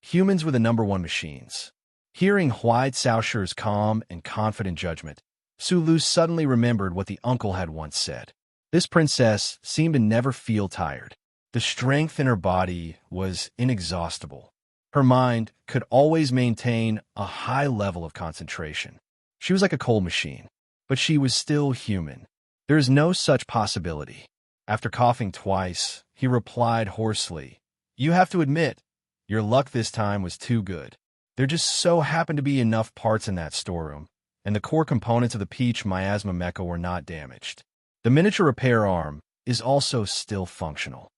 Humans were the #1 machines. Hearing Huai Chaosher's calm and confident judgment, Su Lu suddenly remembered what the uncle had once said. This princess seemed to never feel tired. The strength in her body was inexhaustible. Her mind could always maintain a high level of concentration. She was like a coal machine, but she was still human. There is no such possibility. After coughing twice, he replied hoarsely, "You have to admit, your luck this time was too good. There just so happened to be enough parts in that storeroom, and the core components of the Peach miasma mecha were not damaged. The miniature repair arm is also still functional.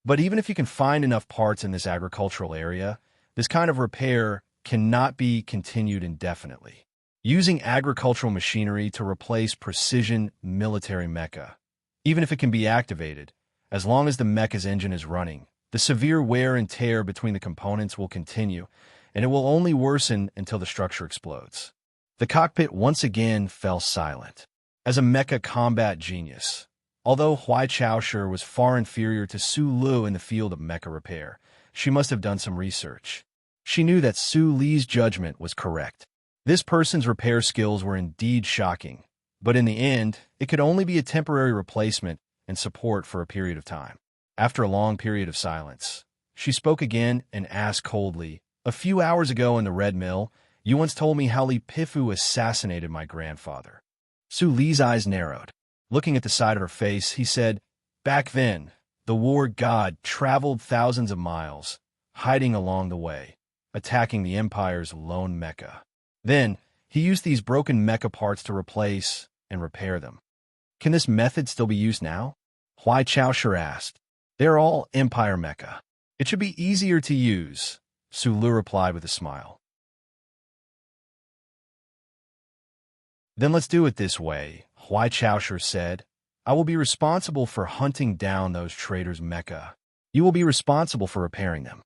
But even if you can find enough parts in this agricultural area, this kind of repair cannot be continued indefinitely. Using agricultural machinery to replace precision military mecha, even if it can be activated, as long as the mecha's engine is running, the severe wear and tear between the components will continue, and it will only worsen until the structure explodes." The cockpit once again fell silent. As a mecha combat genius, Although Huai Chaoshi was far inferior to Su Lu in the field of mecha repair, she must have done some research. She knew that Su Li's judgment was correct. This person's repair skills were indeed shocking, but in the end, it could only be a temporary replacement and support for a period of time. After a long period of silence, she spoke again and asked coldly, "A few hours ago in the Red Mill, you once told me how Li Pifu assassinated my grandfather." Su Li's eyes narrowed. Looking at the side of her face, he said, "Back then, the war god traveled thousands of miles, hiding along the way, attacking the Empire's lone mecha. Then, he used these broken mecha parts to replace and repair them. Can this method still be used now?" Huai Chaoshi asked. "They're all Empire mecha. It should be easier to use," Su Lu replied with a smile. "Then let's do it this way," Huai Chaoshi said. "I will be responsible for hunting down those traitors' mecha. You will be responsible for repairing them."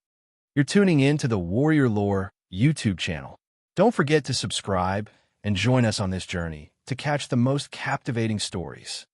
You're tuning in to the Warrior Lore YouTube channel. Don't forget to subscribe and join us on this journey to catch the most captivating stories.